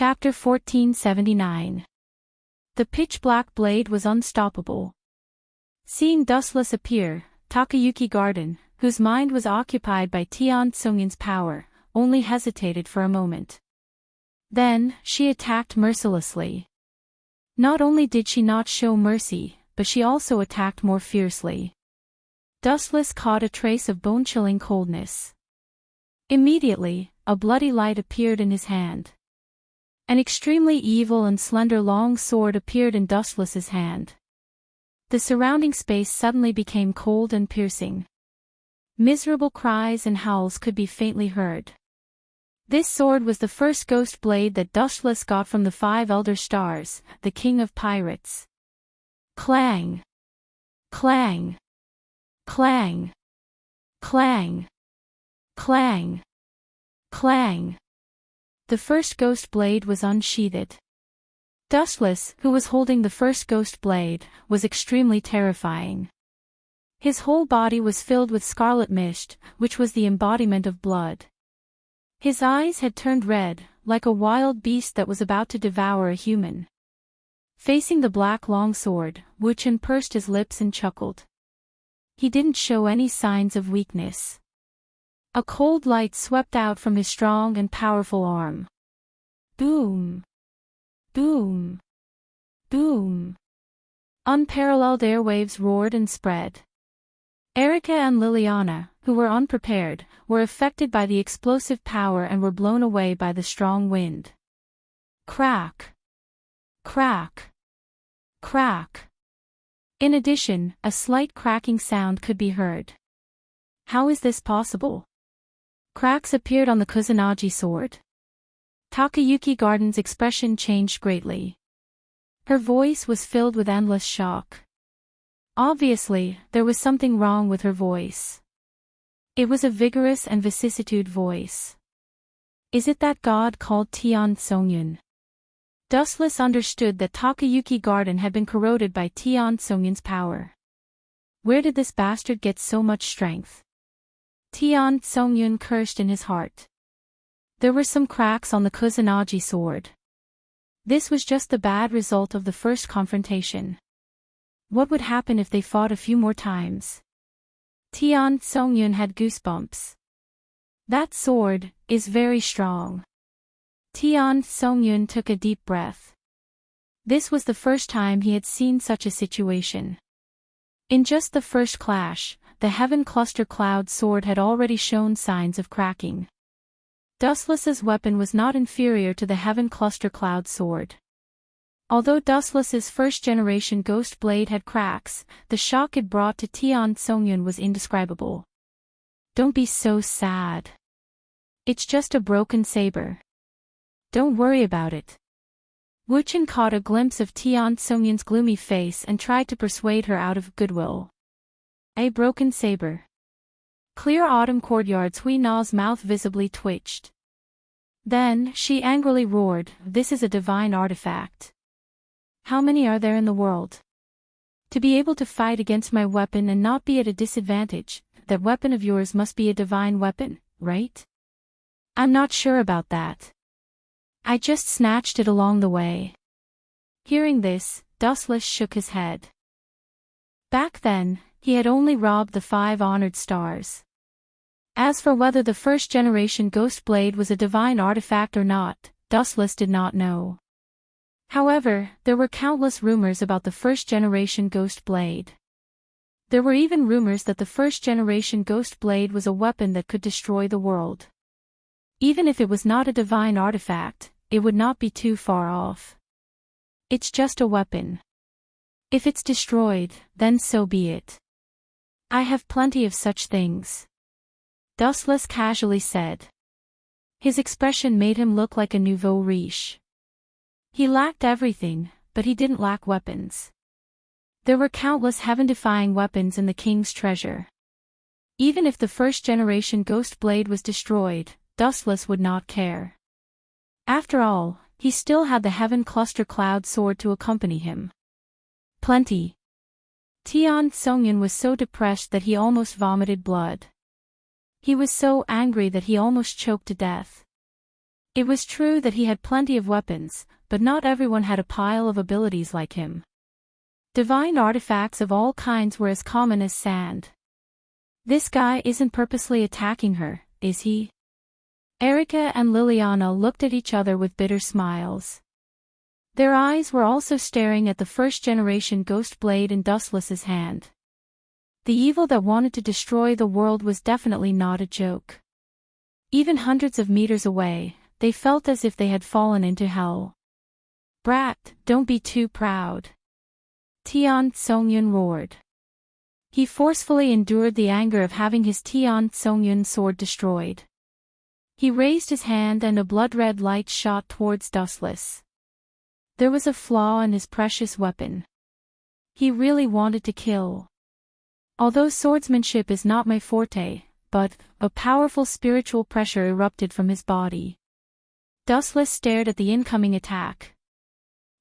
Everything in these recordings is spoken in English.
Chapter 1479. The pitch-black blade was unstoppable. Seeing Dustless appear, Takayuki Garden, whose mind was occupied by Tian Songyun's power, only hesitated for a moment. Then, she attacked mercilessly. Not only did she not show mercy, but she also attacked more fiercely. Dustless caught a trace of bone-chilling coldness. Immediately, a bloody light appeared in his hand. An extremely evil and slender long sword appeared in Dustless's hand. The surrounding space suddenly became cold and piercing. Miserable cries and howls could be faintly heard. This sword was the first ghost blade that Dustless got from the 5 Elder Stars, the King of Pirates. Clang! Clang! Clang! Clang! Clang! Clang! The first ghost blade was unsheathed. Dustless, who was holding the first ghost blade, was extremely terrifying. His whole body was filled with scarlet mist, which was the embodiment of blood. His eyes had turned red, like a wild beast that was about to devour a human. Facing the black longsword, Wuchen pursed his lips and chuckled. He didn't show any signs of weakness. A cold light swept out from his strong and powerful arm. Boom! Boom! Boom! Unparalleled airwaves roared and spread. Erica and Liliana, who were unprepared, were affected by the explosive power and were blown away by the strong wind. Crack! Crack! Crack! In addition, a slight cracking sound could be heard. How is this possible? Cracks appeared on the Kusanagi sword. Takayuki Garden's expression changed greatly. Her voice was filled with endless shock. Obviously, there was something wrong with her voice. It was a vigorous and vicissitude voice. Is it that god called Tian Songyun? Dustless understood that Takayuki Garden had been corroded by Tian Songyun's power. Where did this bastard get so much strength? Tian Songyun cursed in his heart. There were some cracks on the Kusanagi sword. This was just the bad result of the first confrontation. What would happen if they fought a few more times? Tian Songyun had goosebumps. That sword is very strong. Tian Songyun took a deep breath. This was the first time he had seen such a situation. In just the first clash, the Heaven Cluster Cloud sword had already shown signs of cracking. Dustless's weapon was not inferior to the Heaven Cluster Cloud sword. Although Dustless's first-generation ghost blade had cracks, the shock it brought to Tian Songyun was indescribable. Don't be so sad. It's just a broken saber. Don't worry about it. Wuchen caught a glimpse of Tian Songyun's gloomy face and tried to persuade her out of goodwill. A broken saber. Clear autumn courtyard's Hui Na's mouth visibly twitched. Then, she angrily roared, "This is a divine artifact. How many are there in the world? To be able to fight against my weapon and not be at a disadvantage, that weapon of yours must be a divine weapon, right? I'm not sure about that. I just snatched it along the way." Hearing this, Dustless shook his head. Back then, he had only robbed the 5 honored stars. As for whether the first-generation ghost blade was a divine artifact or not, Dustless did not know. However, there were countless rumors about the first-generation ghost blade. There were even rumors that the first-generation ghost blade was a weapon that could destroy the world. Even if it was not a divine artifact, it would not be too far off. It's just a weapon. If it's destroyed, then so be it. I have plenty of such things. Dustless casually said. His expression made him look like a nouveau riche. He lacked everything, but he didn't lack weapons. There were countless heaven-defying weapons in the king's treasure. Even if the first-generation ghost blade was destroyed, Dustless would not care. After all, he still had the Heaven Cluster Cloud sword to accompany him. Plenty. Tian Songyun was so depressed that he almost vomited blood. He was so angry that he almost choked to death. It was true that he had plenty of weapons, but not everyone had a pile of abilities like him. Divine artifacts of all kinds were as common as sand. This guy isn't purposely attacking her, is he? Erica and Liliana looked at each other with bitter smiles. Their eyes were also staring at the first-generation ghost blade in Dustless's hand. The evil that wanted to destroy the world was definitely not a joke. Even hundreds of meters away, they felt as if they had fallen into hell. "Brat, don't be too proud," Tian Songyun roared. He forcefully endured the anger of having his Tian Songyun sword destroyed. He raised his hand and a blood-red light shot towards Dustless. There was a flaw in his precious weapon. He really wanted to kill. Although swordsmanship is not my forte, but a powerful spiritual pressure erupted from his body. Dustless stared at the incoming attack.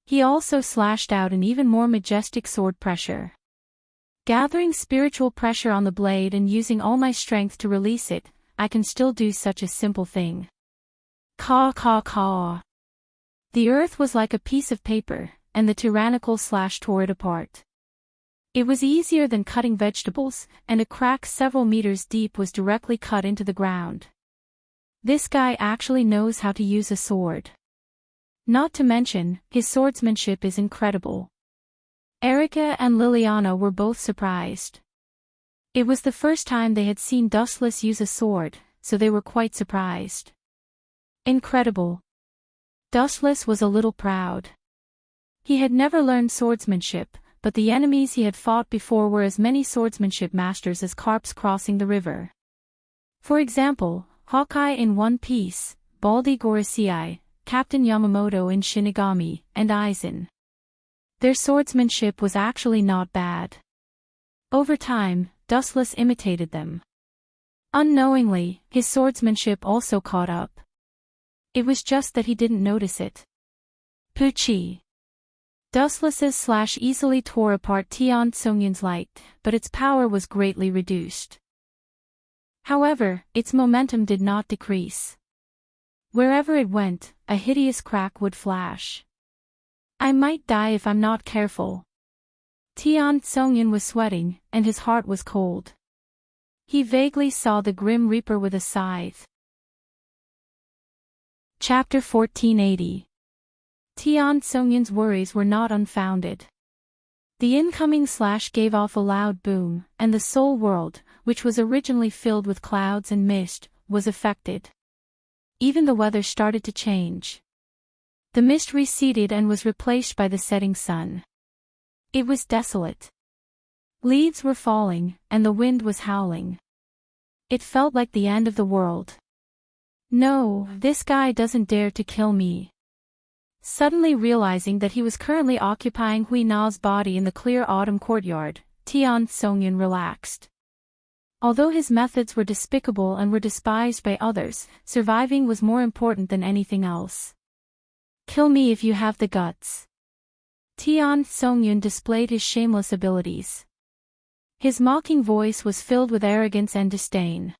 He also slashed out an even more majestic sword pressure. Gathering spiritual pressure on the blade and using all my strength to release it, I can still do such a simple thing. Caw caw caw. The earth was like a piece of paper, and the tyrannical slash tore it apart. It was easier than cutting vegetables, and a crack several meters deep was directly cut into the ground. This guy actually knows how to use a sword. Not to mention, his swordsmanship is incredible. Erica and Liliana were both surprised. It was the first time they had seen Dustless use a sword, so they were quite surprised. Incredible. Dustless was a little proud. He had never learned swordsmanship, but the enemies he had fought before were as many swordsmanship masters as carps crossing the river. For example, Hawkeye in One Piece, Baldy Gorosei, Captain Yamamoto in Shinigami, and Aizen. Their swordsmanship was actually not bad. Over time, Dustless imitated them. Unknowingly, his swordsmanship also caught up. It was just that he didn't notice it. Poochie. Dustless's slash easily tore apart Tian Songyun's light, but its power was greatly reduced. However, its momentum did not decrease. Wherever it went, a hideous crack would flash. I might die if I'm not careful. Tian Songyun was sweating, and his heart was cold. He vaguely saw the Grim Reaper with a scythe. Chapter 1480. Tian Songyun's worries were not unfounded. The incoming slash gave off a loud boom, and the Soul World, which was originally filled with clouds and mist, was affected. Even the weather started to change. The mist receded and was replaced by the setting sun. It was desolate. Leaves were falling, and the wind was howling. It felt like the end of the world. No, this guy doesn't dare to kill me. Suddenly realizing that he was currently occupying Hui Na's body in the clear autumn courtyard, Tian Songyun relaxed. Although his methods were despicable and were despised by others, surviving was more important than anything else. Kill me if you have the guts. Tian Songyun displayed his shameless abilities. His mocking voice was filled with arrogance and disdain.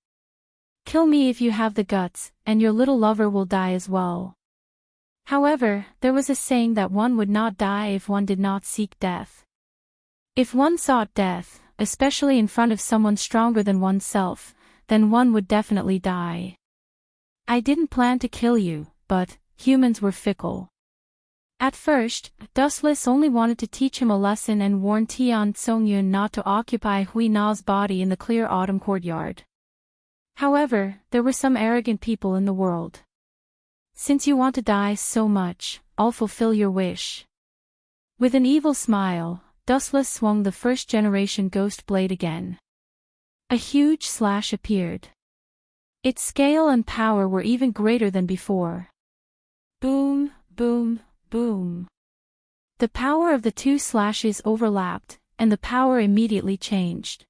Kill me if you have the guts, and your little lover will die as well. However, there was a saying that one would not die if one did not seek death. If one sought death, especially in front of someone stronger than oneself, then one would definitely die. I didn't plan to kill you, but humans were fickle. At first, Dustless only wanted to teach him a lesson and warn Tian Songyun not to occupy Hui Na's body in the clear autumn courtyard. However, there were some arrogant people in the world. Since you want to die so much, I'll fulfill your wish. With an evil smile, Dustless swung the first-generation ghost blade again. A huge slash appeared. Its scale and power were even greater than before. Boom, boom, boom. The power of the two slashes overlapped, and the power immediately changed.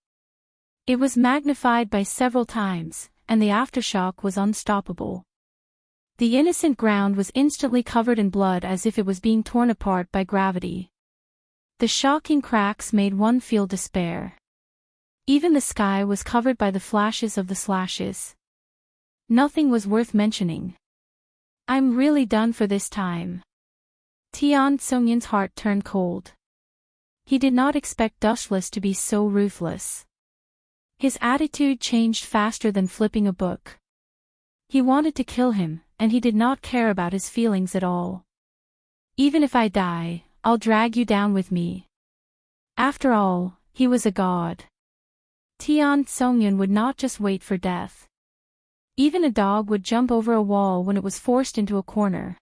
It was magnified by several times, and the aftershock was unstoppable. The innocent ground was instantly covered in blood as if it was being torn apart by gravity. The shocking cracks made one feel despair. Even the sky was covered by the flashes of the slashes. Nothing was worth mentioning. I'm really done for this time. Tian Songyun's heart turned cold. He did not expect Dustless to be so ruthless. His attitude changed faster than flipping a book. He wanted to kill him, and he did not care about his feelings at all. Even if I die, I'll drag you down with me. After all, he was a god. Tian Songyun would not just wait for death. Even a dog would jump over a wall when it was forced into a corner.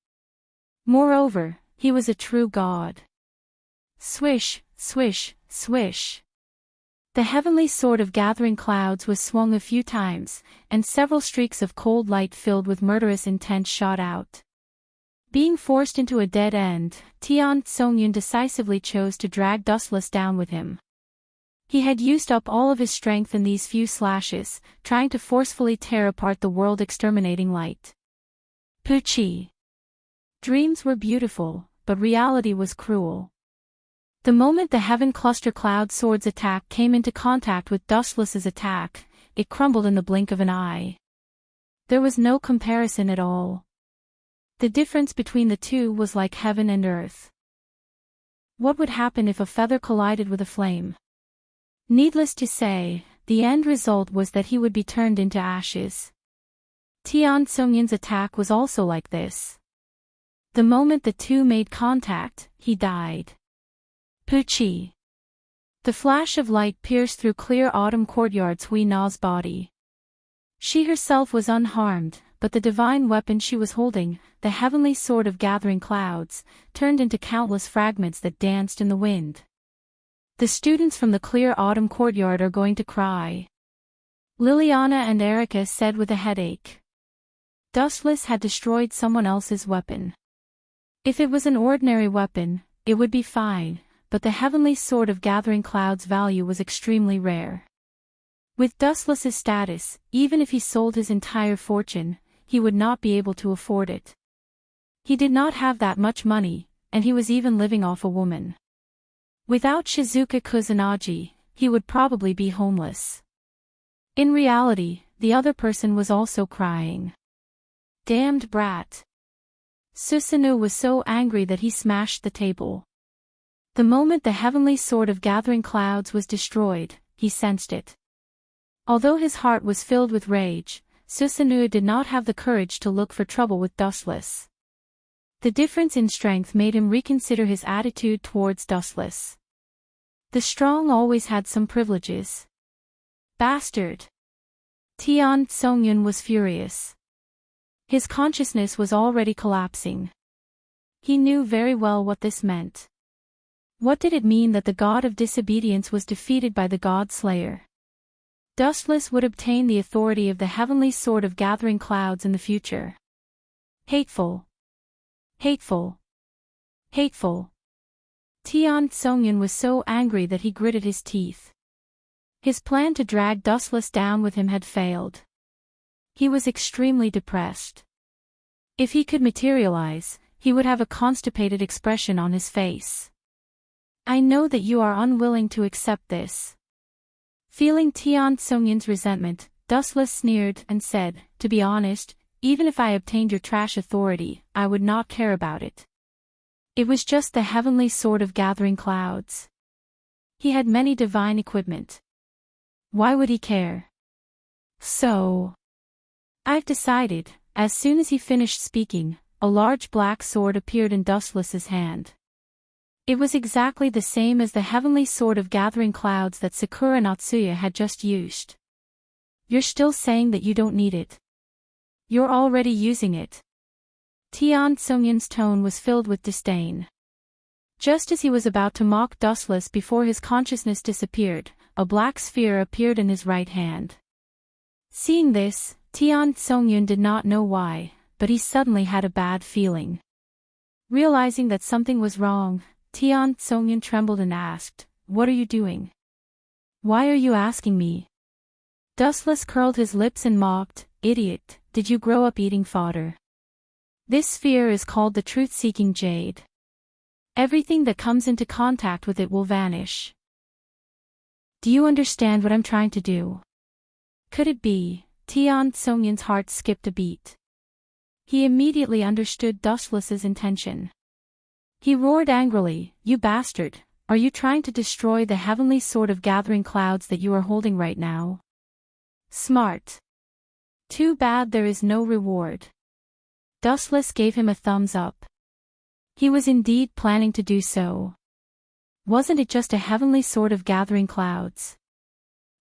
Moreover, he was a true god. Swish, swish, swish. The heavenly sword of gathering clouds was swung a few times, and several streaks of cold light filled with murderous intent shot out. Being forced into a dead end, Tian Songyun decisively chose to drag Dustless down with him. He had used up all of his strength in these few slashes, trying to forcefully tear apart the world-exterminating light. Pucci. Dreams were beautiful, but reality was cruel. The moment the Heaven Cluster Cloud Sword's attack came into contact with Dustless's attack, it crumbled in the blink of an eye. There was no comparison at all. The difference between the two was like heaven and earth. What would happen if a feather collided with a flame? Needless to say, the end result was that he would be turned into ashes. Tian Songyun's attack was also like this. The moment the two made contact, he died. Pucci. The flash of light pierced through clear autumn courtyard's Hui Na's body. She herself was unharmed, but the divine weapon she was holding, the heavenly sword of gathering clouds, turned into countless fragments that danced in the wind. The students from the clear autumn courtyard are going to cry. Liliana and Erica said with a headache. Dustless had destroyed someone else's weapon. If it was an ordinary weapon, it would be fine, but the heavenly sword of gathering clouds' value was extremely rare. With Dustless's status, even if he sold his entire fortune, he would not be able to afford it. He did not have that much money, and he was even living off a woman. Without Shizuka Kusanagi, he would probably be homeless. In reality, the other person was also crying. Damned brat. Susanoo was so angry that he smashed the table. The moment the heavenly sword of gathering clouds was destroyed, he sensed it. Although his heart was filled with rage, Susanoo did not have the courage to look for trouble with Dustless. The difference in strength made him reconsider his attitude towards Dustless. The strong always had some privileges. Bastard! Tian Songyun was furious. His consciousness was already collapsing. He knew very well what this meant. What did it mean that the god of disobedience was defeated by the god slayer? Dustless would obtain the authority of the heavenly sword of gathering clouds in the future. Hateful. Hateful. Hateful. Tian Songyun was so angry that he gritted his teeth. His plan to drag Dustless down with him had failed. He was extremely depressed. If he could materialize, he would have a constipated expression on his face. I know that you are unwilling to accept this. Feeling Tian Songyun's resentment, Dustless sneered and said, to be honest, even if I obtained your trash authority, I would not care about it. It was just the heavenly sword of gathering clouds. He had many divine equipment. Why would he care? So, I've decided. As soon as he finished speaking, a large black sword appeared in Dustless's hand. It was exactly the same as the heavenly sword of gathering clouds that Sakura Natsuya had just used. You're still saying that you don't need it. You're already using it. Tian Songyun's tone was filled with disdain. Just as he was about to mock Dustless before his consciousness disappeared, a black sphere appeared in his right hand. Seeing this, Tian Songyun did not know why, but he suddenly had a bad feeling. Realizing that something was wrong, Tian Songyun trembled and asked, "What are you doing? Why are you asking me?" Dustless curled his lips and mocked, "Idiot, did you grow up eating fodder? This sphere is called the truth-seeking jade. Everything that comes into contact with it will vanish. Do you understand what I'm trying to do?" Could it be? Tian Songyun's heart skipped a beat. He immediately understood Dustless's intention. He roared angrily, "You bastard, are you trying to destroy the heavenly sword of gathering clouds that you are holding right now? Smart. Too bad there is no reward." Dustless gave him a thumbs up. He was indeed planning to do so. Wasn't it just a heavenly sword of gathering clouds?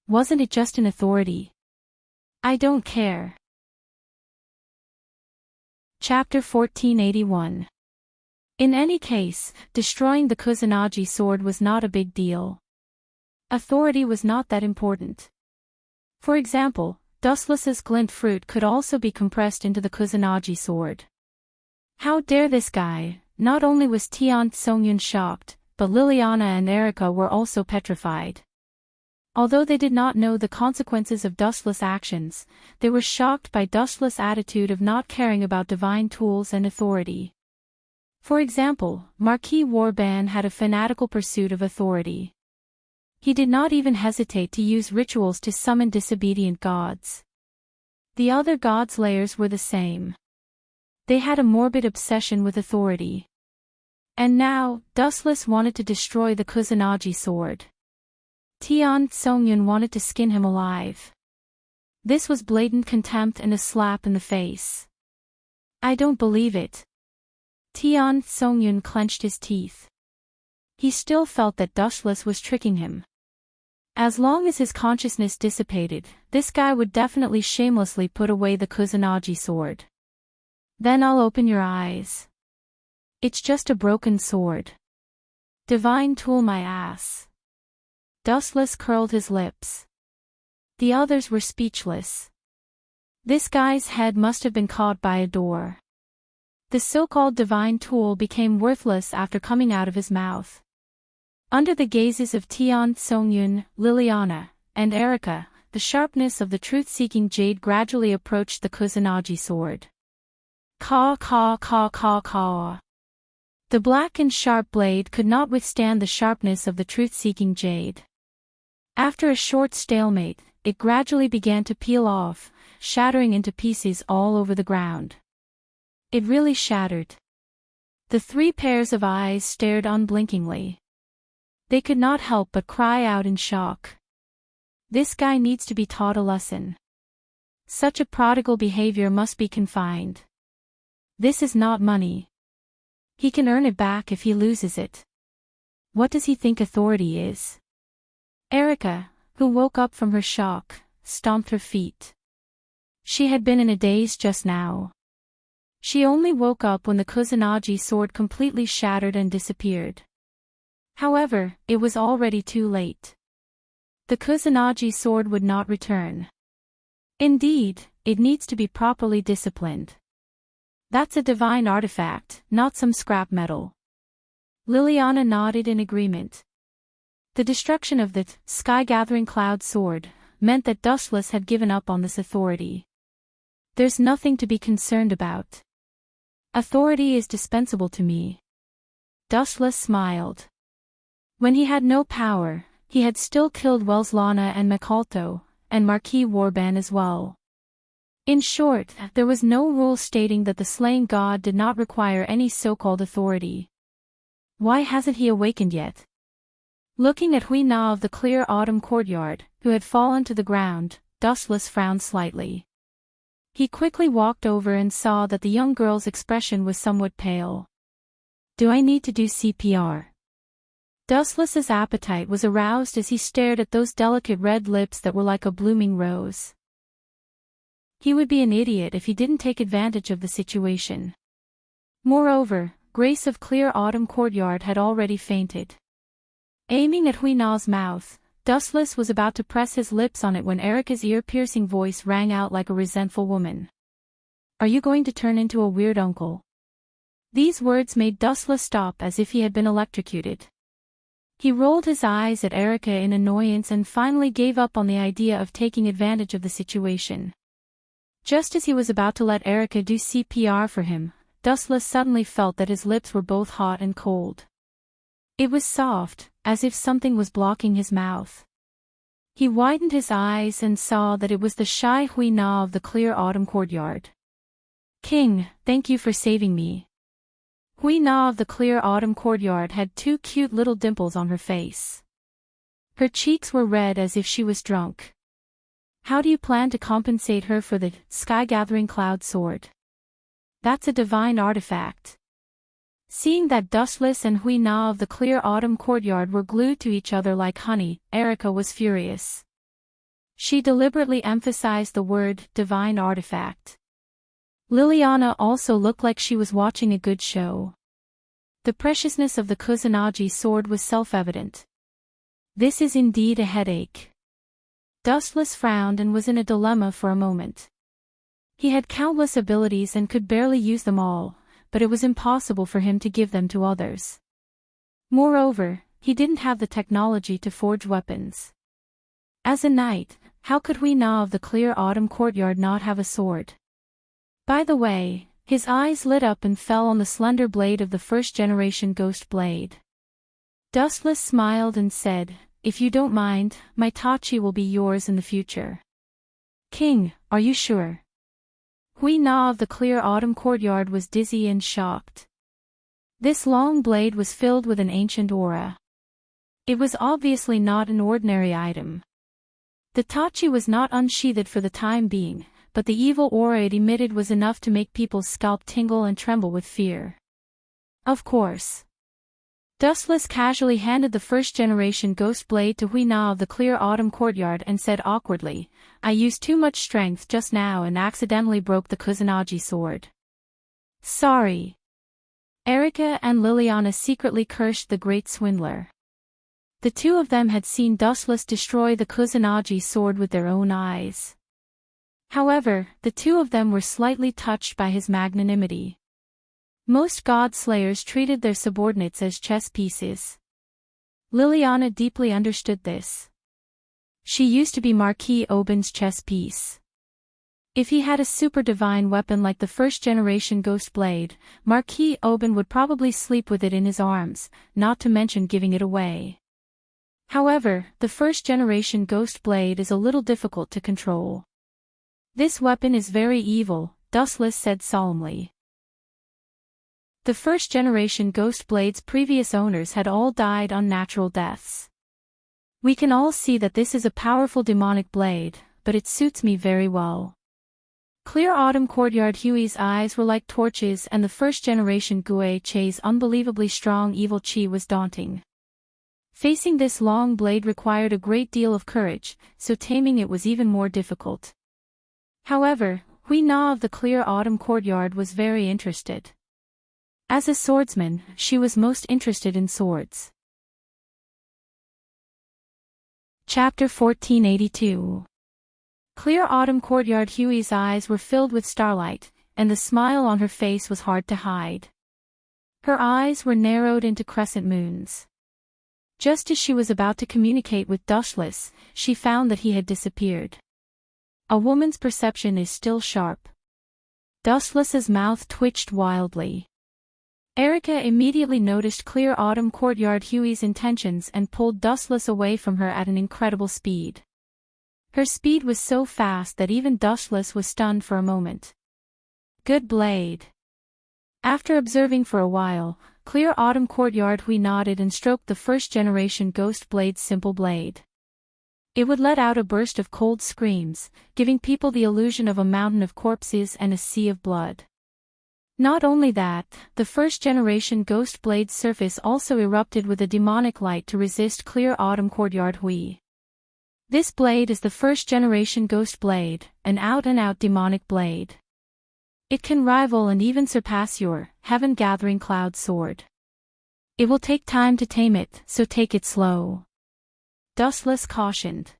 Wasn't it just an authority? I don't care. Chapter 1481. In any case, destroying the Kusanagi sword was not a big deal. Authority was not that important. For example, Dustless's glint fruit could also be compressed into the Kusanagi sword. How dare this guy? Not only was Tian Songyun shocked, but Liliana and Erika were also petrified. Although they did not know the consequences of Dustless' actions, they were shocked by Dustless' attitude of not caring about divine tools and authority. For example, Marquis Warban had a fanatical pursuit of authority. He did not even hesitate to use rituals to summon disobedient gods. The other gods' layers were the same. They had a morbid obsession with authority. And now, Dustless wanted to destroy the Kusanagi sword. Tian Songyun wanted to skin him alive. This was blatant contempt and a slap in the face. I don't believe it. Tian Songyun clenched his teeth. He still felt that Dustless was tricking him. As long as his consciousness dissipated, this guy would definitely shamelessly put away the Kusanagi sword. Then I'll open your eyes. It's just a broken sword. Divine tool my ass. Dustless curled his lips. The others were speechless. This guy's head must have been caught by a door. The so-called divine tool became worthless after coming out of his mouth. Under the gazes of Tian Songyun, Liliana, and Erika, the sharpness of the truth-seeking jade gradually approached the Kusanagi sword. Caw caw caw caw caw. The black and sharp blade could not withstand the sharpness of the truth-seeking jade. After a short stalemate, it gradually began to peel off, shattering into pieces all over the ground. It really shattered. The three pairs of eyes stared unblinkingly. They could not help but cry out in shock. This guy needs to be taught a lesson. Such a prodigal behavior must be confined. This is not money. He can earn it back if he loses it. What does he think authority is? Erika, who woke up from her shock, stomped her feet. She had been in a daze just now. She only woke up when the Kusanagi sword completely shattered and disappeared. However, it was already too late. The Kusanagi sword would not return. Indeed, it needs to be properly disciplined. That's a divine artifact, not some scrap metal. Liliana nodded in agreement. The destruction of the sky-gathering cloud sword meant that Dustless had given up on this authority. There's nothing to be concerned about. Authority is dispensable to me. Dustless smiled. When he had no power, he had still killed Welslana and Makalto, and Marquis Warban as well. In short, there was no rule stating that the slain god did not require any so-called authority. Why hasn't he awakened yet? Looking at Hui Na of the clear autumn courtyard, who had fallen to the ground, Dustless frowned slightly. He quickly walked over and saw that the young girl's expression was somewhat pale. Do I need to do CPR? Dustless's appetite was aroused as he stared at those delicate red lips that were like a blooming rose. He would be an idiot if he didn't take advantage of the situation. Moreover, Grace of Clear Autumn Courtyard had already fainted. Aiming at Hui Na's mouth, Dustless was about to press his lips on it when Erika's ear-piercing voice rang out like a resentful woman. Are you going to turn into a weird uncle? These words made Dustless stop as if he had been electrocuted. He rolled his eyes at Erika in annoyance and finally gave up on the idea of taking advantage of the situation. Just as he was about to let Erika do CPR for him, Dustless suddenly felt that his lips were both hot and cold. It was soft, as if something was blocking his mouth. He widened his eyes and saw that it was the shy Hui Na of the clear autumn courtyard. King, thank you for saving me. Hui Na of the clear autumn courtyard had two cute little dimples on her face. Her cheeks were red as if she was drunk. How do you plan to compensate her for the sky-gathering cloud sword? That's a divine artifact. Seeing that Dustless and Hui Na of the clear autumn courtyard were glued to each other like honey, Erica was furious. She deliberately emphasized the word, divine artifact. Liliana also looked like she was watching a good show. The preciousness of the Kusanagi sword was self-evident. This is indeed a headache. Dustless frowned and was in a dilemma for a moment. He had countless abilities and could barely use them all, but it was impossible for him to give them to others. Moreover, he didn't have the technology to forge weapons. As a knight, how could Hui Na of the clear autumn courtyard not have a sword? By the way, his eyes lit up and fell on the slender blade of the first-generation ghost blade. Dustless smiled and said, "If you don't mind, my Tachi will be yours in the future." King, are you sure? Hui Na of the clear autumn courtyard was dizzy and shocked. This long blade was filled with an ancient aura. It was obviously not an ordinary item. The Tachi was not unsheathed for the time being, but the evil aura it emitted was enough to make people's scalp tingle and tremble with fear. Of course. Dustless casually handed the first-generation ghost blade to Hui Na of the clear autumn courtyard and said awkwardly, "I used too much strength just now and accidentally broke the Kusanagi sword." Sorry. Erica and Liliana secretly cursed the great swindler. The two of them had seen Dustless destroy the Kusanagi sword with their own eyes. However, the two of them were slightly touched by his magnanimity. Most god-slayers treated their subordinates as chess pieces. Liliana deeply understood this. She used to be Marquis Oben's chess piece. If he had a super-divine weapon like the first-generation ghost blade, Marquis Oben would probably sleep with it in his arms, not to mention giving it away. However, the first-generation ghost blade is a little difficult to control. This weapon is very evil, Dustless said solemnly. The first-generation ghost blade's previous owners had all died unnatural deaths. We can all see that this is a powerful demonic blade, but it suits me very well. Clear autumn courtyard Huey's eyes were like torches and the first-generation Gue Che's unbelievably strong evil chi was daunting. Facing this long blade required a great deal of courage, so taming it was even more difficult. However, Hui Na of the clear autumn courtyard was very interested. As a swordsman, she was most interested in swords. Chapter 1482. Clear autumn courtyard Huey's eyes were filled with starlight, and the smile on her face was hard to hide. Her eyes were narrowed into crescent moons. Just as she was about to communicate with Dustless, she found that he had disappeared. A woman's perception is still sharp. Dustless's mouth twitched wildly. Erica immediately noticed clear autumn courtyard Huey's intentions and pulled Dustless away from her at an incredible speed. Her speed was so fast that even Dustless was stunned for a moment. Good blade. After observing for a while, clear autumn courtyard Hui nodded and stroked the first-generation ghost blade's simple blade. It would let out a burst of cold screams, giving people the illusion of a mountain of corpses and a sea of blood. Not only that, the first-generation ghost blade's surface also erupted with a demonic light to resist clear autumn courtyard Hui. This blade is the first-generation ghost blade, an out-and-out demonic blade. It can rival and even surpass your heaven-gathering cloud sword. It will take time to tame it, so take it slow. Dustless cautioned.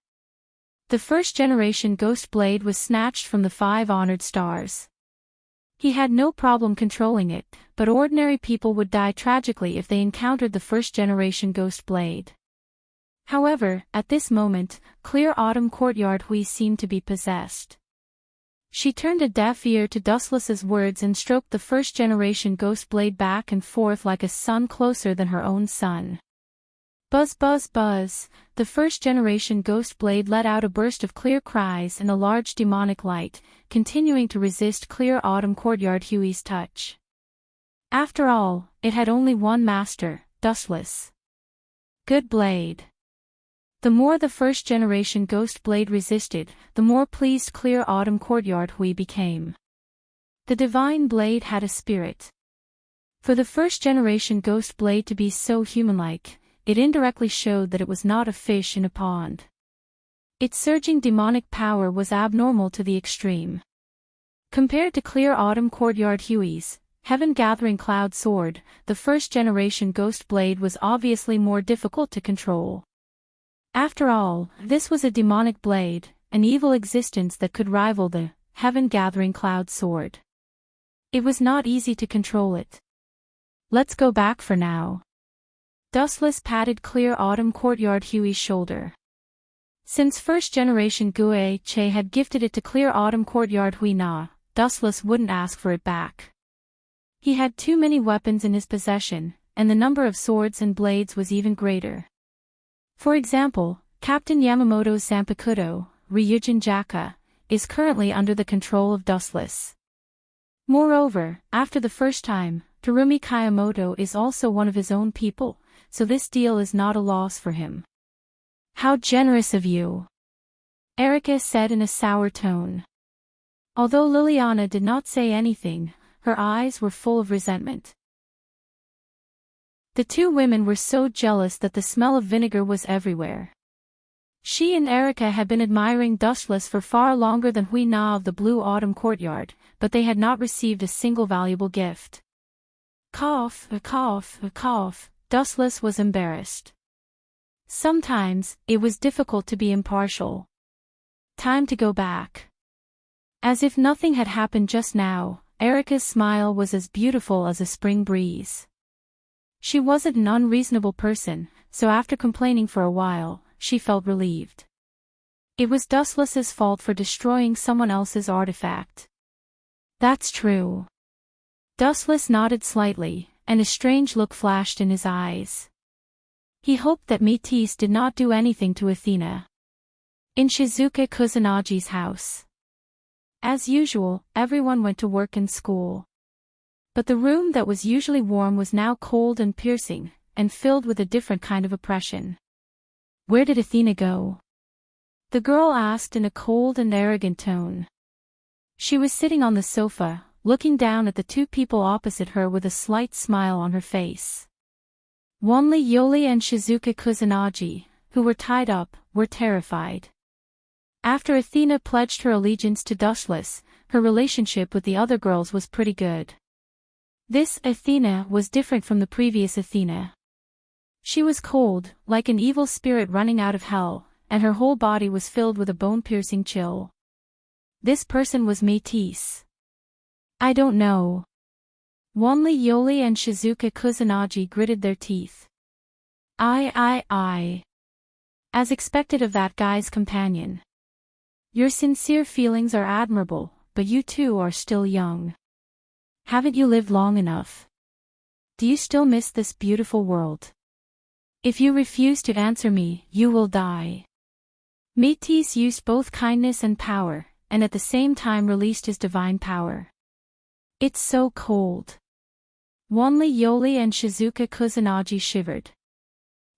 The first-generation ghost blade was snatched from the 5 honored stars. He had no problem controlling it, but ordinary people would die tragically if they encountered the first-generation ghost blade. However, at this moment, clear autumn courtyard Hui seemed to be possessed. She turned a deaf ear to Dustless's words and stroked the first-generation ghost blade back and forth like a son closer than her own son. Buzz buzz buzz, the first-generation ghost blade let out a burst of clear cries and a large demonic light, continuing to resist clear autumn courtyard Huey's touch. After all, it had only one master, Dustless. Good blade. The more the first-generation ghost blade resisted, the more pleased clear autumn courtyard Hui became. The divine blade had a spirit. For the first-generation ghost blade to be so human-like, it indirectly showed that it was not a fish in a pond. Its surging demonic power was abnormal to the extreme. Compared to clear autumn courtyard Huey's heaven-gathering cloud sword, the first-generation ghost blade was obviously more difficult to control. After all, this was a demonic blade, an evil existence that could rival the heaven-gathering cloud sword. It was not easy to control it. Let's go back for now. Dustless patted clear autumn courtyard Huey's shoulder. Since first-generation Gue Che had gifted it to clear autumn courtyard Hui Na, Dustless wouldn't ask for it back. He had too many weapons in his possession, and the number of swords and blades was even greater. For example, Captain Yamamoto's Zanpakuto, Ryujin Jaka, is currently under the control of Dustless. Moreover, after the first time, Terumi Kayamoto is also one of his own people, so this deal is not a loss for him. How generous of you, Erica said in a sour tone. Although Liliana did not say anything, her eyes were full of resentment. The two women were so jealous that the smell of vinegar was everywhere. She and Erica had been admiring Dustless for far longer than Hui Na of the Blue Autumn Courtyard, but they had not received a single valuable gift. Cough, cough, cough, Dustless was embarrassed. Sometimes, it was difficult to be impartial. Time to go back. As if nothing had happened just now, Erica's smile was as beautiful as a spring breeze. She wasn't an unreasonable person, so after complaining for a while, she felt relieved. It was Dustless's fault for destroying someone else's artifact. That's true. Dustless nodded slightly, and a strange look flashed in his eyes. He hoped that Métis did not do anything to Athena. In Shizuka Kusunagi's house. As usual, everyone went to work and school. But the room that was usually warm was now cold and piercing, and filled with a different kind of oppression. Where did Athena go? The girl asked in a cold and arrogant tone. She was sitting on the sofa, looking down at the two people opposite her with a slight smile on her face. Wanli Yoli and Shizuka Kusanagi, who were tied up, were terrified. After Athena pledged her allegiance to Dustless, her relationship with the other girls was pretty good. This Athena was different from the previous Athena. She was cold, like an evil spirit running out of hell, and her whole body was filled with a bone-piercing chill. This person was Métis. I don't know. Wanli Yoli and Shizuka Kusanagi gritted their teeth. I. As expected of that guy's companion. Your sincere feelings are admirable, but you too are still young. Haven't you lived long enough? Do you still miss this beautiful world? If you refuse to answer me, you will die. Métis used both kindness and power, and at the same time released his divine power. It's so cold. Wanli Yoli and Shizuka Kusanagi shivered.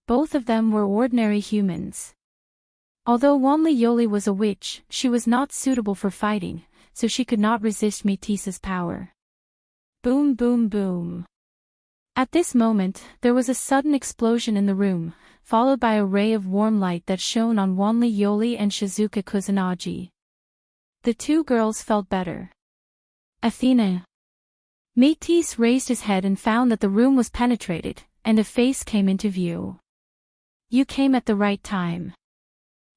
Both of them were ordinary humans. Although Wanli Yoli was a witch, she was not suitable for fighting, so she could not resist Métis's power. Boom boom boom. At this moment, there was a sudden explosion in the room, followed by a ray of warm light that shone on Wanli Yoli and Shizuka Kusanagi. The two girls felt better. Athena. Métis raised his head and found that the room was penetrated, and a face came into view. You came at the right time.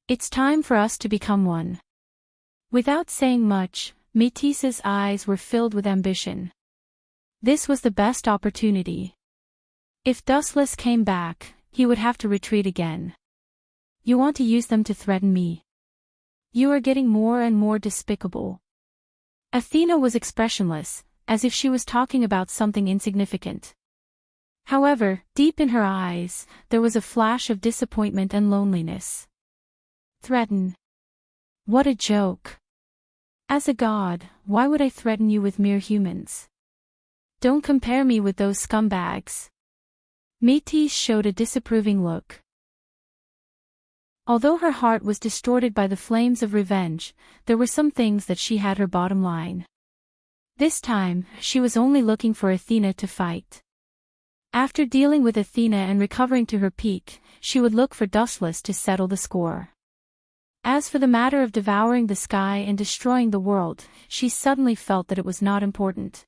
It's time for us to become one. Without saying much, Métis's eyes were filled with ambition. This was the best opportunity. If Dustless came back, he would have to retreat again. You want to use them to threaten me? You are getting more and more despicable. Athena was expressionless, as if she was talking about something insignificant. However, deep in her eyes, there was a flash of disappointment and loneliness. Threaten? What a joke. As a god, why would I threaten you with mere humans? Don't compare me with those scumbags. Métis showed a disapproving look. Although her heart was distorted by the flames of revenge, there were some things that she had her bottom line. This time, she was only looking for Athena to fight. After dealing with Athena and recovering to her peak, she would look for Dustless to settle the score. As for the matter of devouring the sky and destroying the world, she suddenly felt that it was not important.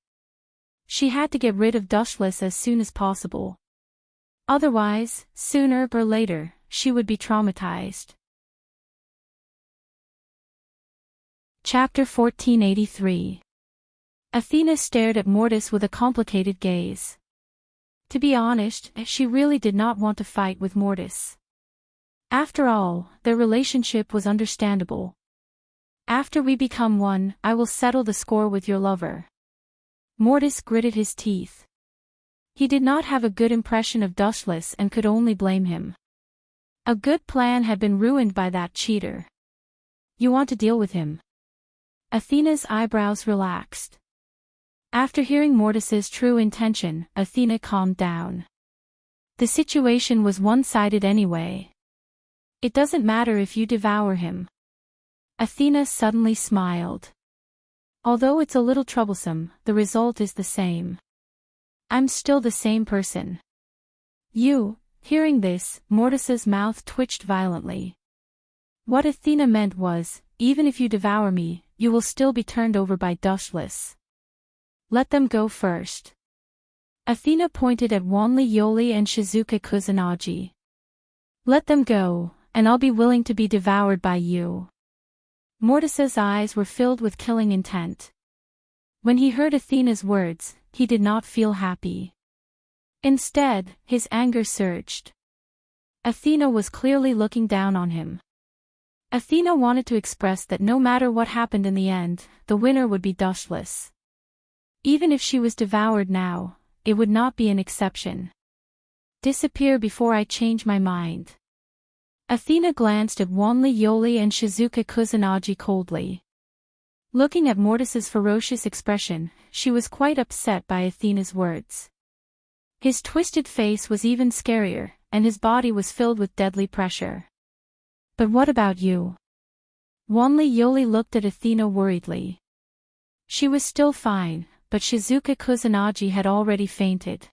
She had to get rid of Dustless as soon as possible. Otherwise, sooner or later, she would be traumatized. Chapter 1483. Athena stared at Mortis with a complicated gaze. To be honest, she really did not want to fight with Mortis. After all, their relationship was understandable. After we become one, I will settle the score with your lover. Mortis gritted his teeth. He did not have a good impression of Dustless and could only blame him. A good plan had been ruined by that cheater. You want to deal with him? Athena's eyebrows relaxed. After hearing Mortis's true intention, Athena calmed down. The situation was one-sided anyway. It doesn't matter if you devour him. Athena suddenly smiled. Although it's a little troublesome, the result is the same. I'm still the same person. You, hearing this, Mortis's mouth twitched violently. What Athena meant was, even if you devour me, you will still be turned over by Dustless. Let them go first. Athena pointed at Wanli Yoli and Shizuka Kusanagi. Let them go, and I'll be willing to be devoured by you. Mortis's eyes were filled with killing intent. When he heard Athena's words, he did not feel happy. Instead, his anger surged. Athena was clearly looking down on him. Athena wanted to express that no matter what happened in the end, the winner would be Dustless. Even if she was devoured now, it would not be an exception. Disappear before I change my mind. Athena glanced at Wanli Yoli and Shizuka Kusanagi coldly. Looking at Mortis's ferocious expression, she was quite upset by Athena's words. His twisted face was even scarier, and his body was filled with deadly pressure. But what about you? Wanli Yoli looked at Athena worriedly. She was still fine, but Shizuka Kusanagi had already fainted.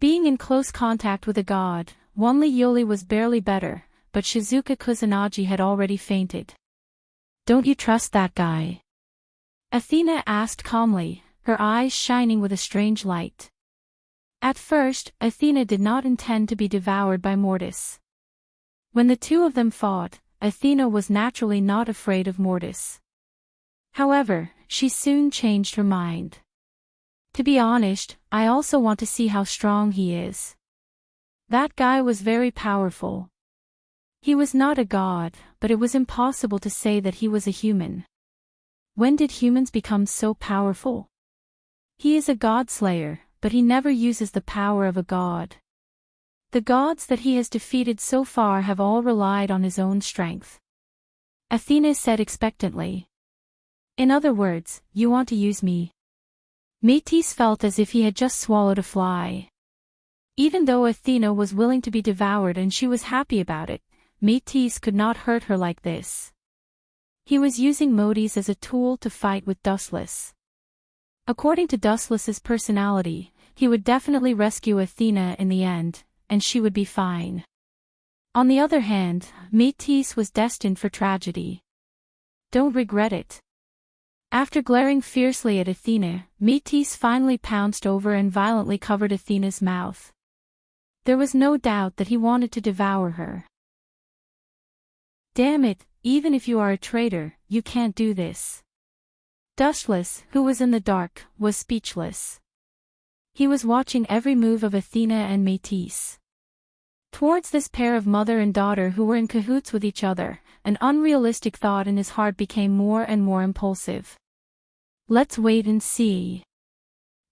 Being in close contact with a god, Wanli Yoli was barely better, but Shizuka Kusanagi had already fainted. Don't you trust that guy? Athena asked calmly, her eyes shining with a strange light. At first, Athena did not intend to be devoured by Mortis. When the two of them fought, Athena was naturally not afraid of Mortis. However, she soon changed her mind. To be honest, I also want to see how strong he is. That guy was very powerful. He was not a god, but it was impossible to say that he was a human. When did humans become so powerful? He is a god-slayer, but he never uses the power of a god. The gods that he has defeated so far have all relied on his own strength. Athena said expectantly. In other words, you want to use me? Métis felt as if he had just swallowed a fly. Even though Athena was willing to be devoured and she was happy about it, Métis could not hurt her like this. He was using Modis as a tool to fight with Dustless. According to Dustless's personality, he would definitely rescue Athena in the end, and she would be fine. On the other hand, Métis was destined for tragedy. Don't regret it. After glaring fiercely at Athena, Métis finally pounced over and violently covered Athena's mouth. There was no doubt that he wanted to devour her. Damn it, even if you are a traitor, you can't do this. Dustless, who was in the dark, was speechless. He was watching every move of Athena and Métis. Towards this pair of mother and daughter who were in cahoots with each other, an unrealistic thought in his heart became more and more impulsive. Let's wait and see.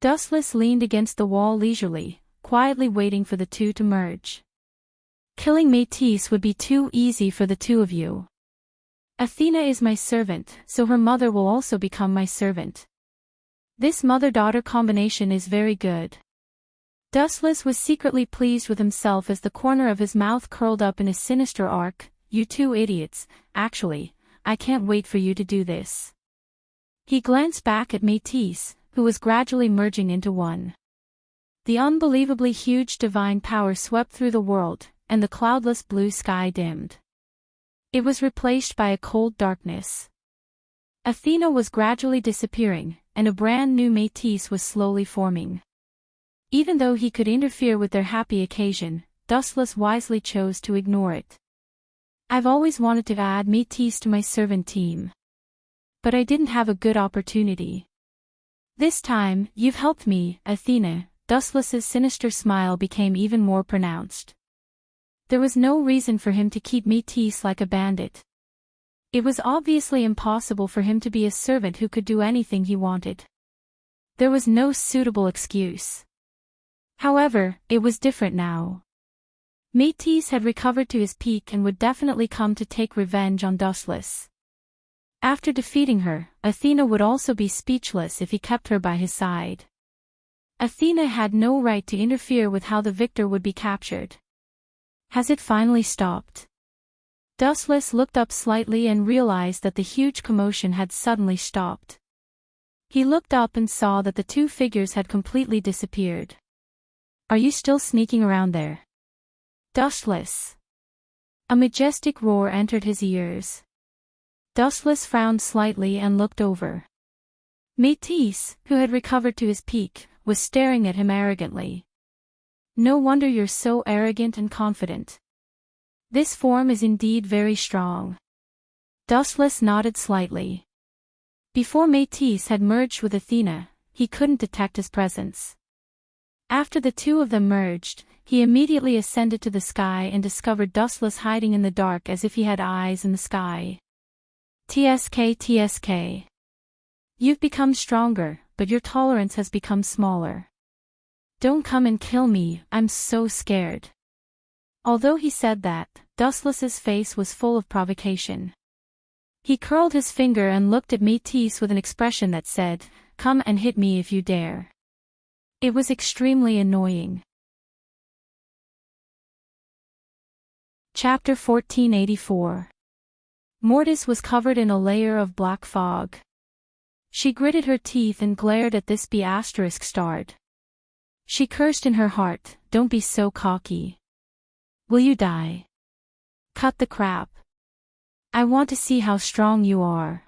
Dustless leaned against the wall leisurely, quietly waiting for the two to merge. Killing Métis would be too easy for the two of you. Athena is my servant, so her mother will also become my servant. This mother-daughter combination is very good. Dustless was secretly pleased with himself as the corner of his mouth curled up in a sinister arc. You two idiots, actually, I can't wait for you to do this. He glanced back at Métis, who was gradually merging into one. The unbelievably huge divine power swept through the world, and the cloudless blue sky dimmed. It was replaced by a cold darkness. Athena was gradually disappearing, and a brand new Métis was slowly forming. Even though he could interfere with their happy occasion, Dustless wisely chose to ignore it. I've always wanted to add Métis to my servant team. But I didn't have a good opportunity. This time, you've helped me, Athena. Dustless's sinister smile became even more pronounced. There was no reason for him to keep Métis like a bandit. It was obviously impossible for him to be a servant who could do anything he wanted. There was no suitable excuse. However, it was different now. Métis had recovered to his peak and would definitely come to take revenge on Dustless. After defeating her, Athena would also be speechless if he kept her by his side. Athena had no right to interfere with how the victor would be captured. Has it finally stopped? Dustless looked up slightly and realized that the huge commotion had suddenly stopped. He looked up and saw that the two figures had completely disappeared. Are you still sneaking around there? Dustless. A majestic roar entered his ears. Dustless frowned slightly and looked over. Métis, who had recovered to his peak, was staring at him arrogantly. No wonder you're so arrogant and confident. This form is indeed very strong. Dustless nodded slightly. Before Métis had merged with Athena, he couldn't detect his presence. After the two of them merged, he immediately ascended to the sky and discovered Dustless hiding in the dark as if he had eyes in the sky. TSK. You've become stronger, but your tolerance has become smaller. Don't come and kill me, I'm so scared. Although he said that, Dustless's face was full of provocation. He curled his finger and looked at Métis with an expression that said, "Come and hit me if you dare." It was extremely annoying. Chapter 1484. Mortis was covered in a layer of black fog. She gritted her teeth and glared at this B*****. She cursed in her heart, "Don't be so cocky. Will you die? Cut the crap. I want to see how strong you are."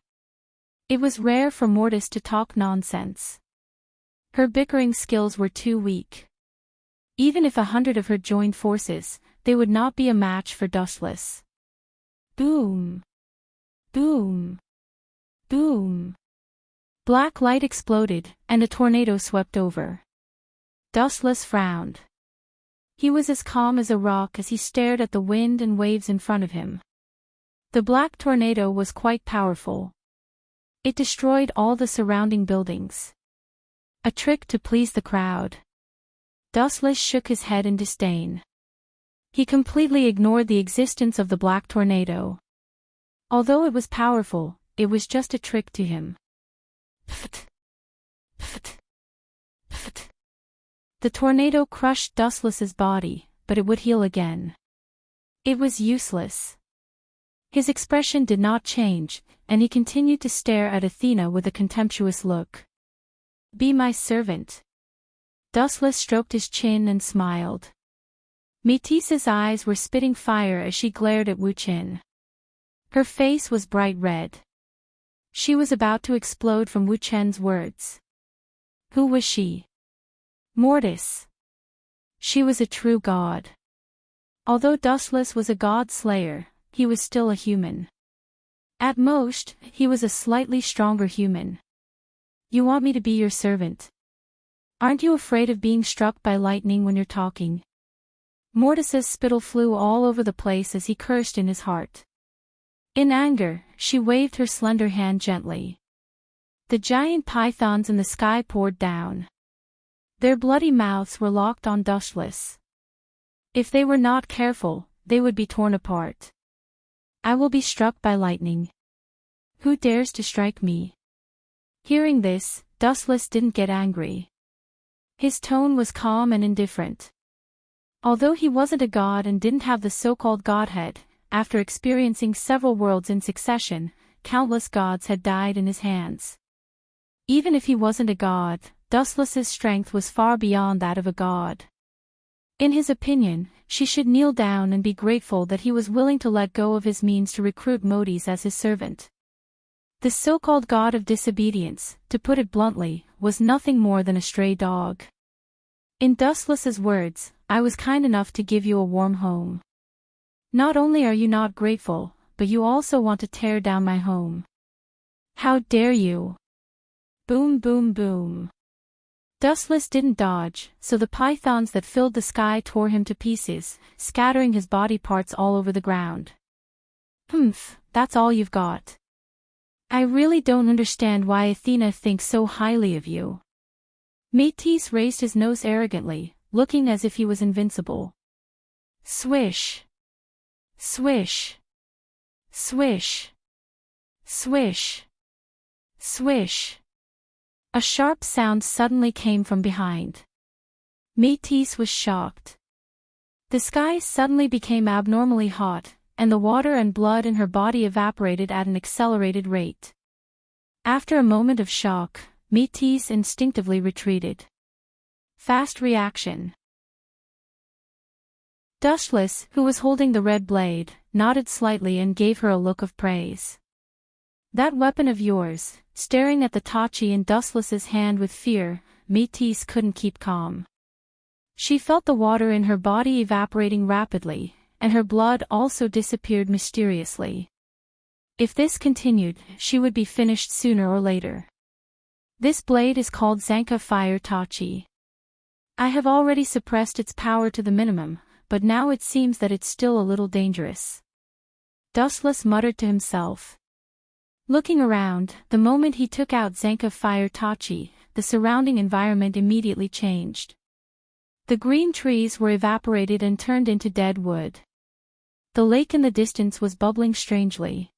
It was rare for Mortis to talk nonsense. Her bickering skills were too weak. Even if 100 of her joined forces, they would not be a match for Dustless. Boom. Boom. Boom. Black light exploded, and a tornado swept over. Dustless frowned. He was as calm as a rock as he stared at the wind and waves in front of him. The black tornado was quite powerful. It destroyed all the surrounding buildings. A trick to please the crowd. Dustless shook his head in disdain. He completely ignored the existence of the black tornado. Although it was powerful, it was just a trick to him. Pft. Pft. Pft. The tornado crushed Dustless's body, but it would heal again. It was useless. His expression did not change, and he continued to stare at Athena with a contemptuous look. Be my servant. Dustless stroked his chin and smiled. Métis's eyes were spitting fire as she glared at Wu Qin. Her face was bright red. She was about to explode from Wu Chen's words. Who was she? Mortis. She was a true god. Although Dustless was a god slayer, he was still a human. At most, he was a slightly stronger human. You want me to be your servant? Aren't you afraid of being struck by lightning when you're talking? Mortis's spittle flew all over the place as he cursed in his heart. In anger, she waved her slender hand gently. The giant pythons in the sky poured down. Their bloody mouths were locked on Dustless. If they were not careful, they would be torn apart. I will be struck by lightning. Who dares to strike me? Hearing this, Dustless didn't get angry. His tone was calm and indifferent. Although he wasn't a god and didn't have the so-called godhead, after experiencing several worlds in succession, countless gods had died in his hands. Even if he wasn't a god, Dustless's strength was far beyond that of a god. In his opinion, she should kneel down and be grateful that he was willing to let go of his means to recruit Modis as his servant. The so-called god of disobedience, to put it bluntly, was nothing more than a stray dog. In Dustless's words, I was kind enough to give you a warm home. Not only are you not grateful, but you also want to tear down my home. How dare you? Boom boom boom. Dustless didn't dodge, so the pythons that filled the sky tore him to pieces, scattering his body parts all over the ground. Humph, that's all you've got. I really don't understand why Athena thinks so highly of you. Métis raised his nose arrogantly, looking as if he was invincible. Swish. Swish. Swish. Swish. Swish. A sharp sound suddenly came from behind. Métis was shocked. The sky suddenly became abnormally hot, and the water and blood in her body evaporated at an accelerated rate. After a moment of shock, Métis instinctively retreated. Fast reaction. Dustless, who was holding the red blade, nodded slightly and gave her a look of praise. That weapon of yours, staring at the Tachi in Dustless's hand with fear, Métis couldn't keep calm. She felt the water in her body evaporating rapidly, and her blood also disappeared mysteriously. If this continued, she would be finished sooner or later. This blade is called Zanka Fire Tachi. I have already suppressed its power to the minimum, but now it seems that it's still a little dangerous. Dustless muttered to himself. Looking around, the moment he took out Zanka Fire Tachi, the surrounding environment immediately changed. The green trees were evaporated and turned into dead wood. The lake in the distance was bubbling strangely.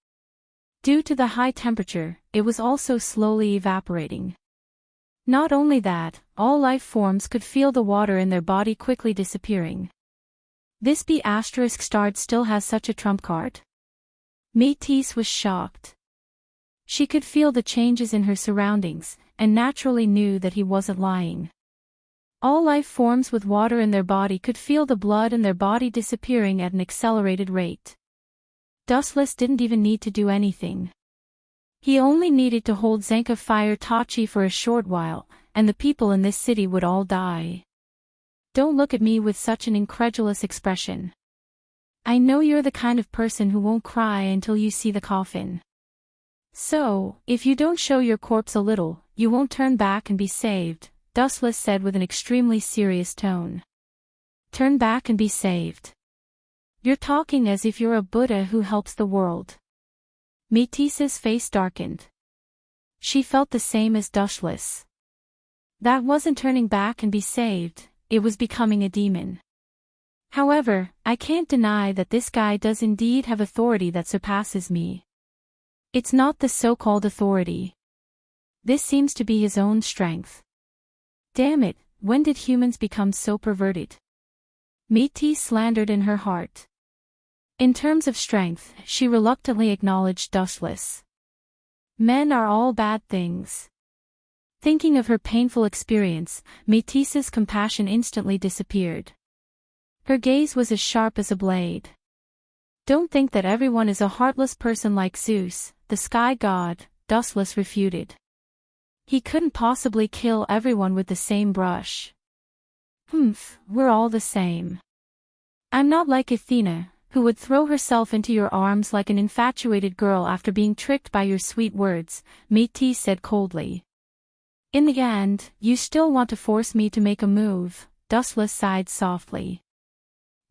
Due to the high temperature, it was also slowly evaporating. Not only that, all life forms could feel the water in their body quickly disappearing. This B** still has such a trump card? Métis was shocked. She could feel the changes in her surroundings, and naturally knew that he wasn't lying. All life forms with water in their body could feel the blood in their body disappearing at an accelerated rate. Dustless didn't even need to do anything. He only needed to hold Zanka Fire Tachi for a short while, and the people in this city would all die. Don't look at me with such an incredulous expression. I know you're the kind of person who won't cry until you see the coffin. So, if you don't show your corpse a little, you won't turn back and be saved, Dustless said with an extremely serious tone. Turn back and be saved. You're talking as if you're a Buddha who helps the world. Métis's face darkened. She felt the same as Dustless. That wasn't turning back and be saved, it was becoming a demon. However, I can't deny that this guy does indeed have authority that surpasses me. It's not the so-called authority. This seems to be his own strength. Damn it, when did humans become so perverted? Métis slandered in her heart. In terms of strength, she reluctantly acknowledged Dustless. Men are all bad things. Thinking of her painful experience, Métis's compassion instantly disappeared. Her gaze was as sharp as a blade. Don't think that everyone is a heartless person like Zeus, the sky god, Dustless refuted. He couldn't possibly kill everyone with the same brush. We're all the same. I'm not like Athena, who would throw herself into your arms like an infatuated girl after being tricked by your sweet words, Métis said coldly. In the end, you still want to force me to make a move, Dustless sighed softly.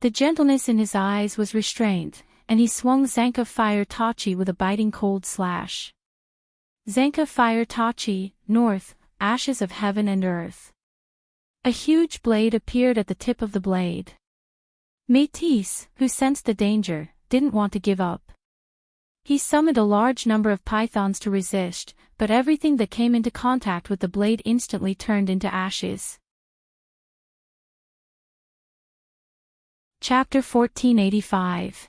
The gentleness in his eyes was restrained, and he swung Zanka Fire Tachi with a biting cold slash. Zanka Fire Tachi, North, ashes of heaven and earth. A huge blade appeared at the tip of the blade. Métis, who sensed the danger, didn't want to give up. He summoned a large number of pythons to resist, but everything that came into contact with the blade instantly turned into ashes. Chapter 1485.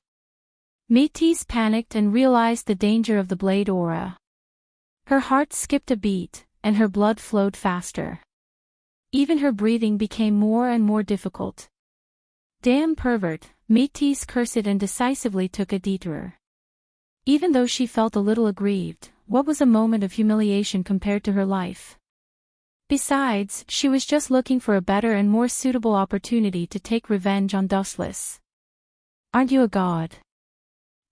Métis panicked and realized the danger of the blade aura. Her heart skipped a beat, and her blood flowed faster. Even her breathing became more and more difficult. Damn pervert, Métis cursed and decisively took a detour. Even though she felt a little aggrieved, what was a moment of humiliation compared to her life? Besides, she was just looking for a better and more suitable opportunity to take revenge on Dustless. Aren't you a god?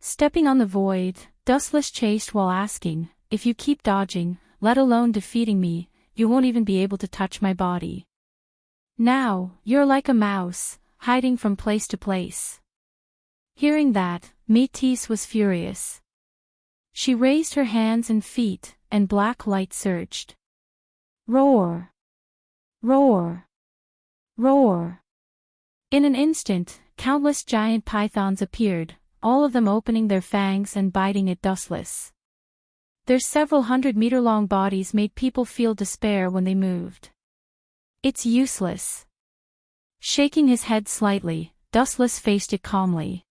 Stepping on the void, Dustless chased while asking, if you keep dodging, let alone defeating me, you won't even be able to touch my body. Now, you're like a mouse, hiding from place to place. Hearing that, Métis was furious. She raised her hands and feet, and black light surged. Roar! Roar! Roar! In an instant, countless giant pythons appeared, all of them opening their fangs and biting at Dustless. Their several 100-meter-long bodies made people feel despair when they moved. It's useless. Shaking his head slightly, Dustless faced it calmly.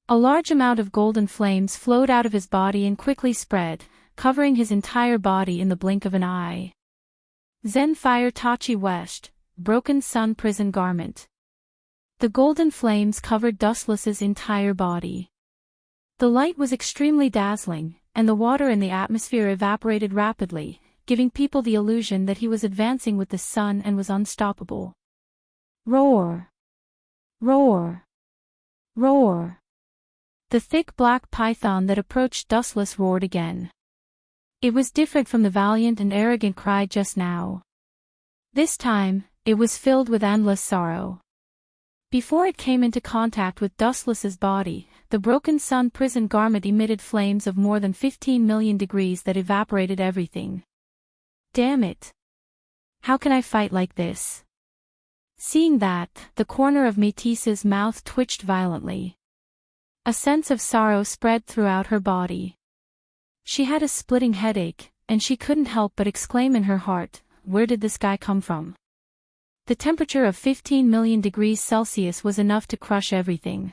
A large amount of golden flames flowed out of his body and quickly spread, covering his entire body in the blink of an eye. Zen Fire Tachi West, Broken Sun Prison Garment. The golden flames covered Dustless's entire body. The light was extremely dazzling, and the water in the atmosphere evaporated rapidly, giving people the illusion that he was advancing with the sun and was unstoppable. Roar! Roar! Roar! The thick black python that approached Dustless roared again. It was different from the valiant and arrogant cry just now. This time, it was filled with endless sorrow. Before it came into contact with Dustless's body, the broken sun prison garment emitted flames of more than 15 million degrees that evaporated everything. Damn it! How can I fight like this? Seeing that, the corner of Métis's mouth twitched violently. A sense of sorrow spread throughout her body. She had a splitting headache, and she couldn't help but exclaim in her heart, where did this guy come from? The temperature of 15 million degrees Celsius was enough to crush everything.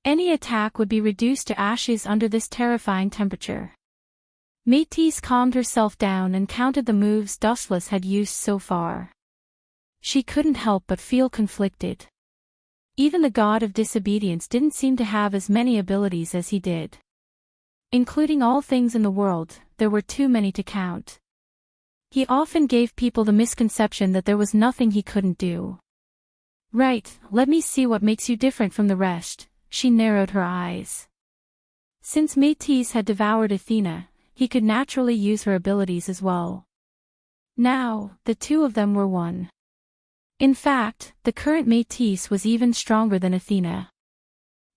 Any attack would be reduced to ashes under this terrifying temperature. Métis calmed herself down and counted the moves Dustless had used so far. She couldn't help but feel conflicted. Even the god of disobedience didn't seem to have as many abilities as he did. Including all things in the world, there were too many to count. He often gave people the misconception that there was nothing he couldn't do. Right, let me see what makes you different from the rest, she narrowed her eyes. Since Métis had devoured Athena, he could naturally use her abilities as well. Now, the two of them were one. In fact, the current Métis was even stronger than Athena.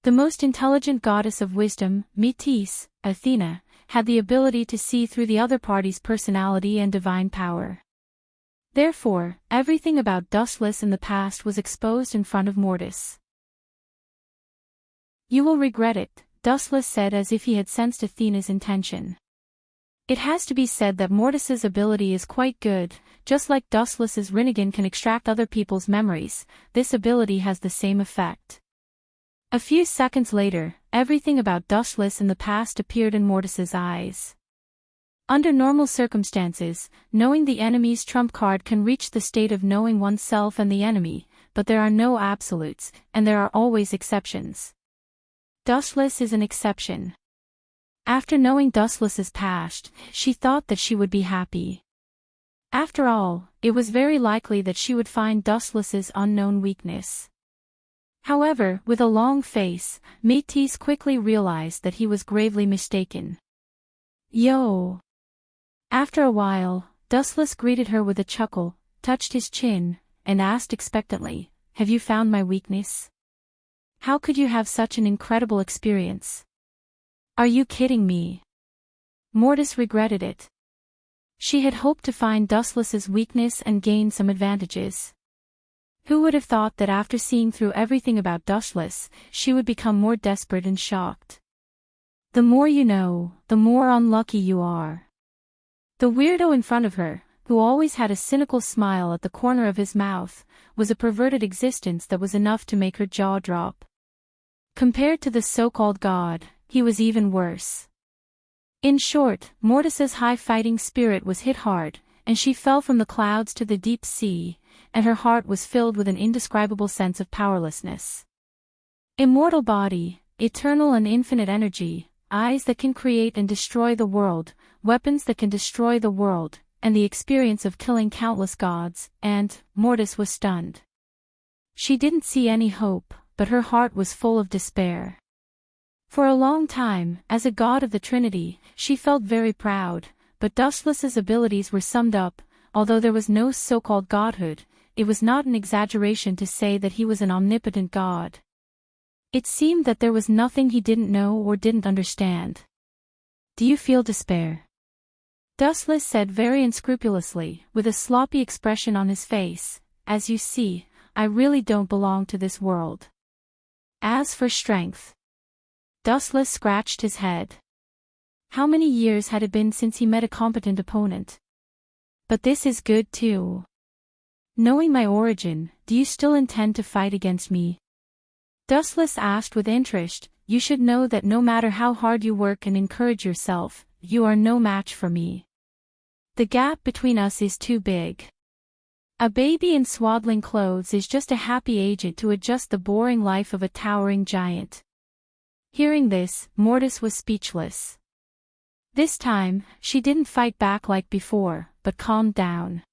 The most intelligent goddess of wisdom, Métis, Athena, had the ability to see through the other party's personality and divine power. Therefore, everything about Dustless in the past was exposed in front of Mortis. You will regret it, Dustless said as if he had sensed Athena's intention. It has to be said that Mortis's ability is quite good, just like Dustless's Rinnegan can extract other people's memories, this ability has the same effect. A few seconds later, everything about Dustless in the past appeared in Mortis's eyes. Under normal circumstances, knowing the enemy's trump card can reach the state of knowing oneself and the enemy, but there are no absolutes, and there are always exceptions. Dustless is an exception. After knowing Dustless's past, she thought that she would be happy. After all, it was very likely that she would find Dustless's unknown weakness. However, with a long face, Métis quickly realized that he was gravely mistaken. Yo! After a while, Dustless greeted her with a chuckle, touched his chin, and asked expectantly, "Have you found my weakness? How could you have such an incredible experience? Are you kidding me?" Mortis regretted it. She had hoped to find Dustless's weakness and gain some advantages. Who would have thought that after seeing through everything about Dustless, she would become more desperate and shocked? The more you know, the more unlucky you are. The weirdo in front of her, who always had a cynical smile at the corner of his mouth, was a perverted existence that was enough to make her jaw drop. Compared to the so-called god, he was even worse. In short, Mortis's high fighting spirit was hit hard, and she fell from the clouds to the deep sea, and her heart was filled with an indescribable sense of powerlessness. Immortal body, eternal and infinite energy, eyes that can create and destroy the world, weapons that can destroy the world, and the experience of killing countless gods, and Mortis was stunned. She didn't see any hope, but her heart was full of despair. For a long time, as a god of the Trinity, she felt very proud, but Dustless's abilities were summed up. Although there was no so-called godhood, it was not an exaggeration to say that he was an omnipotent god. It seemed that there was nothing he didn't know or didn't understand. Do you feel despair? Dustless said very unscrupulously, with a sloppy expression on his face. As you see, I really don't belong to this world. As for strength. Dustless scratched his head. How many years had it been since he met a competent opponent? But this is good too. Knowing my origin, do you still intend to fight against me? Dustless asked with interest. You should know that no matter how hard you work and encourage yourself, you are no match for me. The gap between us is too big. A baby in swaddling clothes is just a happy agent to adjust the boring life of a towering giant. Hearing this, Mortis was speechless. This time, she didn't fight back like before, but calmed down.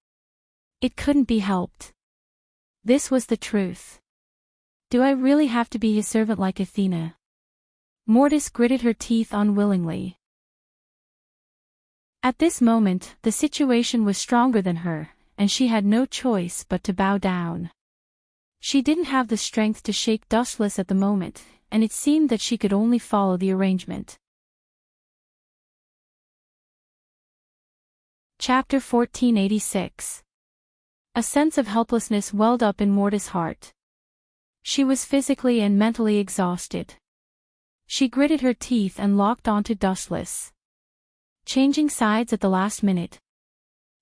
It couldn't be helped. This was the truth. Do I really have to be his servant like Athena? Mortis gritted her teeth unwillingly. At this moment, the situation was stronger than her, and she had no choice but to bow down. She didn't have the strength to shake Dustless at the moment, and it seemed that she could only follow the arrangement. Chapter 1486. A sense of helplessness welled up in Mortis' heart. She was physically and mentally exhausted. She gritted her teeth and locked onto Dustless. Changing sides at the last minute.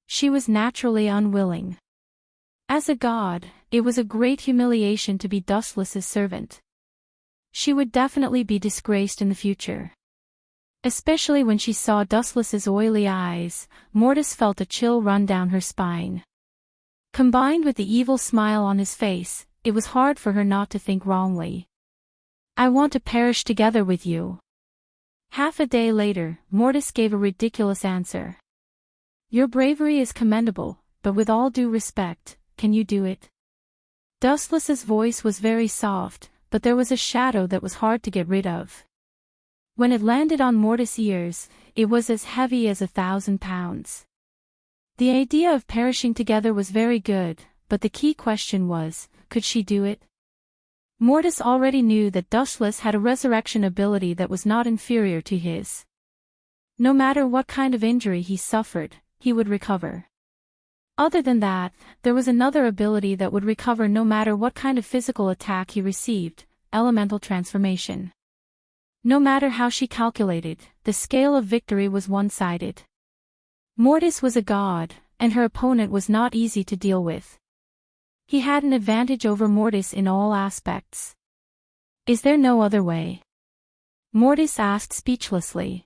She was naturally unwilling. As a god, it was a great humiliation to be Dustless's servant. She would definitely be disgraced in the future. Especially when she saw Dustless's oily eyes, Mortis felt a chill run down her spine. Combined with the evil smile on his face, it was hard for her not to think wrongly. I want to perish together with you. Half a day later, Mortis gave a ridiculous answer. Your bravery is commendable, but with all due respect, can you do it? Dustless's voice was very soft, but there was a shadow that was hard to get rid of. When it landed on Mortis' ears, it was as heavy as 1,000 pounds. The idea of perishing together was very good, but the key question was, could she do it? Mortis already knew that Dustless had a resurrection ability that was not inferior to his. No matter what kind of injury he suffered, he would recover. Other than that, there was another ability that would recover no matter what kind of physical attack he received, elemental transformation. No matter how she calculated, the scale of victory was one-sided. Mortis was a god, and her opponent was not easy to deal with. He had an advantage over Mortis in all aspects. Is there no other way? Mortis asked speechlessly.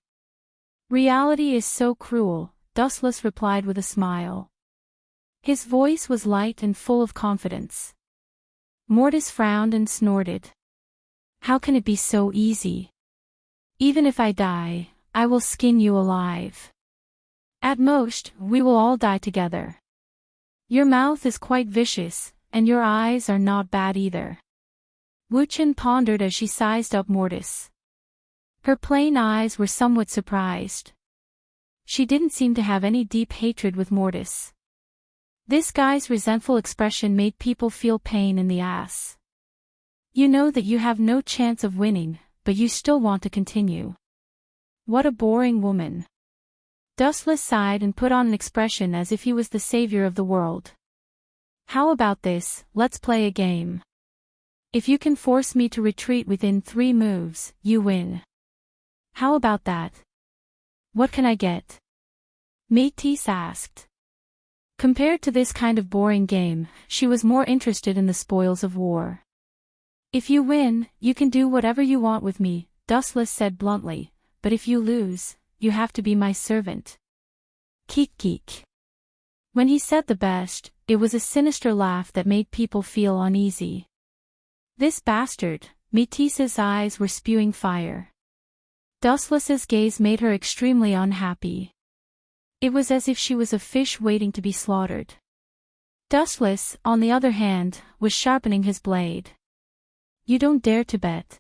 Reality is so cruel, Dustless replied with a smile. His voice was light and full of confidence. Mortis frowned and snorted. How can it be so easy? Even if I die, I will skin you alive. At most, we will all die together. Your mouth is quite vicious, and your eyes are not bad either. Wu-Chen pondered as she sized up Mortis. Her plain eyes were somewhat surprised. She didn't seem to have any deep hatred with Mortis. This guy's resentful expression made people feel pain in the ass. You know that you have no chance of winning, but you still want to continue. What a boring woman. Dustless sighed and put on an expression as if he was the savior of the world. How about this, let's play a game. If you can force me to retreat within 3 moves, you win. How about that? What can I get? Métis asked. Compared to this kind of boring game, she was more interested in the spoils of war. If you win, you can do whatever you want with me, Dustless said bluntly, but if you lose, you have to be my servant. Keek. When he said the best, it was a sinister laugh that made people feel uneasy. This bastard, Métis's eyes were spewing fire. Dustless's gaze made her extremely unhappy. It was as if she was a fish waiting to be slaughtered. Dustless, on the other hand, was sharpening his blade. You don't dare to bet.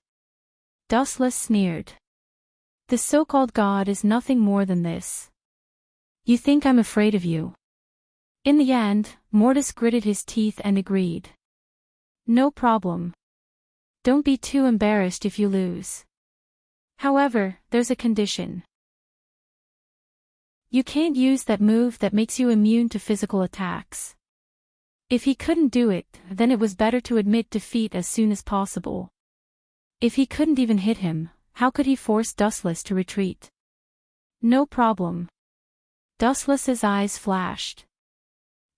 Dustless sneered. The so-called god is nothing more than this. You think I'm afraid of you? In the end, Mortis gritted his teeth and agreed. No problem. Don't be too embarrassed if you lose. However, there's a condition. You can't use that move that makes you immune to physical attacks. If he couldn't do it, then it was better to admit defeat as soon as possible. If he couldn't even hit him, how could he force Dustless to retreat? No problem. Dustless's eyes flashed.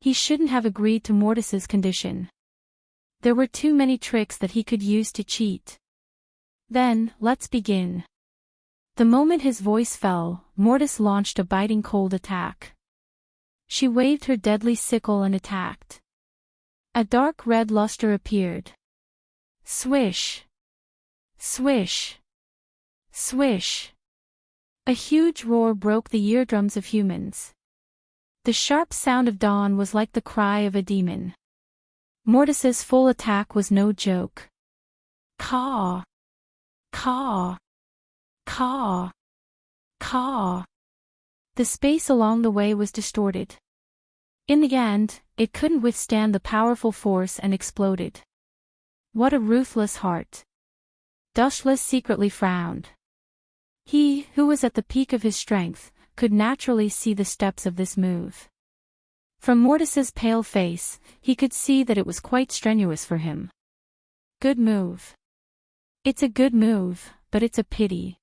He shouldn't have agreed to Mortis's condition. There were too many tricks that he could use to cheat. Then, let's begin. The moment his voice fell, Mortis launched a biting cold attack. She waved her deadly sickle and attacked. A dark red luster appeared. Swish! Swish! Swish! A huge roar broke the eardrums of humans. The sharp sound of dawn was like the cry of a demon. Mortis's full attack was no joke. Caw! Caw! Caw! Caw! The space along the way was distorted. In the end, it couldn't withstand the powerful force and exploded. What a ruthless heart. Dustless secretly frowned. He, who was at the peak of his strength, could naturally see the steps of this move. From Mortis's pale face, he could see that it was quite strenuous for him. Good move. It's a good move, but it's a pity.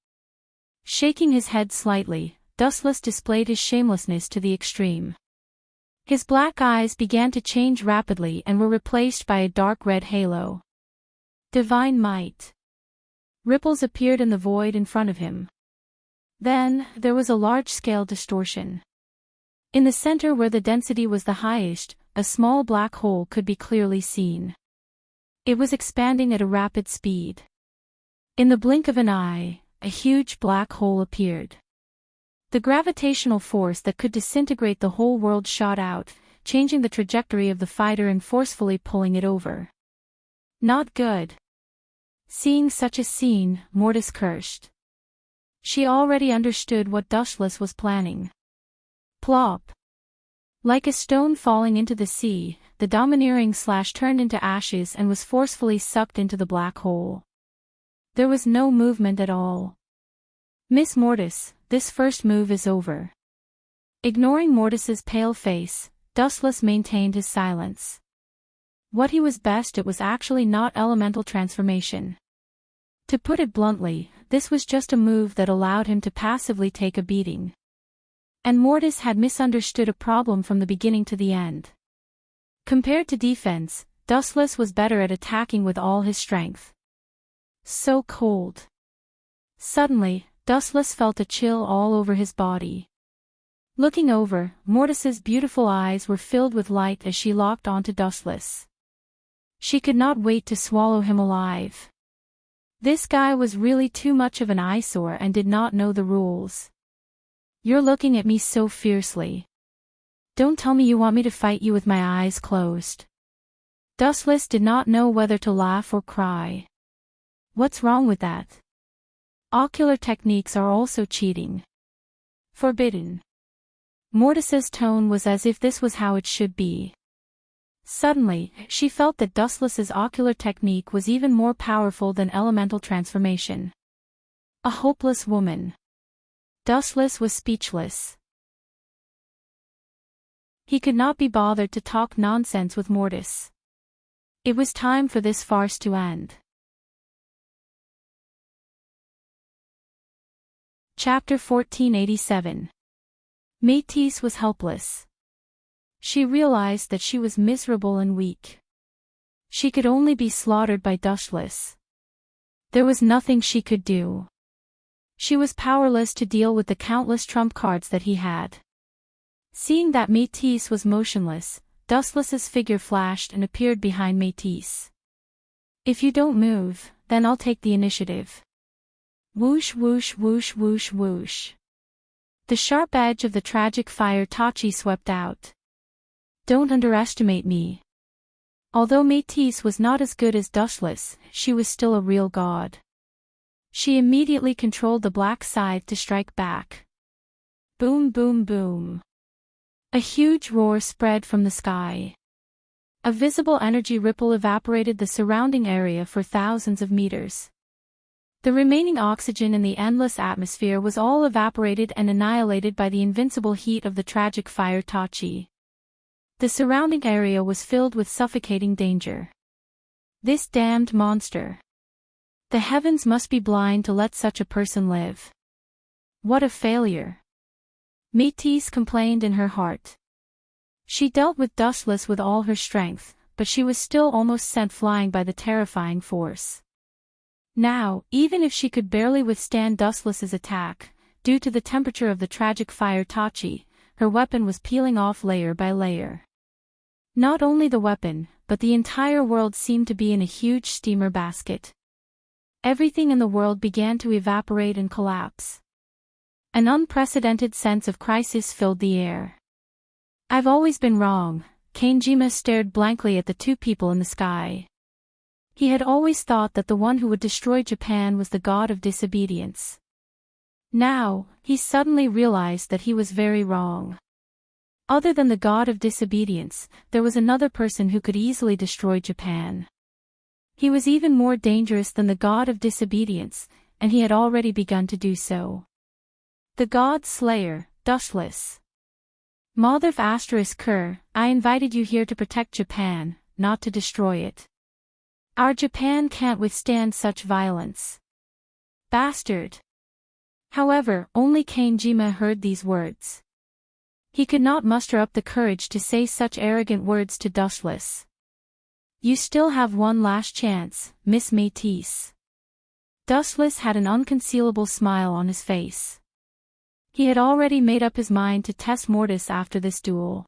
Shaking his head slightly, Dustless displayed his shamelessness to the extreme. His black eyes began to change rapidly and were replaced by a dark red halo. Divine might. Ripples appeared in the void in front of him. Then, there was a large-scale distortion. In the center where the density was the highest, a small black hole could be clearly seen. It was expanding at a rapid speed. In the blink of an eye, a huge black hole appeared. The gravitational force that could disintegrate the whole world shot out, changing the trajectory of the fighter and forcefully pulling it over. Not good. Seeing such a scene, Mortis cursed. She already understood what Dustless was planning. Plop. Like a stone falling into the sea, the domineering slash turned into ashes and was forcefully sucked into the black hole. There was no movement at all. Miss Mortis, this first move is over. Ignoring Mortis's pale face, Dustless maintained his silence. What he was best at was actually not elemental transformation. To put it bluntly, this was just a move that allowed him to passively take a beating. And Mortis had misunderstood a problem from the beginning to the end. Compared to defense, Dustless was better at attacking with all his strength. So cold. Suddenly, Dustless felt a chill all over his body. Looking over, Mortis's beautiful eyes were filled with light as she locked onto Dustless. She could not wait to swallow him alive. This guy was really too much of an eyesore and did not know the rules. You're looking at me so fiercely. Don't tell me you want me to fight you with my eyes closed. Dustless did not know whether to laugh or cry. What's wrong with that? Ocular techniques are also cheating. Forbidden. Mortis's tone was as if this was how it should be. Suddenly, she felt that Dustless's ocular technique was even more powerful than elemental transformation. A hopeless woman. Dustless was speechless. He could not be bothered to talk nonsense with Mortis. It was time for this farce to end. Chapter 1487. Métis was helpless. She realized that she was miserable and weak. She could only be slaughtered by Dustless. There was nothing she could do. She was powerless to deal with the countless trump cards that he had. Seeing that Métis was motionless, Dustless's figure flashed and appeared behind Métis. If you don't move, then I'll take the initiative. Whoosh whoosh whoosh whoosh whoosh. The sharp edge of the tragic fire Tachi swept out. Don't underestimate me. Although Métis was not as good as Dustless, she was still a real god. She immediately controlled the black scythe to strike back. Boom boom boom. A huge roar spread from the sky. A visible energy ripple evaporated the surrounding area for thousands of meters. The remaining oxygen in the endless atmosphere was all evaporated and annihilated by the invincible heat of the tragic fire Tachi. The surrounding area was filled with suffocating danger. This damned monster. The heavens must be blind to let such a person live. What a failure. Métis complained in her heart. She dealt with Dustless with all her strength, but she was still almost sent flying by the terrifying force. Now, even if she could barely withstand Dustless's attack, due to the temperature of the tragic fire Tachi, her weapon was peeling off layer by layer. Not only the weapon, but the entire world seemed to be in a huge steamer basket. Everything in the world began to evaporate and collapse. An unprecedented sense of crisis filled the air. I've always been wrong. Kanejima stared blankly at the two people in the sky. He had always thought that the one who would destroy Japan was the god of disobedience. Now, he suddenly realized that he was very wrong. Other than the god of disobedience, there was another person who could easily destroy Japan. He was even more dangerous than the god of disobedience, and he had already begun to do so. The god slayer, Dustless. Motherf *Ker, I invited you here to protect Japan, not to destroy it. Our Japan can't withstand such violence. Bastard. However, only Kanejima heard these words. He could not muster up the courage to say such arrogant words to Dustless. You still have one last chance, Miss Métis. Dustless had an unconcealable smile on his face. He had already made up his mind to test Mortis after this duel.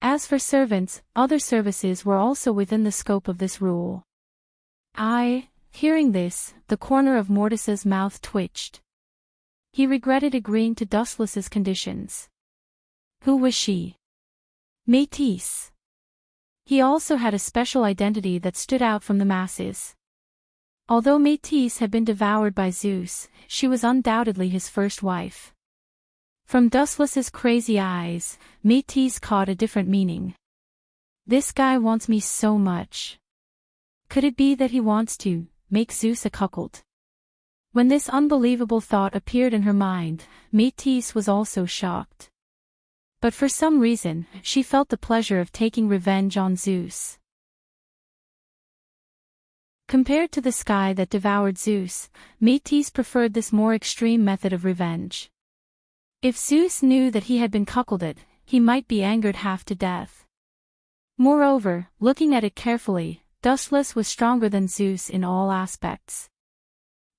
As for servants, other services were also within the scope of this rule. Hearing this, the corner of Mortis's mouth twitched. He regretted agreeing to Dustless's conditions. Who was she? Métis. He also had a special identity that stood out from the masses. Although Métis had been devoured by Zeus, she was undoubtedly his first wife. From Dustless's crazy eyes, Métis caught a different meaning. This guy wants me so much. Could it be that he wants to make Zeus a cuckold? When this unbelievable thought appeared in her mind, Métis was also shocked. But for some reason, she felt the pleasure of taking revenge on Zeus. Compared to the sky that devoured Zeus, Métis preferred this more extreme method of revenge. If Zeus knew that he had been cuckolded, he might be angered half to death. Moreover, looking at it carefully, Dustless was stronger than Zeus in all aspects.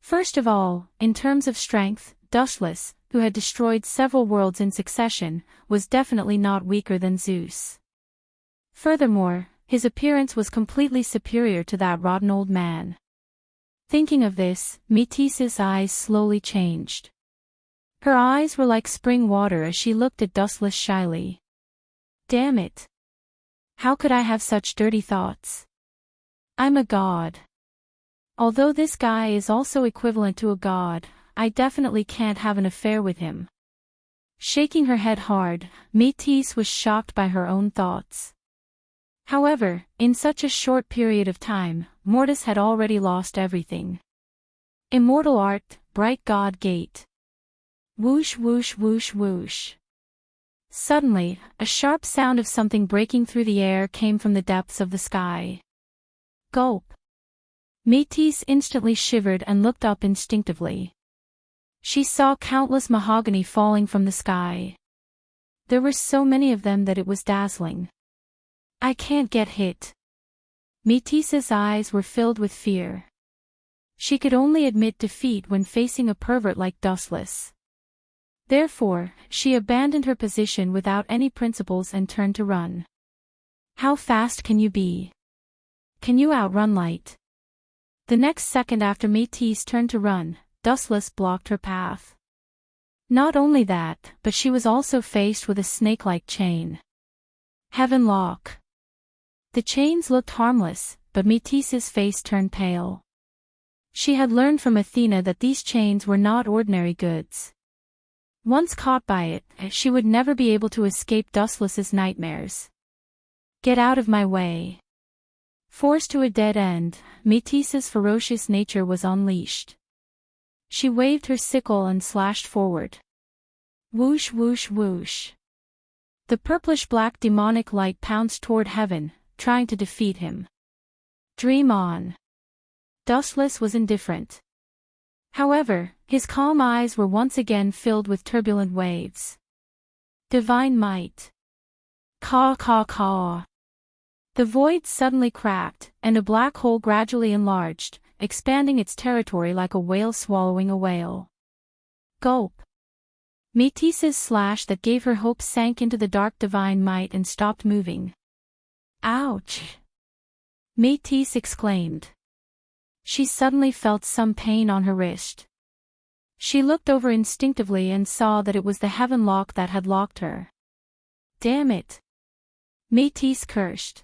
First of all, in terms of strength, Dustless, who had destroyed several worlds in succession, was definitely not weaker than Zeus. Furthermore, his appearance was completely superior to that rotten old man. Thinking of this, Métis's eyes slowly changed. Her eyes were like spring water as she looked at Dustless shyly. Damn it! How could I have such dirty thoughts? I'm a god. Although this guy is also equivalent to a god, I definitely can't have an affair with him. Shaking her head hard, Métis was shocked by her own thoughts. However, in such a short period of time, Mortis had already lost everything. Immortal art, bright god gate. Whoosh whoosh whoosh whoosh. Suddenly, a sharp sound of something breaking through the air came from the depths of the sky. Gulp. Métis instantly shivered and looked up instinctively. She saw countless mahogany falling from the sky. There were so many of them that it was dazzling. I can't get hit. Métis's eyes were filled with fear. She could only admit defeat when facing a pervert like Dustless. Therefore, she abandoned her position without any principles and turned to run. How fast can you be? Can you outrun light? The next second after Métis turned to run, Dustless blocked her path. Not only that, but she was also faced with a snake-like chain. Heaven lock. The chains looked harmless, but Métis's face turned pale. She had learned from Athena that these chains were not ordinary goods. Once caught by it, she would never be able to escape Dustless's nightmares. Get out of my way. Forced to a dead end, Métis's ferocious nature was unleashed. She waved her sickle and slashed forward. Whoosh whoosh whoosh. The purplish-black demonic light pounced toward heaven, trying to defeat him. Dream on. Dustless was indifferent. However, his calm eyes were once again filled with turbulent waves. Divine might. Caw caw caw. The void suddenly cracked, and a black hole gradually enlarged, expanding its territory like a whale swallowing a whale. Gulp. Métis's slash that gave her hope sank into the dark divine might and stopped moving. Ouch! Métis exclaimed. She suddenly felt some pain on her wrist. She looked over instinctively and saw that it was the heaven lock that had locked her. Damn it! Métis cursed.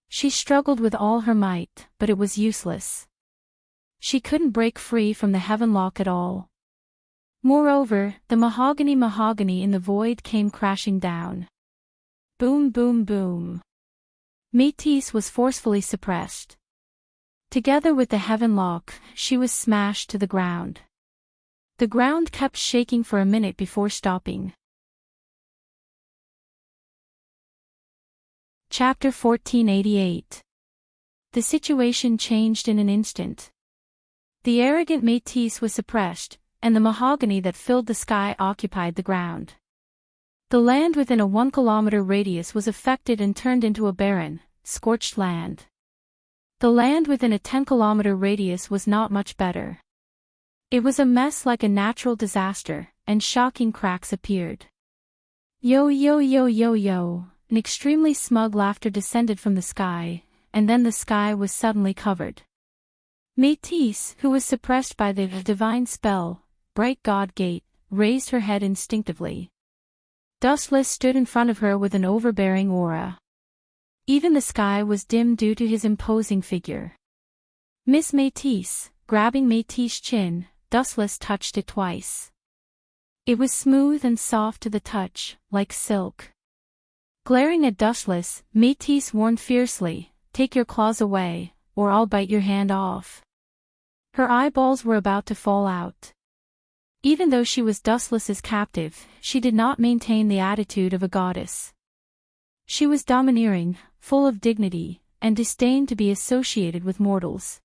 She struggled with all her might, but it was useless. She couldn't break free from the heaven lock at all. Moreover, the mahogany in the void came crashing down. Boom boom boom. Métis was forcefully suppressed. Together with the heaven lock, she was smashed to the ground. The ground kept shaking for a minute before stopping. Chapter 1488. The situation changed in an instant. The arrogant Métis was suppressed, and the mahogany that filled the sky occupied the ground. The land within a 1-kilometer radius was affected and turned into a barren, scorched land. The land within a 10-kilometer radius was not much better. It was a mess like a natural disaster, and shocking cracks appeared. Yo yo yo yo yo, an extremely smug laughter descended from the sky, and then the sky was suddenly covered. Métis, who was suppressed by the divine spell, bright god gate, raised her head instinctively. Dustless stood in front of her with an overbearing aura. Even the sky was dim due to his imposing figure. Miss Métis, grabbing Métis' chin, Dustless touched it twice. It was smooth and soft to the touch, like silk. Glaring at Dustless, Métis warned fiercely, "Take your claws away, or I'll bite your hand off." Her eyeballs were about to fall out. Even though she was Dustless's captive, she did not maintain the attitude of a goddess. She was domineering, full of dignity, and disdained to be associated with mortals.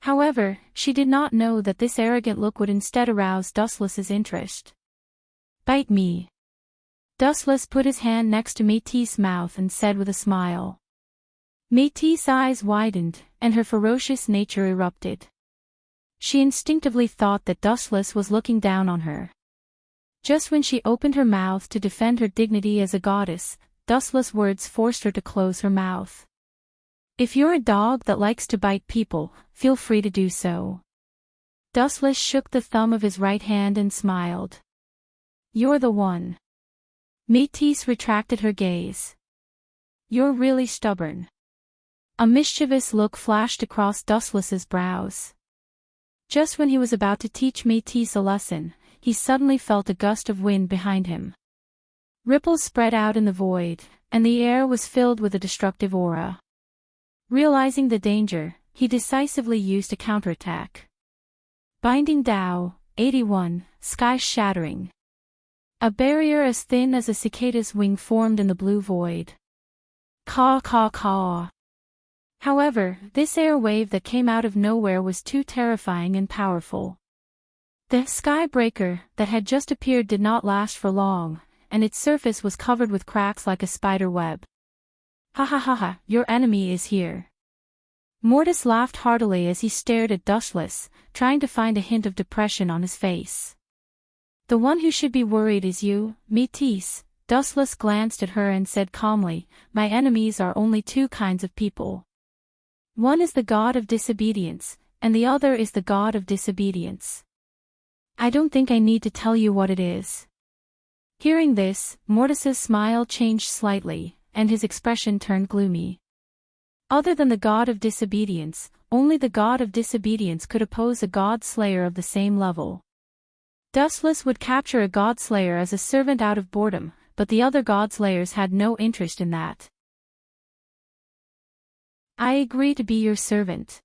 However, she did not know that this arrogant look would instead arouse Dustless's interest. "Bite me." Dustless put his hand next to Métis' mouth and said with a smile. Métis' eyes widened, and her ferocious nature erupted. She instinctively thought that Dustless was looking down on her. Just when she opened her mouth to defend her dignity as a goddess, Dustless words forced her to close her mouth. "If you're a dog that likes to bite people, feel free to do so." Dustless shook the thumb of his right hand and smiled. "You're the one." Métis retracted her gaze. "You're really stubborn." A mischievous look flashed across Dustless's brows. Just when he was about to teach Métis a lesson, he suddenly felt a gust of wind behind him. Ripples spread out in the void, and the air was filled with a destructive aura. Realizing the danger, he decisively used a counterattack. Binding Tao, 81, Sky Shattering. A barrier as thin as a cicada's wing formed in the blue void. Caw caw caw. However, this air wave that came out of nowhere was too terrifying and powerful. The sky breaker that had just appeared did not last for long, and its surface was covered with cracks like a spider web. Ha ha ha ha, your enemy is here. Mortis laughed heartily as he stared at Dustless, trying to find a hint of depression on his face. The one who should be worried is you, Métis. Dustless glanced at her and said calmly, my enemies are only two kinds of people. One is the god of disobedience, and the other is the god of disobedience. I don't think I need to tell you what it is. Hearing this, Mortis's smile changed slightly, and his expression turned gloomy. Other than the god of disobedience, only the god of disobedience could oppose a god slayer of the same level. Dustless would capture a god slayer as a servant out of boredom, but the other god slayers had no interest in that. I agree to be your servant.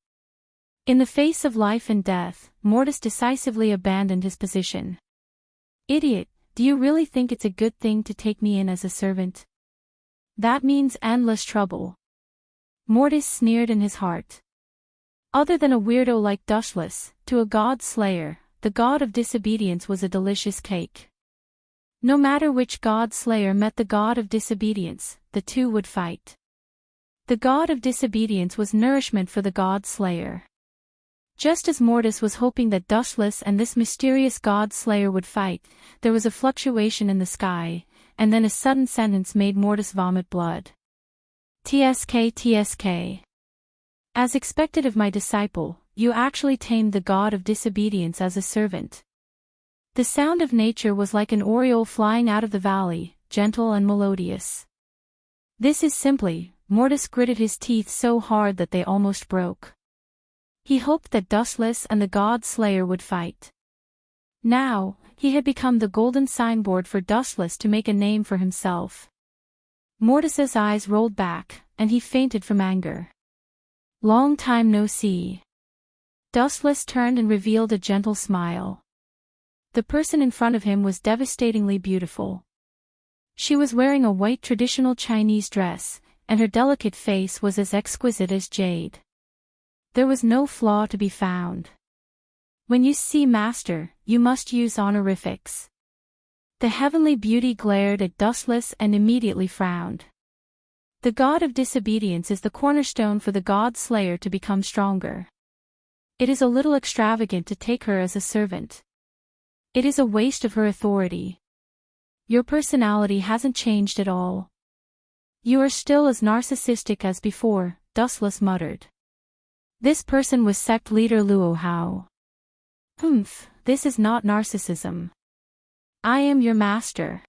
In the face of life and death, Mortis decisively abandoned his position. Idiot, do you really think it's a good thing to take me in as a servant? That means endless trouble. Mortis sneered in his heart. Other than a weirdo like Dustless, to a god slayer, the god of disobedience was a delicious cake. No matter which god slayer met the god of disobedience, the two would fight. The god of disobedience was nourishment for the god slayer. Just as Mortis was hoping that Dustless and this mysterious god slayer would fight, there was a fluctuation in the sky, and then a sudden sentence made Mortis vomit blood. TSK TSK. As expected of my disciple, you actually tamed the god of disobedience as a servant. The sound of nature was like an oriole flying out of the valley, gentle and melodious. This is simply, Mortis gritted his teeth so hard that they almost broke. He hoped that Dustless and the god slayer would fight. Now, he had become the golden signboard for Dustless to make a name for himself. Mortis's eyes rolled back, and he fainted from anger. Long time no see. Dustless turned and revealed a gentle smile. The person in front of him was devastatingly beautiful. She was wearing a white traditional Chinese dress, and her delicate face was as exquisite as jade. There was no flaw to be found. When you see Master, you must use honorifics. The heavenly beauty glared at Dustless and immediately frowned. The god of disobedience is the cornerstone for the god slayer to become stronger. It is a little extravagant to take her as a servant. It is a waste of her authority. Your personality hasn't changed at all. You are still as narcissistic as before, Dustless muttered. This person was sect leader Luo Hao. This is not narcissism. I am your master.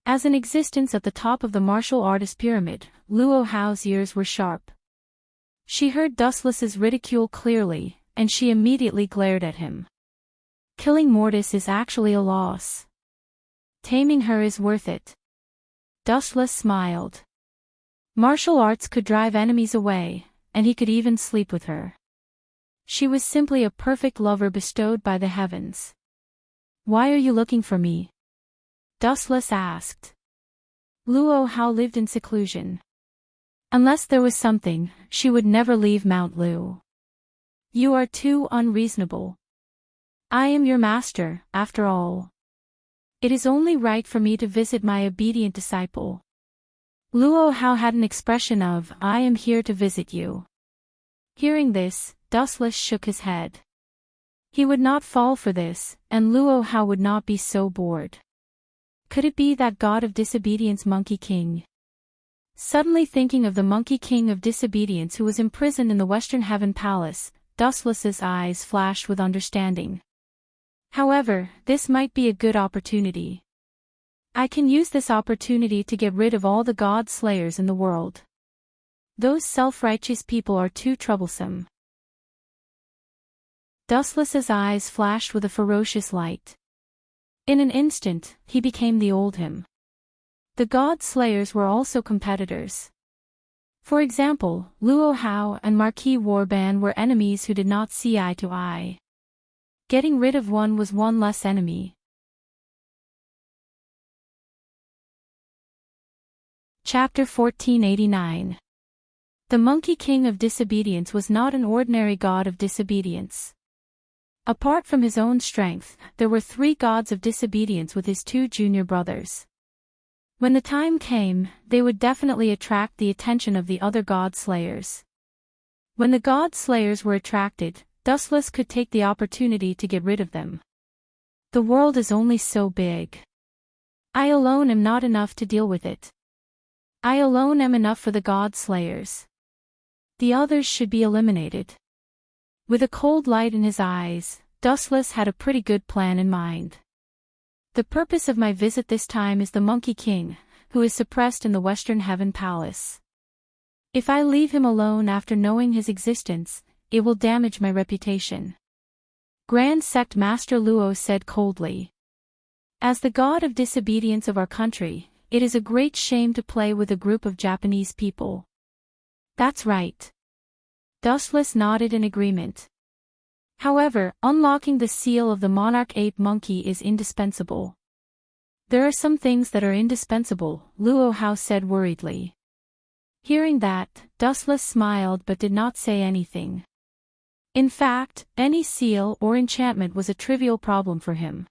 As an existence at the top of the martial artist pyramid, Luo Hao's ears were sharp. She heard Dustless's ridicule clearly, and she immediately glared at him. Killing Mortis is actually a loss. Taming her is worth it. Dustless smiled. Martial arts could drive enemies away, and he could even sleep with her. She was simply a perfect lover bestowed by the heavens. Why are you looking for me? Dustless asked. Luo Hao lived in seclusion. Unless there was something, she would never leave Mount Lu. You are too unreasonable. I am your master, after all. It is only right for me to visit my obedient disciple. Luo Hao had an expression of, I am here to visit you. Hearing this, Dustless shook his head. He would not fall for this, and Luo Hao would not be so bored. Could it be that god of disobedience Monkey King? Suddenly thinking of the Monkey King of disobedience who was imprisoned in the Western Heaven Palace, Dustless's eyes flashed with understanding. However, this might be a good opportunity. I can use this opportunity to get rid of all the god slayers in the world. Those self-righteous people are too troublesome. Dustless's eyes flashed with a ferocious light. In an instant, he became the old him. The god slayers were also competitors. For example, Luo Hao and Marquis Warban were enemies who did not see eye to eye. Getting rid of one was one less enemy. Chapter 1489. The Monkey King of Disobedience was not an ordinary god of disobedience. Apart from his own strength, there were 3 gods of disobedience with his 2 junior brothers. When the time came, they would definitely attract the attention of the other god slayers. When the god slayers were attracted, Dustless could take the opportunity to get rid of them. The world is only so big. I alone am not enough to deal with it. I alone am enough for the god slayers. The others should be eliminated. With a cold light in his eyes, Dustless had a pretty good plan in mind. The purpose of my visit this time is the Monkey King, who is suppressed in the Western Heaven Palace. If I leave him alone after knowing his existence, it will damage my reputation. Grand Sect Master Luo said coldly. As the god of disobedience of our country, it is a great shame to play with a group of Japanese people. That's right. Dustless nodded in agreement. However, unlocking the seal of the monarch ape monkey is indispensable. There are some things that are indispensable, Luo Hao said worriedly. Hearing that, Dustless smiled but did not say anything. In fact, any seal or enchantment was a trivial problem for him.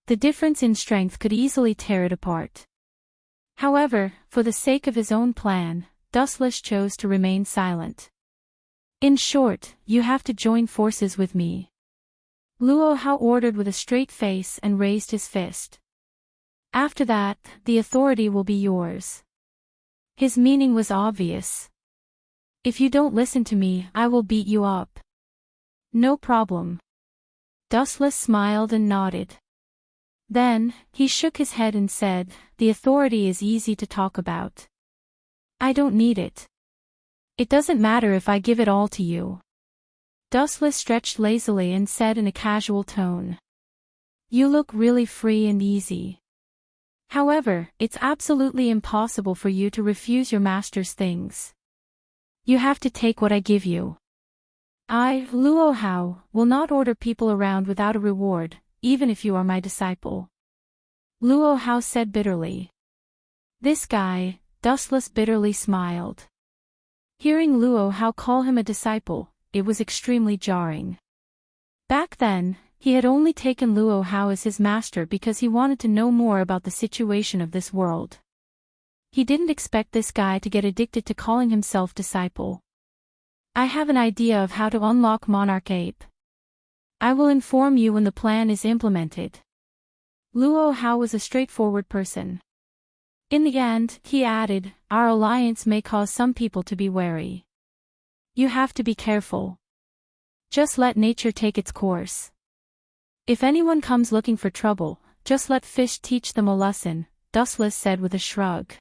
The difference in strength could easily tear it apart. However, for the sake of his own plan, Dustless chose to remain silent. In short, you have to join forces with me. Luo Hao ordered with a straight face and raised his fist. After that, the authority will be yours. His meaning was obvious. If you don't listen to me, I will beat you up. No problem. Dustless smiled and nodded. Then, he shook his head and said, the authority is easy to talk about. I don't need it. It doesn't matter if I give it all to you. Dustless stretched lazily and said in a casual tone. You look really free and easy. However, it's absolutely impossible for you to refuse your master's things. You have to take what I give you. I, Luo Hao, will not order people around without a reward, even if you are my disciple. Luo Hao said bitterly. This guy, Dustless bitterly smiled. Hearing Luo Hao call him a disciple, it was extremely jarring. Back then, he had only taken Luo Hao as his master because he wanted to know more about the situation of this world. He didn't expect this guy to get addicted to calling himself disciple. I have an idea of how to unlock Monarch Ape. I will inform you when the plan is implemented. Luo Hao was a straightforward person. In the end, he added, our alliance may cause some people to be wary. You have to be careful. Just let nature take its course. If anyone comes looking for trouble, just let fish teach them a lesson, Dustless said with a shrug.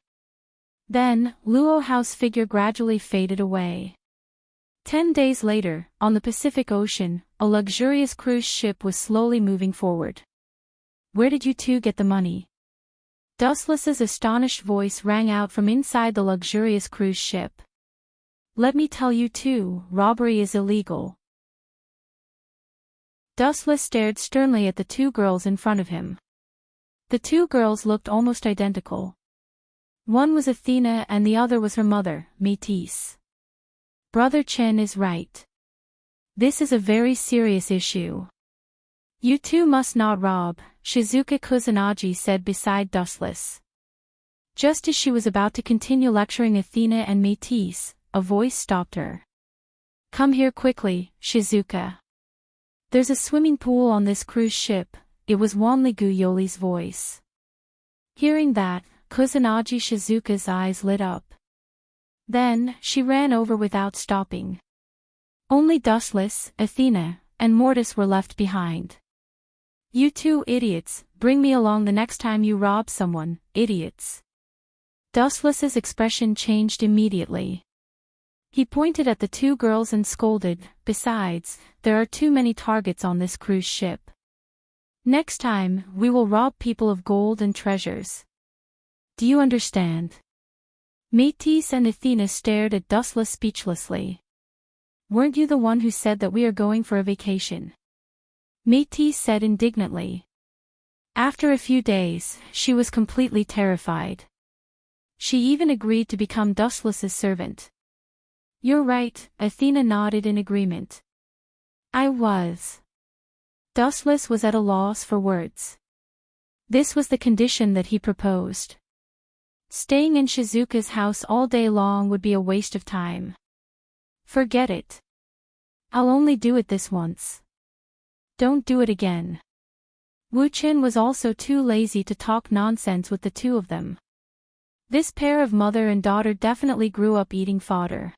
Then, Luo Hao's figure gradually faded away. 10 days later, on the Pacific Ocean, a luxurious cruise ship was slowly moving forward. Where did you 2 get the money? Dustless's astonished voice rang out from inside the luxurious cruise ship. Let me tell you too, robbery is illegal. Dustless stared sternly at the 2 girls in front of him. The 2 girls looked almost identical. One was Athena and the other was her mother, Métis. Brother Chen is right. This is a very serious issue. You 2 must not rob, Shizuka Kusanagi said beside Dustless. Just as she was about to continue lecturing Athena and Métis, a voice stopped her. Come here quickly, Shizuka. There's a swimming pool on this cruise ship, it was Wanligu Yoli's voice. Hearing that, Kusanagi Shizuka's eyes lit up. Then, she ran over without stopping. Only Dustless, Athena, and Mortis were left behind. You 2 idiots, bring me along the next time you rob someone, idiots. Dustless's expression changed immediately. He pointed at the 2 girls and scolded, besides, there are too many targets on this cruise ship. Next time, we will rob people of gold and treasures. Do you understand? Métis and Athena stared at Dustless speechlessly. Weren't you the one who said that we are going for a vacation? Métis said indignantly. After a few days, she was completely terrified. She even agreed to become Dustless's servant. "You're right," Athena nodded in agreement. "I was." Dustless was at a loss for words. This was the condition that he proposed. Staying in Shizuka's house all day long would be a waste of time. "Forget it. I'll only do it this once. Don't do it again." Wu-chin was also too lazy to talk nonsense with the two of them. This pair of mother and daughter definitely grew up eating fodder.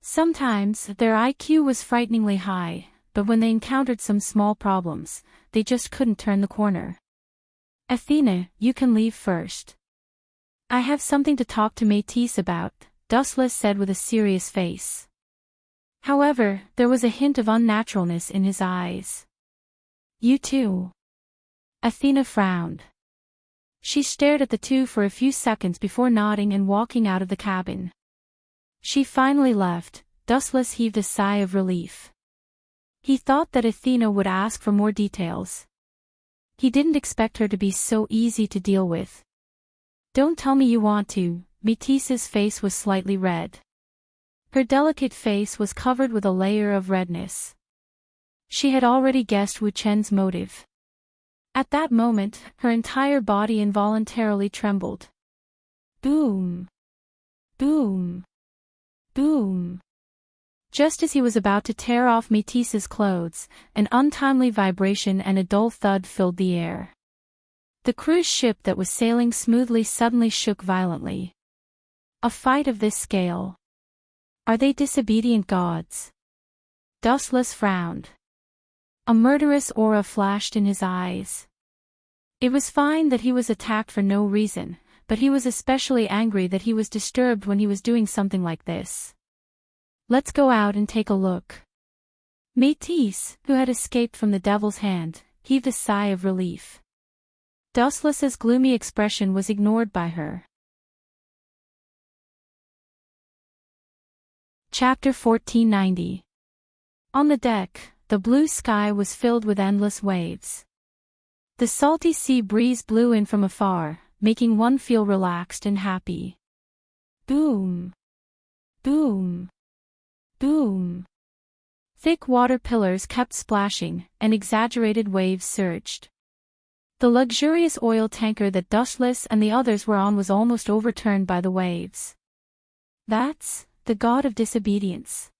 Sometimes, their IQ was frighteningly high, but when they encountered some small problems, they just couldn't turn the corner. "Athena, you can leave first. I have something to talk to Métis about," Dustless said with a serious face. However, there was a hint of unnaturalness in his eyes. "You too?" Athena frowned. She stared at the two for a few seconds before nodding and walking out of the cabin. She finally left. Dustless heaved a sigh of relief. He thought that Athena would ask for more details. He didn't expect her to be so easy to deal with. "Don't tell me you want to." Métis's face was slightly red. Her delicate face was covered with a layer of redness. She had already guessed Wu-chen's motive. At that moment, her entire body involuntarily trembled. Boom! Boom! Boom! Just as he was about to tear off Métis's clothes, an untimely vibration and a dull thud filled the air. The cruise ship that was sailing smoothly suddenly shook violently. A fight of this scale. Are they disobedient gods? Dustless frowned. A murderous aura flashed in his eyes. It was fine that he was attacked for no reason, but he was especially angry that he was disturbed when he was doing something like this. "Let's go out and take a look." Métis, who had escaped from the devil's hand, heaved a sigh of relief. Dustless's gloomy expression was ignored by her. Chapter 1490. On the deck, the blue sky was filled with endless waves. The salty sea breeze blew in from afar, making one feel relaxed and happy. Boom! Boom! Boom! Thick water pillars kept splashing, and exaggerated waves surged. The luxurious oil tanker that Dustless and the others were on was almost overturned by the waves. That's the god of disobedience.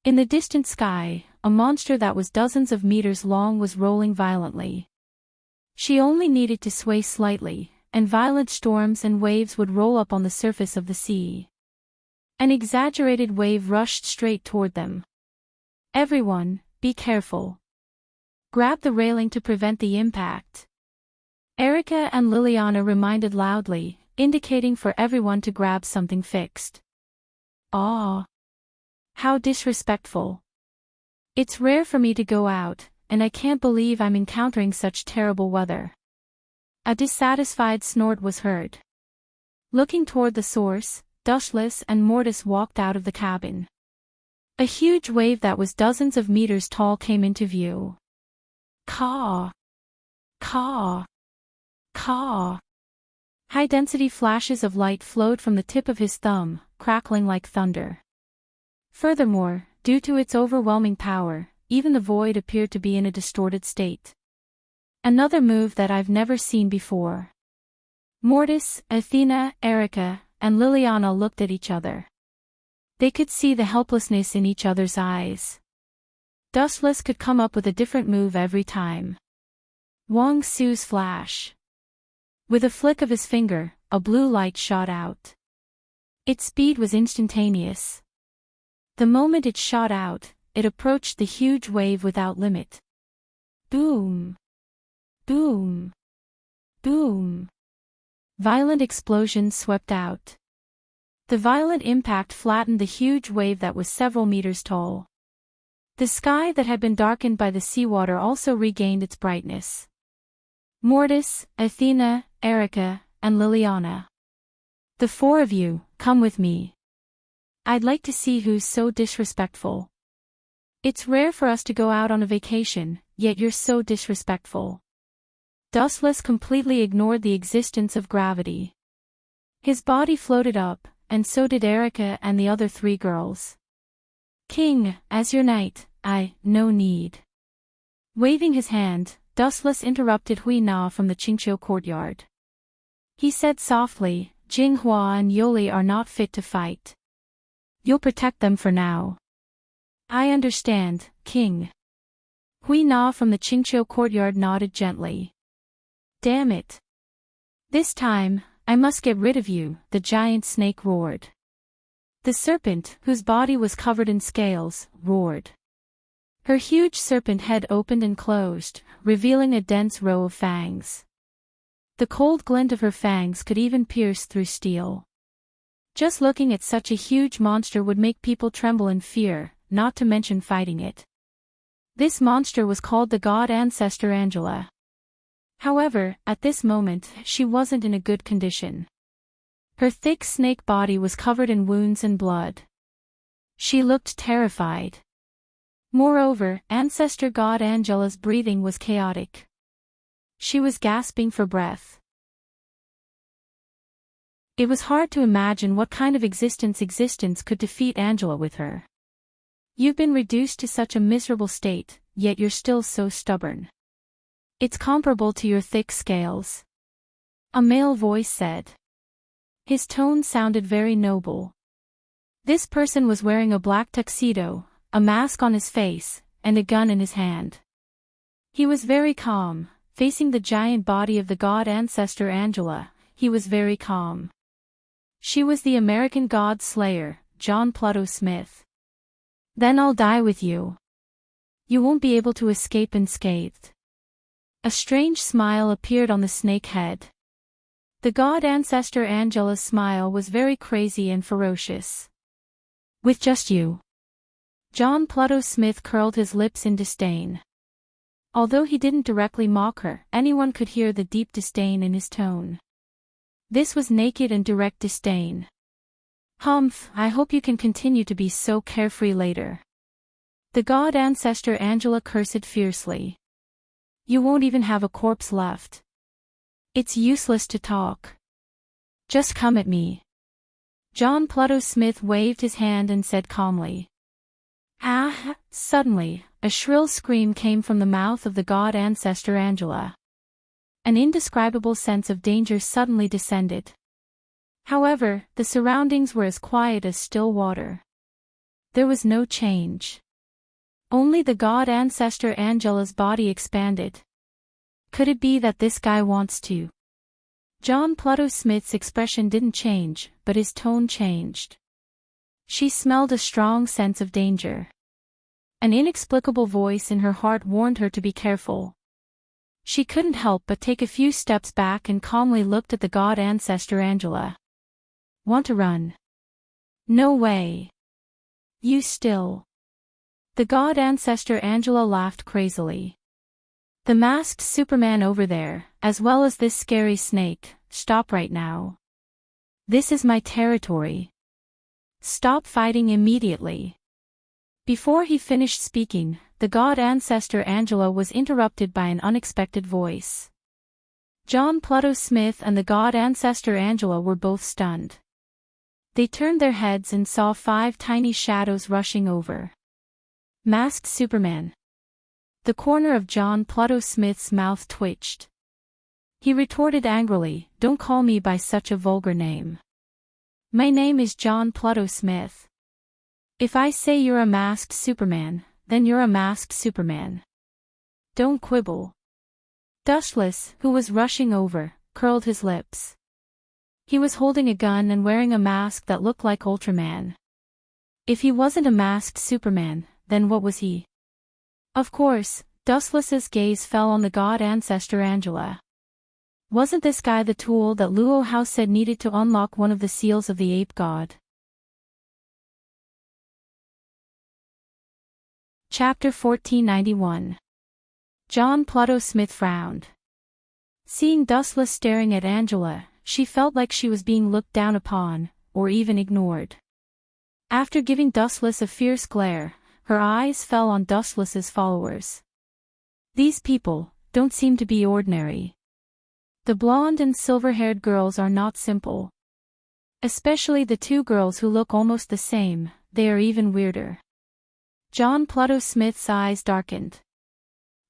In the distant sky, a monster that was dozens of meters long was rolling violently. She only needed to sway slightly, and violent storms and waves would roll up on the surface of the sea. An exaggerated wave rushed straight toward them. "Everyone, be careful. Grab the railing to prevent the impact." Erica and Liliana reminded loudly, indicating for everyone to grab something fixed. "Aw. How disrespectful. It's rare for me to go out, and I can't believe I'm encountering such terrible weather." A dissatisfied snort was heard. Looking toward the source, Dustless and Mortis walked out of the cabin. A huge wave that was dozens of meters tall came into view. Caw! Caw! Caw! High-density flashes of light flowed from the tip of his thumb, crackling like thunder. Furthermore, due to its overwhelming power, even the void appeared to be in a distorted state. Another move that I've never seen before. Mortis, Athena, Erica, and Liliana looked at each other. They could see the helplessness in each other's eyes. Dustless could come up with a different move every time. Wang Su's flash. With a flick of his finger, a blue light shot out. Its speed was instantaneous. The moment it shot out, it approached the huge wave without limit. Boom! Boom! Boom! Violent explosions swept out. The violent impact flattened the huge wave that was several meters tall. The sky that had been darkened by the seawater also regained its brightness. Mortis, Athena, Erica, and Liliana. "The four of you, come with me. I'd like to see who's so disrespectful. It's rare for us to go out on a vacation, yet you're so disrespectful." Dustless completely ignored the existence of gravity. His body floated up, and so did Erica and the other 3 girls. King, as your knight, no need. Waving his hand, Dustless interrupted Hui Na from the Qingqiu courtyard. He said softly, Jinghua and Yoli are not fit to fight. You'll protect them for now. I understand, King. Hui Na from the Qingqiu courtyard nodded gently. Damn it. This time, I must get rid of you, the giant snake roared. The serpent, whose body was covered in scales, roared. Her huge serpent head opened and closed, revealing a dense row of fangs. The cold glint of her fangs could even pierce through steel. Just looking at such a huge monster would make people tremble in fear, not to mention fighting it. This monster was called the god ancestor Angela. However, at this moment, she wasn't in a good condition. Her thick snake body was covered in wounds and blood. She looked terrified. Moreover, ancestor god Angela's breathing was chaotic. She was gasping for breath. It was hard to imagine what kind of existence could defeat Angela with her. You've been reduced to such a miserable state, yet you're still so stubborn. It's comparable to your thick scales. A male voice said. His tone sounded very noble. This person was wearing a black tuxedo, a mask on his face, and a gun in his hand. He was very calm, facing the giant body of the god ancestor Angela. He was very calm. She was the American god slayer, John Pluto Smith. Then I'll die with you. You won't be able to escape unscathed. A strange smile appeared on the snake head. The god ancestor Angela's smile was very crazy and ferocious. With just you. John Pluto Smith curled his lips in disdain. Although he didn't directly mock her, anyone could hear the deep disdain in his tone. This was naked and direct disdain. Humph, I hope you can continue to be so carefree later. The god ancestor Angela cursed fiercely. You won't even have a corpse left. It's useless to talk. Just come at me. John Pluto Smith waved his hand and said calmly. Ah! Suddenly, a shrill scream came from the mouth of the god ancestor Angela. An indescribable sense of danger suddenly descended. However, the surroundings were as quiet as still water. There was no change. Only the god ancestor Angela's body expanded. Could it be that this guy wants to? John Pluto Smith's expression didn't change, but his tone changed. She smelled a strong sense of danger. An inexplicable voice in her heart warned her to be careful. She couldn't help but take a few steps back and calmly looked at the god ancestor Angela. Want to run? No way. You still. The god ancestor Angela laughed crazily. The masked Superman over there, as well as this scary snake, stop right now. This is my territory. Stop fighting immediately. Before he finished speaking, the god ancestor Angela was interrupted by an unexpected voice. John Pluto Smith and the god ancestor Angela were both stunned. They turned their heads and saw 5 tiny shadows rushing over. Masked Superman. The corner of John Pluto Smith's mouth twitched. He retorted angrily, "Don't call me by such a vulgar name. My name is John Pluto Smith. If I say you're a masked Superman, then you're a masked Superman. Don't quibble." Dustless, who was rushing over, curled his lips. He was holding a gun and wearing a mask that looked like Ultraman. If he wasn't a masked Superman, then what was he? Of course, Dustless's gaze fell on the god ancestor Angela. Wasn't this guy the tool that Luo Hao said needed to unlock one of the seals of the ape god? Chapter 1491. John Pluto Smith frowned. Seeing Dustless staring at Angela, she felt like she was being looked down upon, or even ignored. After giving Dustless a fierce glare, her eyes fell on Dustless's followers. These people don't seem to be ordinary. The blonde and silver-haired girls are not simple. Especially the two girls who look almost the same, they are even weirder. John Pluto Smith's eyes darkened.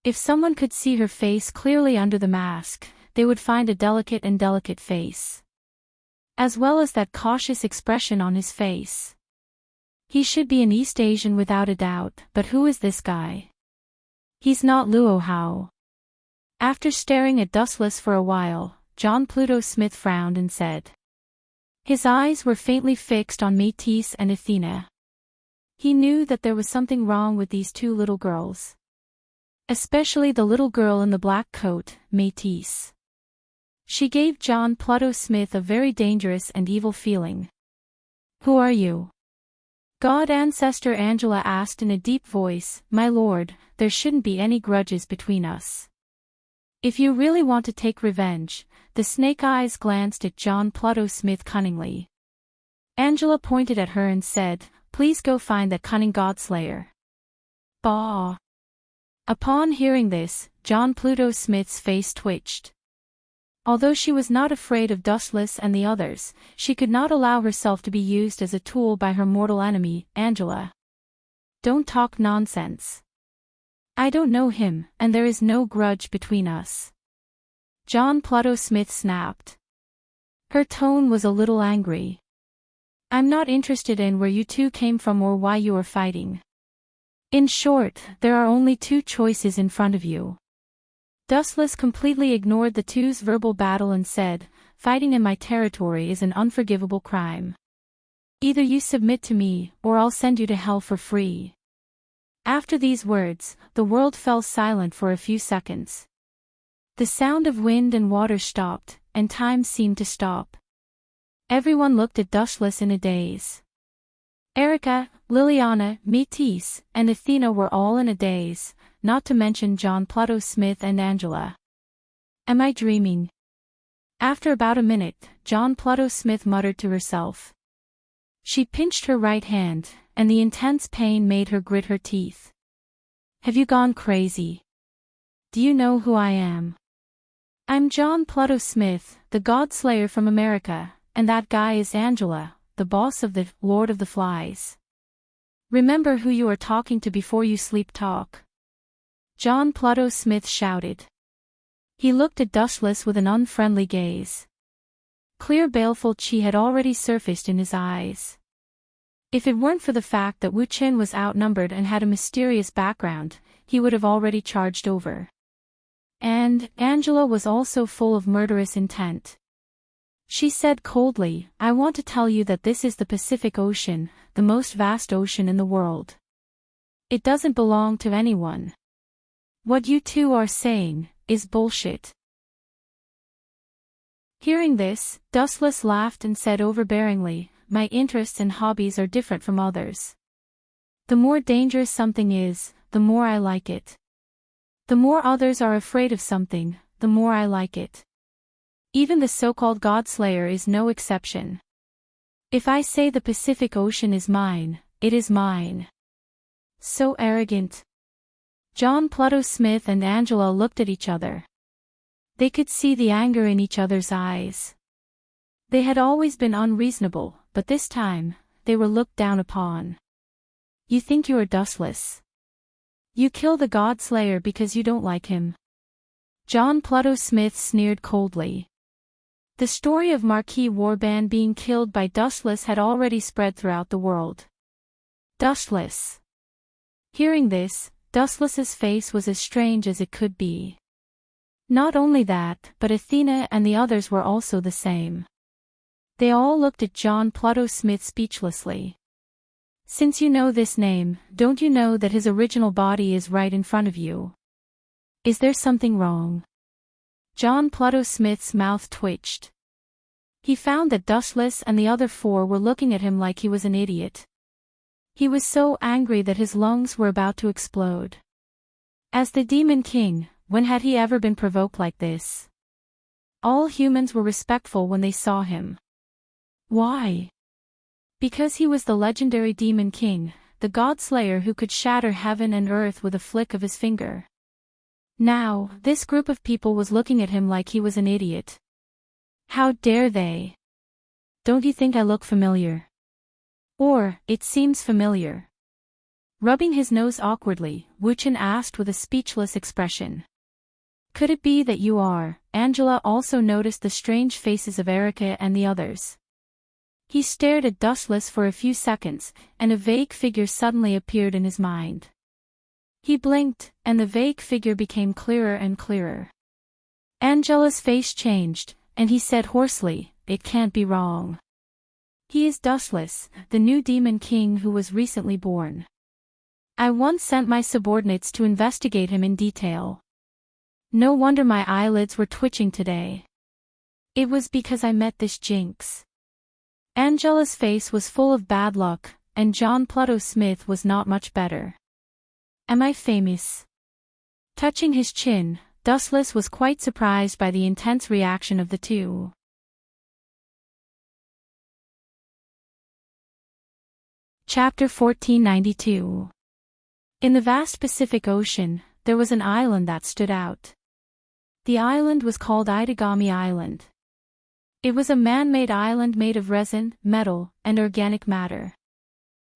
If someone could see her face clearly under the mask, they would find a delicate face. As well as that cautious expression on his face. He should be an East Asian without a doubt, but who is this guy? He's not Luo Hao. After staring at Dustless for a while, John Pluto Smith frowned and said. His eyes were faintly fixed on Métis and Athena. He knew that there was something wrong with these two little girls. Especially the little girl in the black coat, Métis. She gave John Pluto Smith a very dangerous and evil feeling. Who are you? God Ancestor Angela asked in a deep voice. My lord, there shouldn't be any grudges between us. If you really want to take revenge, the snake eyes glanced at John Pluto Smith cunningly. Angela pointed at her and said, please go find that cunning godslayer. Bah! Upon hearing this, John Pluto Smith's face twitched. Although she was not afraid of Dustless and the others, she could not allow herself to be used as a tool by her mortal enemy, Angela. Don't talk nonsense. I don't know him, and there is no grudge between us. John Pluto Smith snapped. Her tone was a little angry. I'm not interested in where you two came from or why you are fighting. In short, there are only two choices in front of you. Dustless completely ignored the two's verbal battle and said, fighting in my territory is an unforgivable crime. Either you submit to me, or I'll send you to hell for free. After these words, the world fell silent for a few seconds. The sound of wind and water stopped, and time seemed to stop. Everyone looked at Dustless in a daze. Erica, Liliana, Métis, and Athena were all in a daze, not to mention John Pluto Smith and Angela. Am I dreaming? After about a minute, John Pluto Smith muttered to herself. She pinched her right hand, and the intense pain made her grit her teeth. Have you gone crazy? Do you know who I am? I'm John Pluto Smith, the Godslayer from America, and that guy is Angela, the boss of the Lord of the Flies. Remember who you are talking to before you sleep talk. John Pluto Smith shouted. He looked at Dustless with an unfriendly gaze. Clear baleful chi had already surfaced in his eyes. If it weren't for the fact that Wu Qin was outnumbered and had a mysterious background, he would have already charged over. And Angela was also full of murderous intent. She said coldly, I want to tell you that this is the Pacific Ocean, the most vast ocean in the world. It doesn't belong to anyone. What you two are saying is bullshit. Hearing this, Dustless laughed and said overbearingly, my interests and hobbies are different from others. The more dangerous something is, the more I like it. The more others are afraid of something, the more I like it. Even the so-called Godslayer is no exception. If I say the Pacific Ocean is mine, it is mine. So arrogant. John Pluto Smith and Angela looked at each other. They could see the anger in each other's eyes. They had always been unreasonable, but this time, they were looked down upon. You think you are Dustless? You kill the Godslayer because you don't like him. John Pluto Smith sneered coldly. The story of Marquis Warband being killed by Dustless had already spread throughout the world. Dustless. Hearing this, Dustless's face was as strange as it could be. Not only that, but Athena and the others were also the same. They all looked at John Pluto Smith speechlessly. Since you know this name, don't you know that his original body is right in front of you? Is there something wrong? John Pluto Smith's mouth twitched. He found that Dustless and the other four were looking at him like he was an idiot. He was so angry that his lungs were about to explode. As the Demon King, when had he ever been provoked like this? All humans were respectful when they saw him. Why? Because he was the legendary Demon King, the Godslayer who could shatter heaven and earth with a flick of his finger. Now, this group of people was looking at him like he was an idiot. How dare they? don't you think I look familiar? Or, it seems familiar. Rubbing his nose awkwardly, Wu-chin asked with a speechless expression. Could it be that you are? Angela also noticed the strange faces of Erica and the others. He stared at Dustless for a few seconds, and a vague figure suddenly appeared in his mind. He blinked, and the vague figure became clearer and clearer. Angela's face changed, and he said hoarsely, "It can't be wrong. He is Dustless, the new demon king who was recently born. I once sent my subordinates to investigate him in detail. No wonder my eyelids were twitching today. It was because I met this jinx." Angela's face was full of bad luck, and John Pluto Smith was not much better. Am I famous? Touching his chin, Dustless was quite surprised by the intense reaction of the two. Chapter 1492. In the vast Pacific Ocean, there was an island that stood out. The island was called Itagami Island. It was a man-made island made of resin, metal, and organic matter.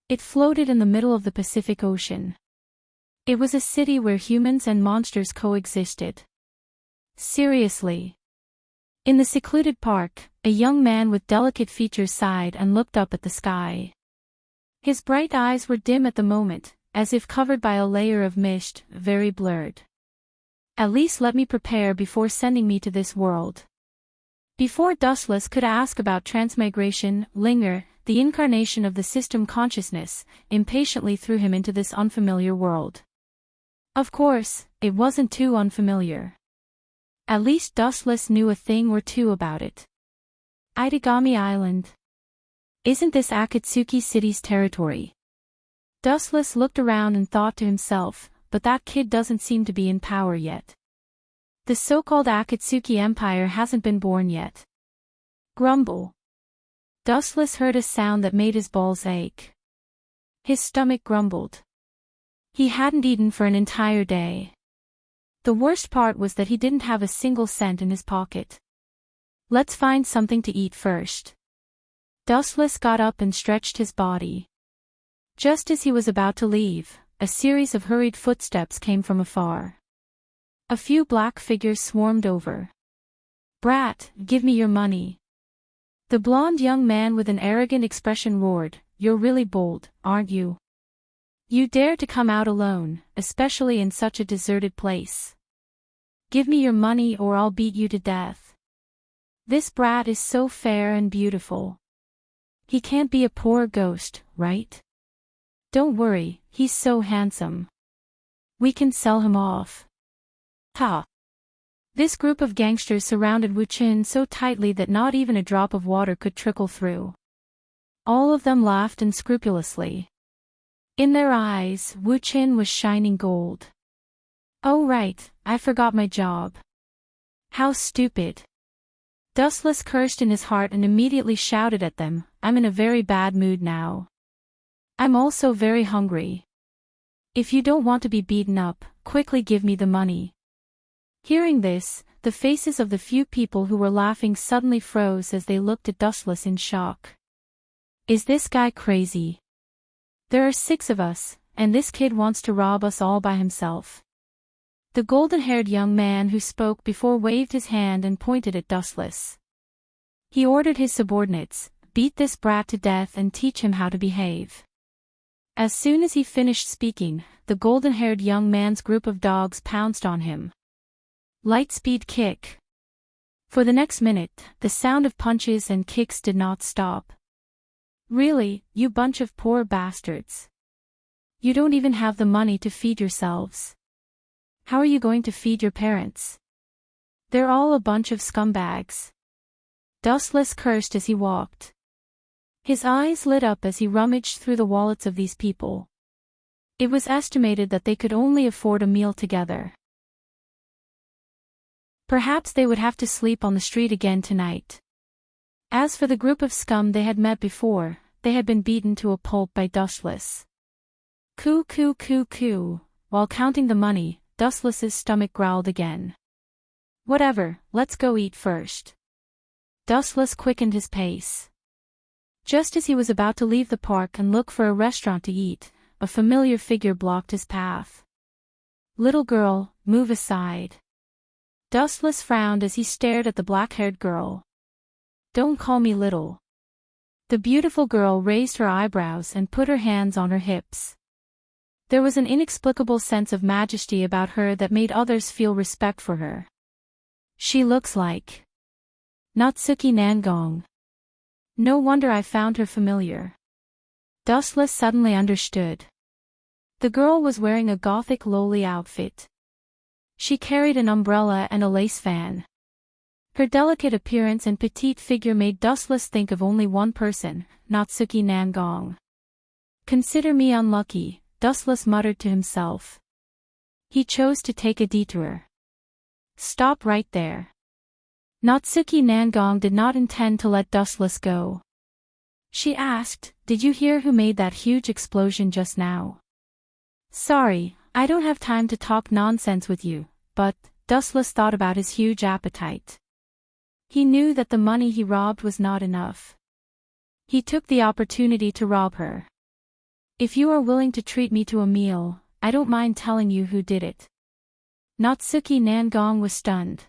It floated in the middle of the Pacific Ocean. It was a city where humans and monsters coexisted. Seriously. In the secluded park, a young man with delicate features sighed and looked up at the sky. His bright eyes were dim at the moment, as if covered by a layer of mist, very blurred. At least let me prepare before sending me to this world. Before Dustless could ask about transmigration, Linger, the incarnation of the system consciousness, impatiently threw him into this unfamiliar world. Of course, it wasn't too unfamiliar. At least Dustless knew a thing or two about it. Itagami Island. Isn't this Akatsuki City's territory? Dustless looked around and thought to himself, but that kid doesn't seem to be in power yet. The so-called Akatsuki Empire hasn't been born yet. Grumble. Dustless heard a sound that made his balls ache. His stomach grumbled. He hadn't eaten for an entire day. The worst part was that he didn't have a single cent in his pocket. Let's find something to eat first. Dustless got up and stretched his body. Just as he was about to leave, a series of hurried footsteps came from afar. A few black figures swarmed over. Brat, give me your money. The blonde young man with an arrogant expression roared, You're really bold, aren't you? You dare to come out alone, especially in such a deserted place. Give me your money or I'll beat you to death. This brat is so fair and beautiful. He can't be a poor ghost, right? Don't worry, he's so handsome. We can sell him off. Ha! This group of gangsters surrounded Wu-chin so tightly that not even a drop of water could trickle through. All of them laughed unscrupulously. In their eyes, Wu-chin was shining gold. Oh right, I forgot my job. How stupid. Dustless cursed in his heart and immediately shouted at them, I'm in a very bad mood now. I'm also very hungry. If you don't want to be beaten up, quickly give me the money. Hearing this, the faces of the few people who were laughing suddenly froze as they looked at Dustless in shock. Is this guy crazy? There are 6 of us, and this kid wants to rob us all by himself. The golden-haired young man who spoke before waved his hand and pointed at Dustless. He ordered his subordinates, beat this brat to death and teach him how to behave. As soon as he finished speaking, the golden-haired young man's group of dogs pounced on him. Lightspeed kick. For the next minute, the sound of punches and kicks did not stop. Really, you bunch of poor bastards. You don't even have the money to feed yourselves. How are you going to feed your parents? They're all a bunch of scumbags. Dustless cursed as he walked. His eyes lit up as he rummaged through the wallets of these people. It was estimated that they could only afford a meal together. Perhaps they would have to sleep on the street again tonight. As for the group of scum they had met before, they had been beaten to a pulp by Dustless. Coo coo coo coo. While counting the money, Dustless's stomach growled again. Whatever, let's go eat first. Dustless quickened his pace. Just as he was about to leave the park and look for a restaurant to eat, a familiar figure blocked his path. "Little girl, move aside." Dustless frowned as he stared at the black-haired girl. "Don't call me little." The beautiful girl raised her eyebrows and put her hands on her hips. There was an inexplicable sense of majesty about her that made others feel respect for her. "She looks like Natsuki Nangong. No wonder I found her familiar." Dustless suddenly understood. The girl was wearing a gothic lowly outfit. She carried an umbrella and a lace fan. Her delicate appearance and petite figure made Dustless think of only one person, Natsuki Nangong. "Consider me unlucky," Dustless muttered to himself. He chose to take a detour. "Stop right there." Natsuki Nangong did not intend to let Dustless go. She asked, "Did you hear who made that huge explosion just now?" "Sorry, I don't have time to talk nonsense with you," but Dustless thought about his huge appetite. He knew that the money he robbed was not enough. He took the opportunity to rob her. "If you are willing to treat me to a meal, I don't mind telling you who did it." Natsuki Nangong was stunned.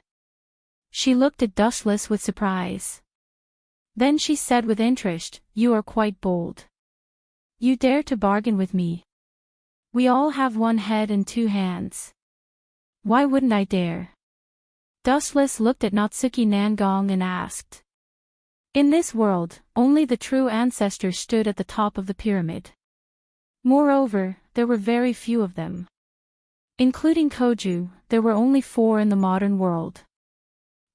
She looked at Dustless with surprise. Then she said with interest, "You are quite bold. You dare to bargain with me. We all have one head and two hands. Why wouldn't I dare?" Dustless looked at Natsuki Nangong and asked. In this world, only the true ancestors stood at the top of the pyramid. Moreover, there were very few of them. Including Koju, there were only 4 in the modern world.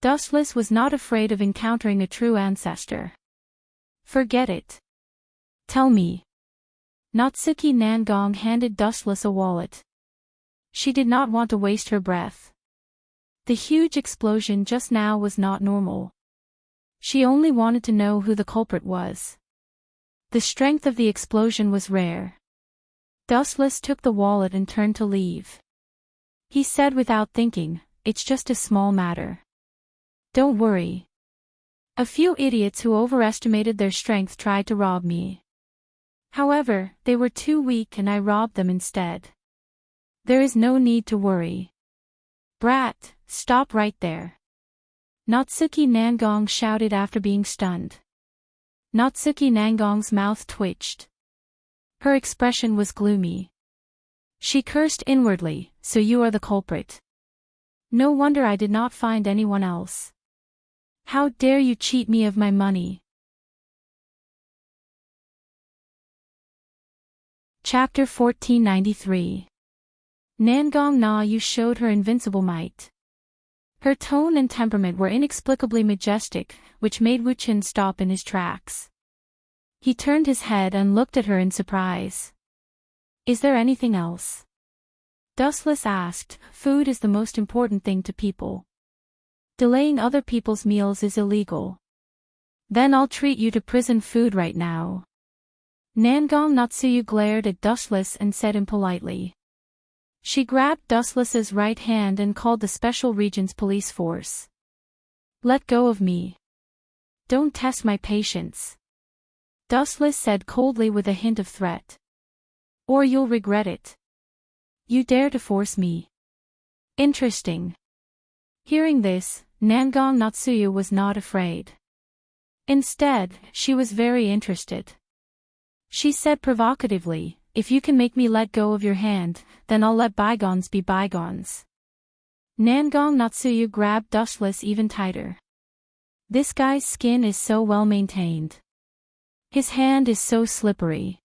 Dustless was not afraid of encountering a true ancestor. "Forget it. Tell me." Natsuki Nangong handed Dustless a wallet. She did not want to waste her breath. The huge explosion just now was not normal. She only wanted to know who the culprit was. The strength of the explosion was rare. Dustless took the wallet and turned to leave. He said without thinking, "It's just a small matter. Don't worry. A few idiots who overestimated their strength tried to rob me. However, they were too weak and I robbed them instead. There is no need to worry." "Brat, stop right there." Natsuki Nangong shouted after being stunned. Natsuki Nangong's mouth twitched. Her expression was gloomy. She cursed inwardly, "So you are the culprit. No wonder I did not find anyone else. How dare you cheat me of my money?" Chapter 1493. Nangong Na Yu showed her invincible might. Her tone and temperament were inexplicably majestic, which made Wuchen stop in his tracks. He turned his head and looked at her in surprise. "Is there anything else?" Dustless asked. "Food is the most important thing to people. Delaying other people's meals is illegal." "Then I'll treat you to prison food right now." Nangong Natsuyu glared at Dustless and said impolitely. She grabbed Dustless's right hand and called the Special Regions Police Force. "Let go of me. Don't test my patience," Dustless said coldly with a hint of threat. "Or you'll regret it. You dare to force me. Interesting." Hearing this, Nangong Natsuyu was not afraid. Instead, she was very interested. She said provocatively, "If you can make me let go of your hand, then I'll let bygones be bygones." Nangong Natsuyu grabbed Dustless even tighter. "This guy's skin is so well maintained. His hand is so slippery."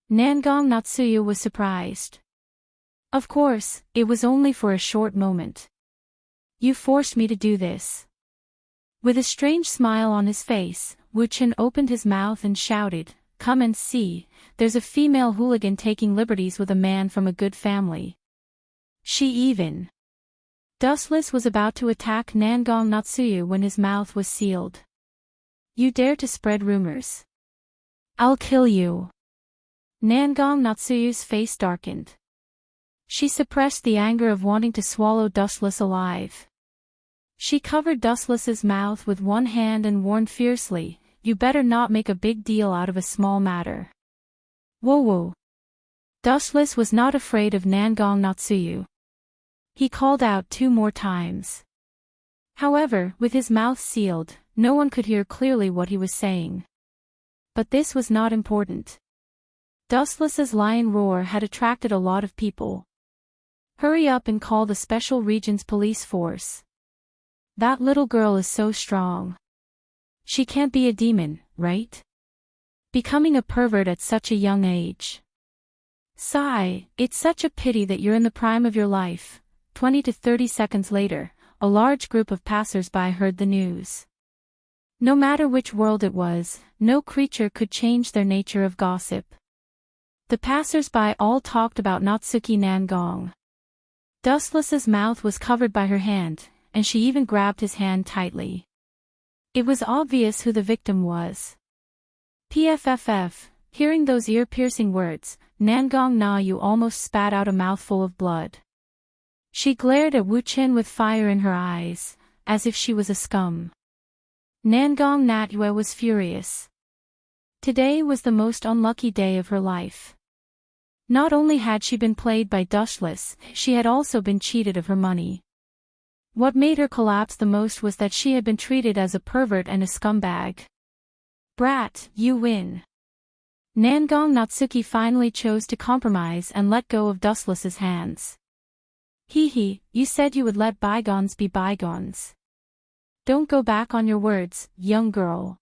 Nangong Natsuyu was surprised. "Of course, it was only for a short moment. You forced me to do this." With a strange smile on his face, Wuchen opened his mouth and shouted, "Come and see, there's a female hooligan taking liberties with a man from a good family. She even..." Dustless was about to attack Nangong Natsuyu when his mouth was sealed. "You dare to spread rumors? I'll kill you." Nangong Natsuyu's face darkened. She suppressed the anger of wanting to swallow Dustless alive. She covered Dustless's mouth with one hand and warned fiercely, you better not make a big deal out of a small matter. Whoa whoa. Dustless was not afraid of Nangong Natsuyu. He called out 2 more times. However, with his mouth sealed, no one could hear clearly what he was saying. But this was not important. Dustless's lion roar had attracted a lot of people. Hurry up and call the Special Regions Police Force. That little girl is so strong. She can't be a demon, right? Becoming a pervert at such a young age. Sigh, it's such a pity that you're in the prime of your life. 20 to 30 seconds later, a large group of passers-by heard the news. No matter which world it was, no creature could change their nature of gossip. The passers-by all talked about Natsuki Nangong. Dustless's mouth was covered by her hand, and she even grabbed his hand tightly. It was obvious who the victim was. PFFF, hearing those ear-piercing words, Nangong Na-yu almost spat out a mouthful of blood. She glared at Wu Chen with fire in her eyes, as if she was a scum. Nangong Na-yu was furious. Today was the most unlucky day of her life. Not only had she been played by Dustless, she had also been cheated of her money. What made her collapse the most was that she had been treated as a pervert and a scumbag. Brat, you win. Nangong Natsuki finally chose to compromise and let go of Dustless's hands. Hee, you said you would let bygones be bygones. Don't go back on your words, young girl.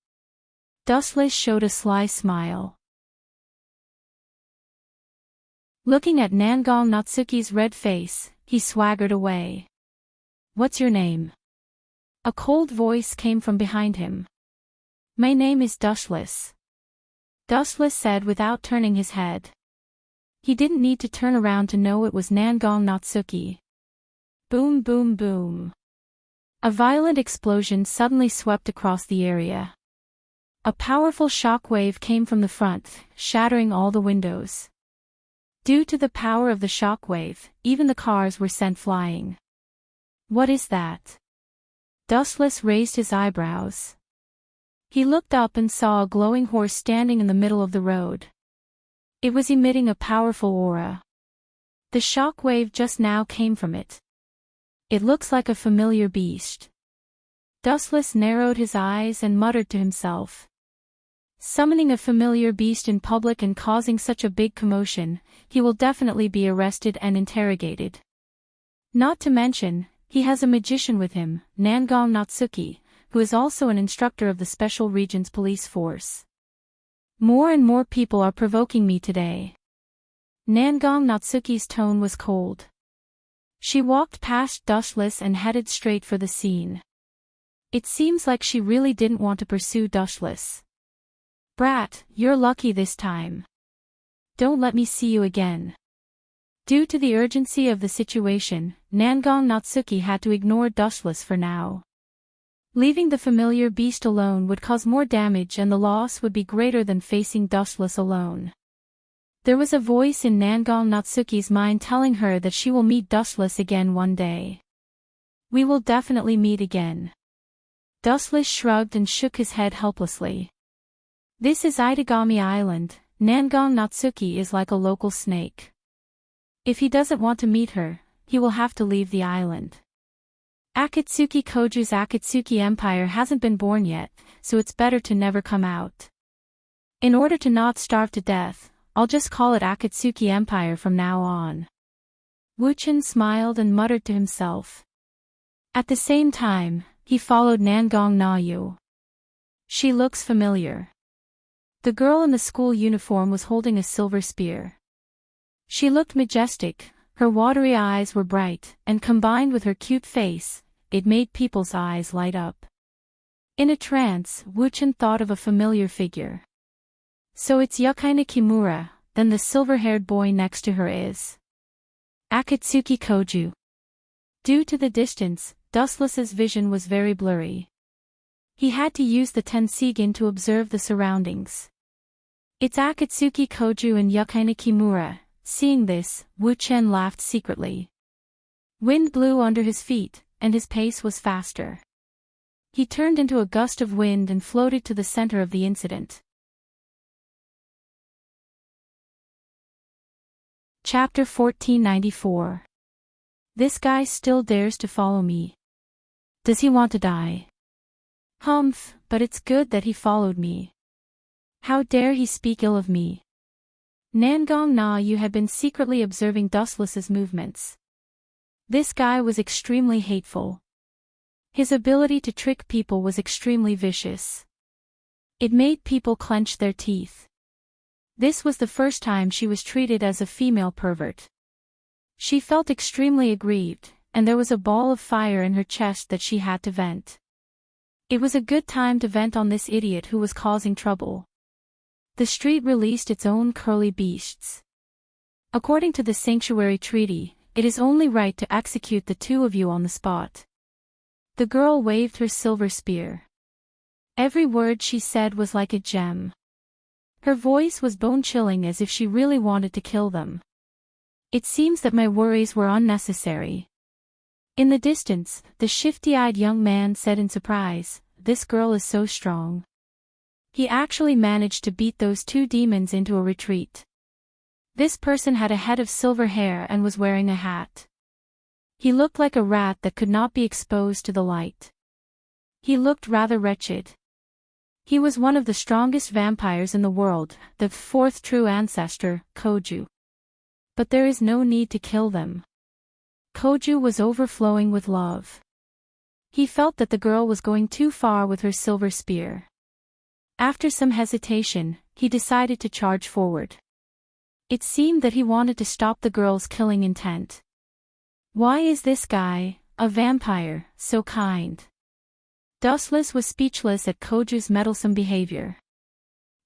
Dustless showed a sly smile. Looking at Nangong Natsuki's red face, he swaggered away. What's your name? A cold voice came from behind him. My name is Dustless. Dustless said without turning his head. He didn't need to turn around to know it was Nangong Natsuki. Boom boom boom. A violent explosion suddenly swept across the area. A powerful shockwave came from the front, shattering all the windows. Due to the power of the shockwave, even the cars were sent flying. What is that? Dustless raised his eyebrows. He looked up and saw a glowing horse standing in the middle of the road. It was emitting a powerful aura. The shockwave just now came from it. It looks like a familiar beast. Dustless narrowed his eyes and muttered to himself. Summoning a familiar beast in public and causing such a big commotion, he will definitely be arrested and interrogated. Not to mention, he has a magician with him, Nangong Natsuki, who is also an instructor of the Special Regions Police Force. More and more people are provoking me today. Nangong Natsuki's tone was cold. She walked past Dustless and headed straight for the scene. It seems like she really didn't want to pursue Dustless. Brat, you're lucky this time. Don't let me see you again. Due to the urgency of the situation, Nangong Natsuki had to ignore Dustless for now. Leaving the familiar beast alone would cause more damage and the loss would be greater than facing Dustless alone. There was a voice in Nangong Natsuki's mind telling her that she will meet Dustless again one day. We will definitely meet again. Dustless shrugged and shook his head helplessly. This is Itagami Island. Nangong Natsuki is like a local snake. If he doesn't want to meet her, he will have to leave the island. Akatsuki Koju's Akatsuki Empire hasn't been born yet, so it's better to never come out. In order to not starve to death, I'll just call it Akatsuki Empire from now on. Wu-chan smiled and muttered to himself. At the same time, he followed Nangong Na-yu. She looks familiar. The girl in the school uniform was holding a silver spear. She looked majestic, her watery eyes were bright, and combined with her cute face, it made people's eyes light up. In a trance, Wu-chan thought of a familiar figure. So it's Yukaina Kimura, then the silver-haired boy next to her is Akatsuki Koju. Due to the distance, Dustless's vision was very blurry. He had to use the Tensigin to observe the surroundings. It's Akatsuki Koju and Yukaina Kimura. Seeing this, Wu-chen laughed secretly. Wind blew under his feet, and his pace was faster. He turned into a gust of wind and floated to the center of the incident. Chapter 1494. This guy still dares to follow me. Does he want to die? Humph, but it's good that he followed me. How dare he speak ill of me? Nangong Na, you had been secretly observing Dustless's movements. This guy was extremely hateful. His ability to trick people was extremely vicious. It made people clench their teeth. This was the first time she was treated as a female pervert. She felt extremely aggrieved, and there was a ball of fire in her chest that she had to vent. It was a good time to vent on this idiot who was causing trouble. The street released its own curly beasts. According to the Sanctuary Treaty, it is only right to execute the two of you on the spot. The girl waved her silver spear. Every word she said was like a gem. Her voice was bone-chilling, as if she really wanted to kill them. It seems that my worries were unnecessary. In the distance, the shifty-eyed young man said in surprise, "This girl is so strong." He actually managed to beat those two demons into a retreat. This person had a head of silver hair and was wearing a hat. He looked like a rat that could not be exposed to the light. He looked rather wretched. He was one of the strongest vampires in the world, the fourth true ancestor, Koju. But there is no need to kill them. Koju was overflowing with love. He felt that the girl was going too far with her silver spear. After some hesitation, he decided to charge forward. It seemed that he wanted to stop the girl's killing intent. Why is this guy, a vampire, so kind? Dustless was speechless at Koju's meddlesome behavior.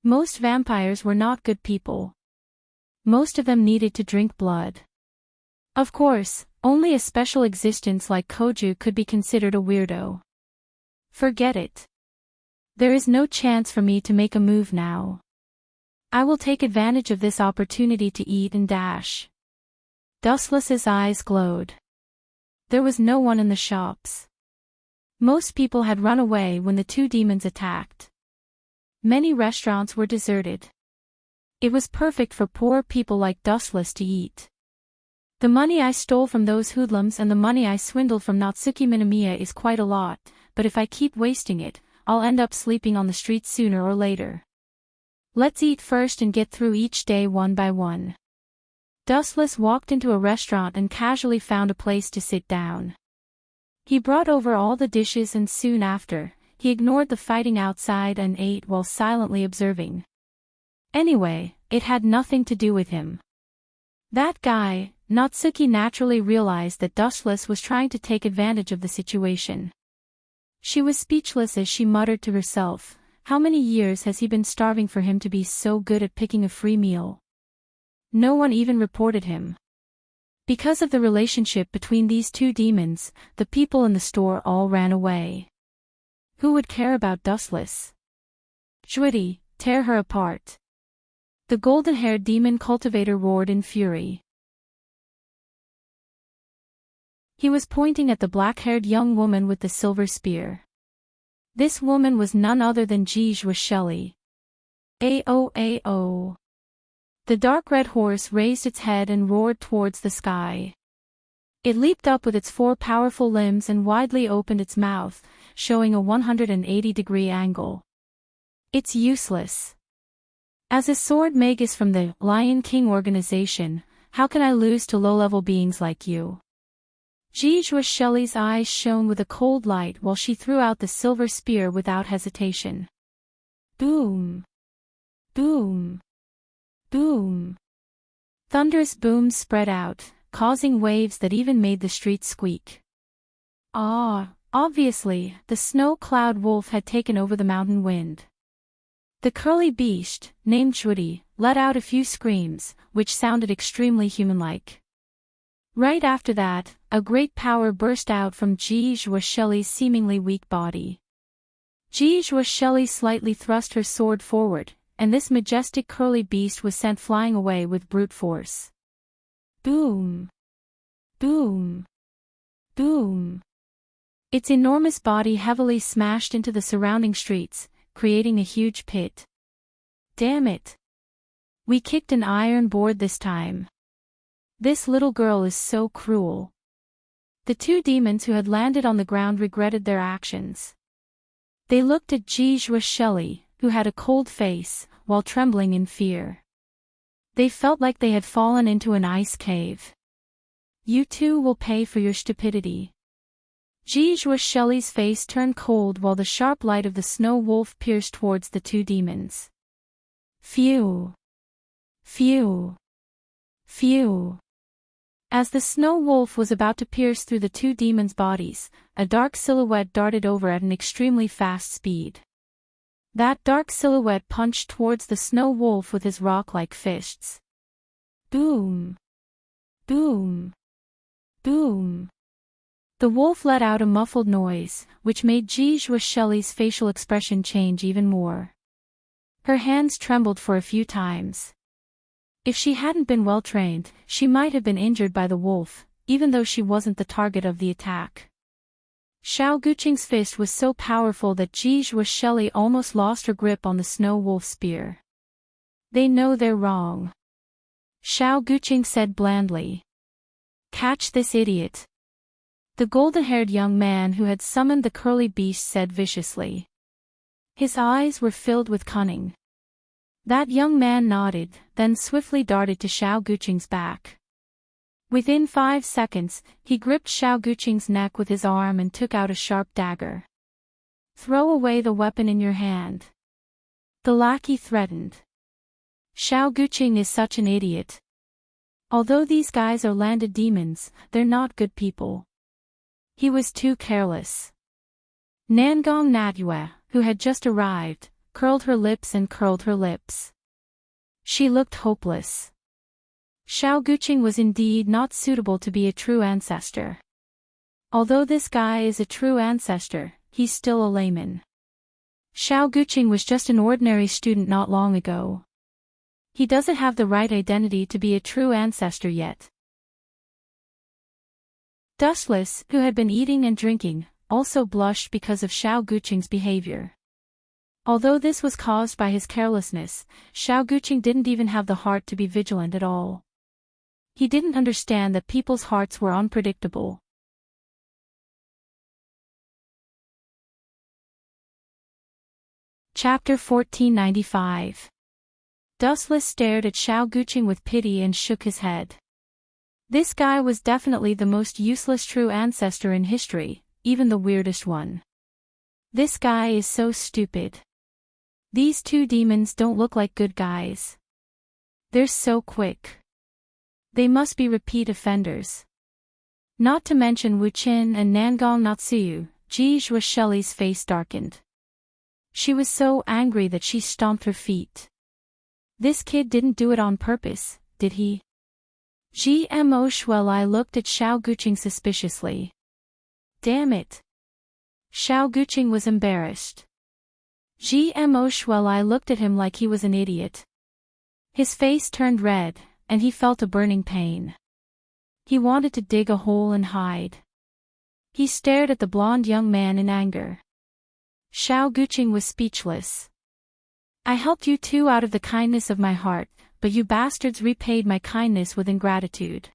Most vampires were not good people. Most of them needed to drink blood. Of course, only a special existence like Koju could be considered a weirdo. Forget it. There is no chance for me to make a move now. I will take advantage of this opportunity to eat and dash. Dustless's eyes glowed. There was no one in the shops. Most people had run away when the two demons attacked. Many restaurants were deserted. It was perfect for poor people like Dustless to eat. The money I stole from those hoodlums and the money I swindled from Natsuki Minamiya is quite a lot, but if I keep wasting it, I'll end up sleeping on the street sooner or later. Let's eat first and get through each day one by one. Dustless walked into a restaurant and casually found a place to sit down. He brought over all the dishes and soon after, he ignored the fighting outside and ate while silently observing. Anyway, it had nothing to do with him. That guy, Natsuki, naturally realized that Dustless was trying to take advantage of the situation. She was speechless as she muttered to herself, how many years has he been starving for him to be so good at picking a free meal? No one even reported him. Because of the relationship between these two demons, the people in the store all ran away. Who would care about Dustless? Jwitty, tear her apart. The golden-haired demon cultivator roared in fury. He was pointing at the black-haired young woman with the silver spear. This woman was none other than Jijwa Shelley. Ao. The dark red horse raised its head and roared towards the sky. It leaped up with its four powerful limbs and widely opened its mouth, showing a 180-degree angle. It's useless. As a sword magus from the Lion King organization, how can I lose to low-level beings like you? Jijwa Shelley's eyes shone with a cold light while she threw out the silver spear without hesitation. Boom! Boom! Boom! Thunderous booms spread out, causing waves that even made the streets squeak. Obviously, the snow cloud wolf had taken over the mountain wind. The curly beast, named Jwitty, let out a few screams, which sounded extremely human-like. Right after that, a great power burst out from Jijwa Shelley's seemingly weak body. Jijwa Shelley slightly thrust her sword forward, and this majestic curly beast was sent flying away with brute force. Boom! Boom! Boom! Its enormous body heavily smashed into the surrounding streets, creating a huge pit. Damn it! We kicked an iron board this time. This little girl is so cruel. The two demons who had landed on the ground regretted their actions. They looked at Joshua Shelley, who had a cold face, while trembling in fear. They felt like they had fallen into an ice cave. You too will pay for your stupidity. Joshua Shelley's face turned cold while the sharp light of the snow wolf pierced towards the two demons. Phew! Phew! Phew! As the snow wolf was about to pierce through the two demons' bodies, a dark silhouette darted over at an extremely fast speed. That dark silhouette punched towards the snow wolf with his rock-like fists. Boom! Boom! Boom! The wolf let out a muffled noise, which made Joshua Shelley's facial expression change even more. Her hands trembled for a few times. If she hadn't been well trained, she might have been injured by the wolf, even though she wasn't the target of the attack. Xiao Guqing's fist was so powerful that Joshua Shelley almost lost her grip on the snow wolf's spear. They know they're wrong. Xiao Guqing said blandly. Catch this idiot. The golden-haired young man who had summoned the curly beast said viciously. His eyes were filled with cunning. That young man nodded, then swiftly darted to Xiao Guqing's back. Within 5 seconds, he gripped Xiao Guqing's neck with his arm and took out a sharp dagger. Throw away the weapon in your hand. The lackey threatened. Xiao Guqing is such an idiot. Although these guys are landed demons, they're not good people. He was too careless. Nangong Natyue, who had just arrived, curled her lips and curled her lips. She looked hopeless. Xiao Guqing was indeed not suitable to be a true ancestor. Although this guy is a true ancestor, he's still a layman. Xiao Guqing was just an ordinary student not long ago. He doesn't have the right identity to be a true ancestor yet. Dustless, who had been eating and drinking, also blushed because of Xiao Guqing's behavior. Although this was caused by his carelessness, Xiao Guqing didn't even have the heart to be vigilant at all. He didn't understand that people's hearts were unpredictable. Chapter 1495. Dustless stared at Xiao Guqing with pity and shook his head. This guy was definitely the most useless true ancestor in history, even the weirdest one. This guy is so stupid. These two demons don't look like good guys. They're so quick. They must be repeat offenders. Not to mention Wu Qin and Nangong Natsuyu. Joshua Shelley's face darkened. She was so angry that she stomped her feet. This kid didn't do it on purpose, did he? Gmo Shuelai looked at Xiao Guqing suspiciously. Damn it. Xiao Guqing was embarrassed. Gmo Shuelai looked at him like he was an idiot. His face turned red, and he felt a burning pain. He wanted to dig a hole and hide. He stared at the blonde young man in anger. Xiao Guqing was speechless. I helped you two out of the kindness of my heart, but you bastards repaid my kindness with ingratitude.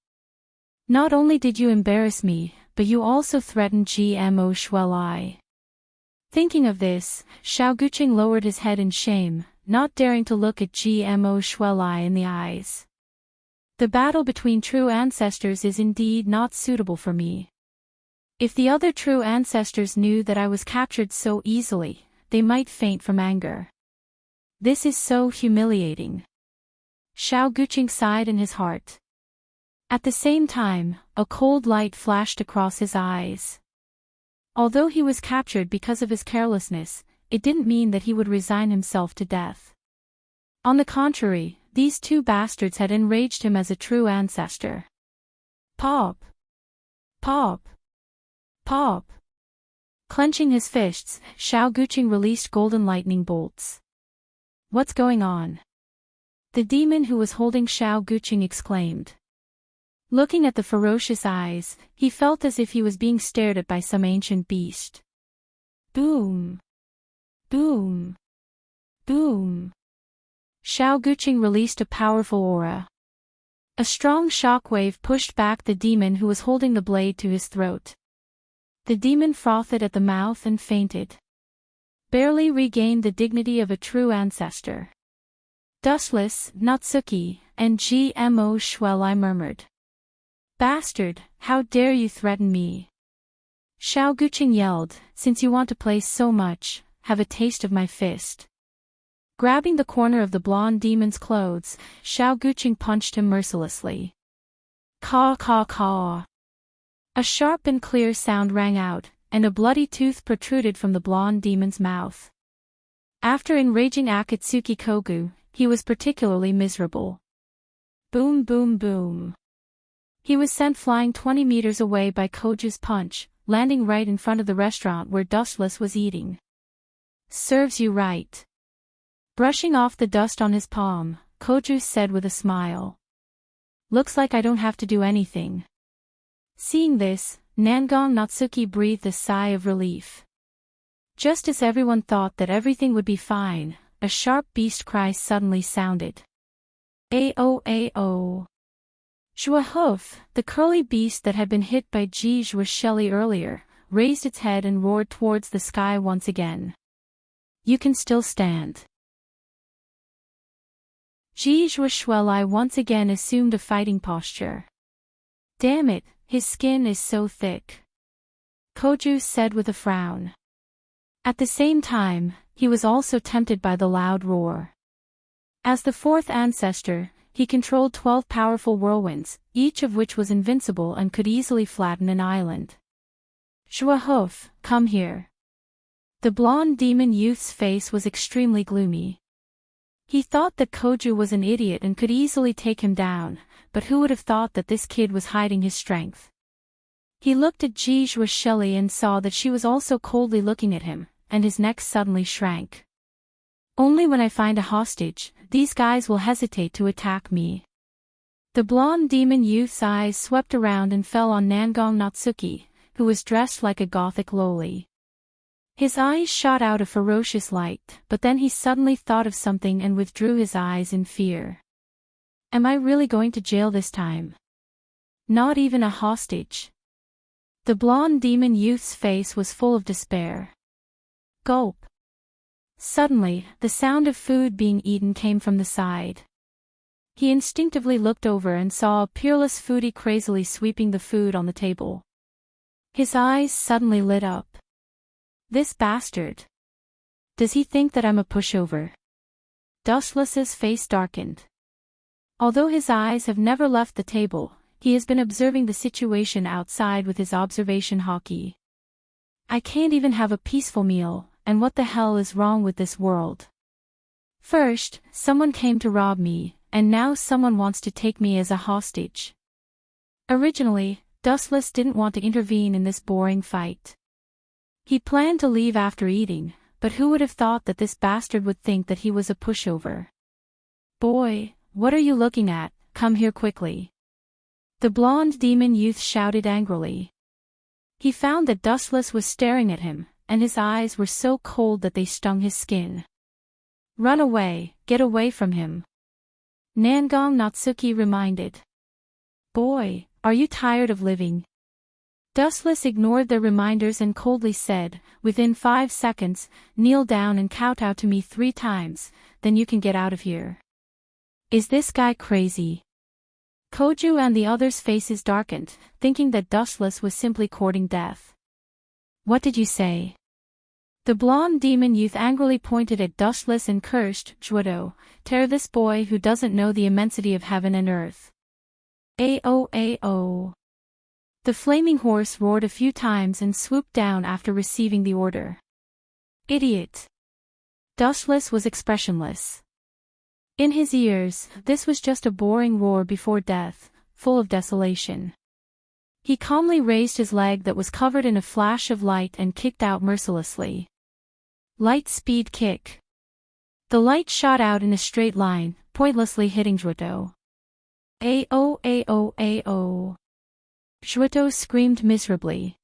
Not only did you embarrass me, but you also threatened Gmo Shuelai. Thinking of this, Xiao Guqing lowered his head in shame, not daring to look at Gmo Shuelai in the eyes. The battle between true ancestors is indeed not suitable for me. If the other true ancestors knew that I was captured so easily, they might faint from anger. This is so humiliating. Xiao Guqing sighed in his heart. At the same time, a cold light flashed across his eyes. Although he was captured because of his carelessness, it didn't mean that he would resign himself to death. On the contrary, these two bastards had enraged him as a true ancestor. Pop! Pop! Pop! Clenching his fists, Xiao Guqing released golden lightning bolts. What's going on? The demon who was holding Xiao Guqing exclaimed. Looking at the ferocious eyes, he felt as if he was being stared at by some ancient beast. Boom! Boom! Boom! Xiao Guqing released a powerful aura. A strong shockwave pushed back the demon who was holding the blade to his throat. The demon frothed at the mouth and fainted. Barely regained the dignity of a true ancestor. Dustless, Natsuki, and GMO Shuelai murmured. Bastard, how dare you threaten me? Xiao Guqing yelled, since you want to play so much, have a taste of my fist. Grabbing the corner of the blonde demon's clothes, Xiao Guqing punched him mercilessly. Caw caw caw. A sharp and clear sound rang out, and a bloody tooth protruded from the blonde demon's mouth. After enraging Akatsuki Kogu, he was particularly miserable. Boom boom boom. He was sent flying 20 meters away by Koju's punch, landing right in front of the restaurant where Dustless was eating. Serves you right. Brushing off the dust on his palm, Koju said with a smile. Looks like I don't have to do anything. Seeing this, Nangong Natsuki breathed a sigh of relief. Just as everyone thought that everything would be fine, a sharp beast cry suddenly sounded. Ao ao. Zhuahoof, the curly beast that had been hit by Ji Zhuasheli earlier, raised its head and roared towards the sky once again. You can still stand. Ji Zhuasheli once again assumed a fighting posture. Damn it, his skin is so thick. Koju said with a frown. At the same time, he was also tempted by the loud roar. As the fourth ancestor, he controlled 12 powerful whirlwinds, each of which was invincible and could easily flatten an island. Zhuahoof, come here. The blonde demon youth's face was extremely gloomy. He thought that Koju was an idiot and could easily take him down, but who would have thought that this kid was hiding his strength? He looked at Ji Zhuasheli and saw that she was also coldly looking at him, and his neck suddenly shrank. Only when I find a hostage, these guys will hesitate to attack me. The blonde demon youth's eyes swept around and fell on Nangong Natsuki, who was dressed like a gothic loli. His eyes shot out a ferocious light, but then he suddenly thought of something and withdrew his eyes in fear. Am I really going to jail this time? Not even a hostage. The blonde demon youth's face was full of despair. Gulp. Suddenly, the sound of food being eaten came from the side. He instinctively looked over and saw a peerless foodie crazily sweeping the food on the table. His eyes suddenly lit up. This bastard. Does he think that I'm a pushover? Dustless's face darkened. Although his eyes have never left the table, he has been observing the situation outside with his observation hockey. I can't even have a peaceful meal, and what the hell is wrong with this world? First, someone came to rob me, and now someone wants to take me as a hostage. Originally, Dustless didn't want to intervene in this boring fight. He planned to leave after eating, but who would have thought that this bastard would think that he was a pushover? Boy, what are you looking at? Come here quickly. The blonde demon youth shouted angrily. He found that Dustless was staring at him, and his eyes were so cold that they stung his skin. Run away, get away from him. Nangong Natsuki reminded. Boy, are you tired of living? Dustless ignored their reminders and coldly said, within 5 seconds, kneel down and kowtow to me 3 times, then you can get out of here. Is this guy crazy? Koju and the others' faces darkened, thinking that Dustless was simply courting death. What did you say? The blonde demon youth angrily pointed at Dustless and cursed, Judo, tear this boy who doesn't know the immensity of heaven and earth. Ao ao. The flaming horse roared a few times and swooped down after receiving the order. Idiot. Dustless was expressionless. In his ears, this was just a boring roar before death, full of desolation. He calmly raised his leg that was covered in a flash of light and kicked out mercilessly. Light speed kick. The light shot out in a straight line, pointlessly hitting Judo. Ao ao ao. Shruto screamed miserably.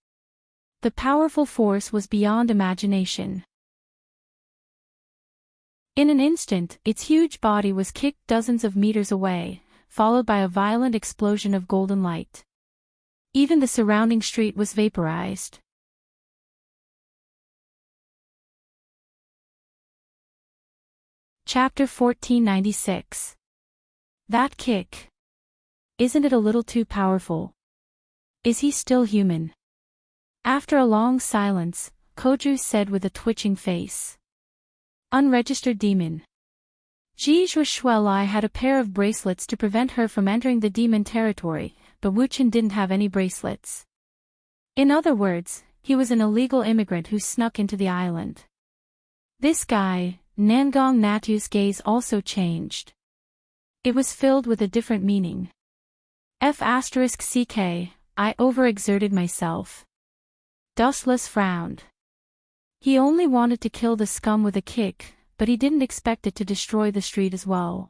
The powerful force was beyond imagination. In an instant, its huge body was kicked dozens of meters away, followed by a violent explosion of golden light. Even the surrounding street was vaporized. Chapter 1496. That kick. Isn't it a little too powerful? Is he still human? After a long silence, Koju said with a twitching face. Unregistered demon. Jijua Shuelai had a pair of bracelets to prevent her from entering the demon territory, but Wuchen didn't have any bracelets. In other words, he was an illegal immigrant who snuck into the island. This guy, Nangong Natu's gaze also changed. It was filled with a different meaning. F*ck, I overexerted myself. Dustless frowned. He only wanted to kill the scum with a kick, but he didn't expect it to destroy the street as well.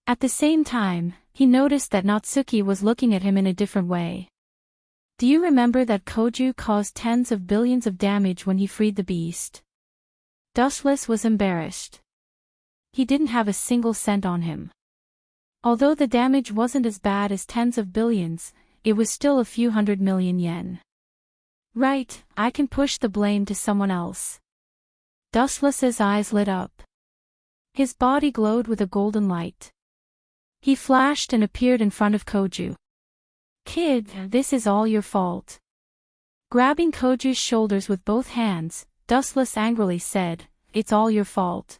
At the same time, he noticed that Natsuki was looking at him in a different way. Do you remember that Koju caused tens of billions of damage when he freed the beast? Dustless was embarrassed. He didn't have a single cent on him. Although the damage wasn't as bad as tens of billions, it was still a few 100 million yen. Right, I can push the blame to someone else. Dustless's eyes lit up. His body glowed with a golden light. He flashed and appeared in front of Koju. Kid, this is all your fault. Grabbing Koju's shoulders with both hands, Dustless angrily said, it's all your fault.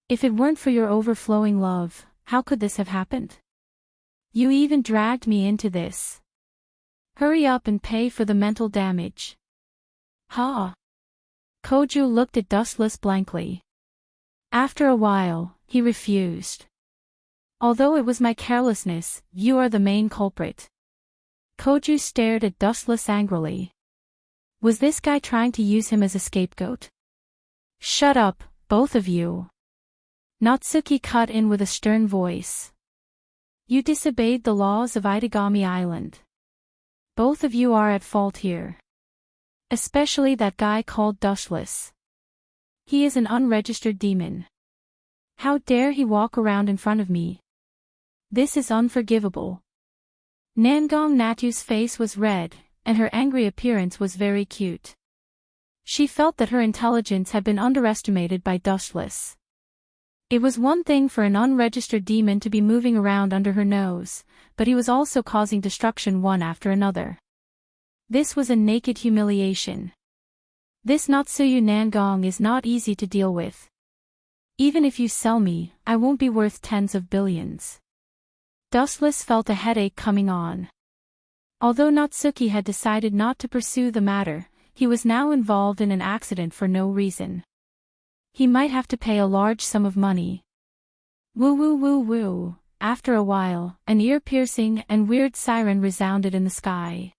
If it weren't for your overflowing love, how could this have happened? You even dragged me into this. Hurry up and pay for the mental damage. Ha! Koju looked at Dustless blankly. After a while, he refused. Although it was my carelessness, you are the main culprit. Koju stared at Dustless angrily. Was this guy trying to use him as a scapegoat? Shut up, both of you. Natsuki cut in with a stern voice. You disobeyed the laws of Itagami Island. Both of you are at fault here. Especially that guy called Dustless. He is an unregistered demon. How dare he walk around in front of me? This is unforgivable. Nangong Natu's face was red, and her angry appearance was very cute. She felt that her intelligence had been underestimated by Dustless. It was one thing for an unregistered demon to be moving around under her nose, but he was also causing destruction one after another. This was a naked humiliation. This Natsuyu Nangong is not easy to deal with. Even if you sell me, I won't be worth tens of billions. Dustless felt a headache coming on. Although Natsuki had decided not to pursue the matter, he was now involved in an accident for no reason. He might have to pay a large sum of money. Woo woo woo woo. After a while, an ear-piercing and weird siren resounded in the sky.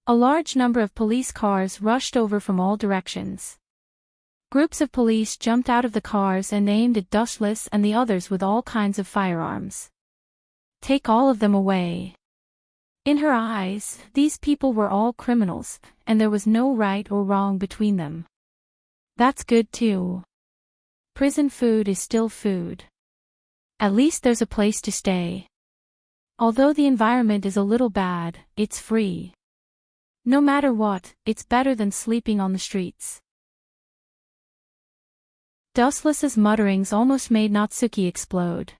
A large number of police cars rushed over from all directions. Groups of police jumped out of the cars and aimed at Dustless and the others with all kinds of firearms. Take all of them away. In her eyes, these people were all criminals, and there was no right or wrong between them. That's good too. Prison food is still food. At least there's a place to stay. Although the environment is a little bad, it's free. No matter what, it's better than sleeping on the streets. Dustless's mutterings almost made Natsuki explode.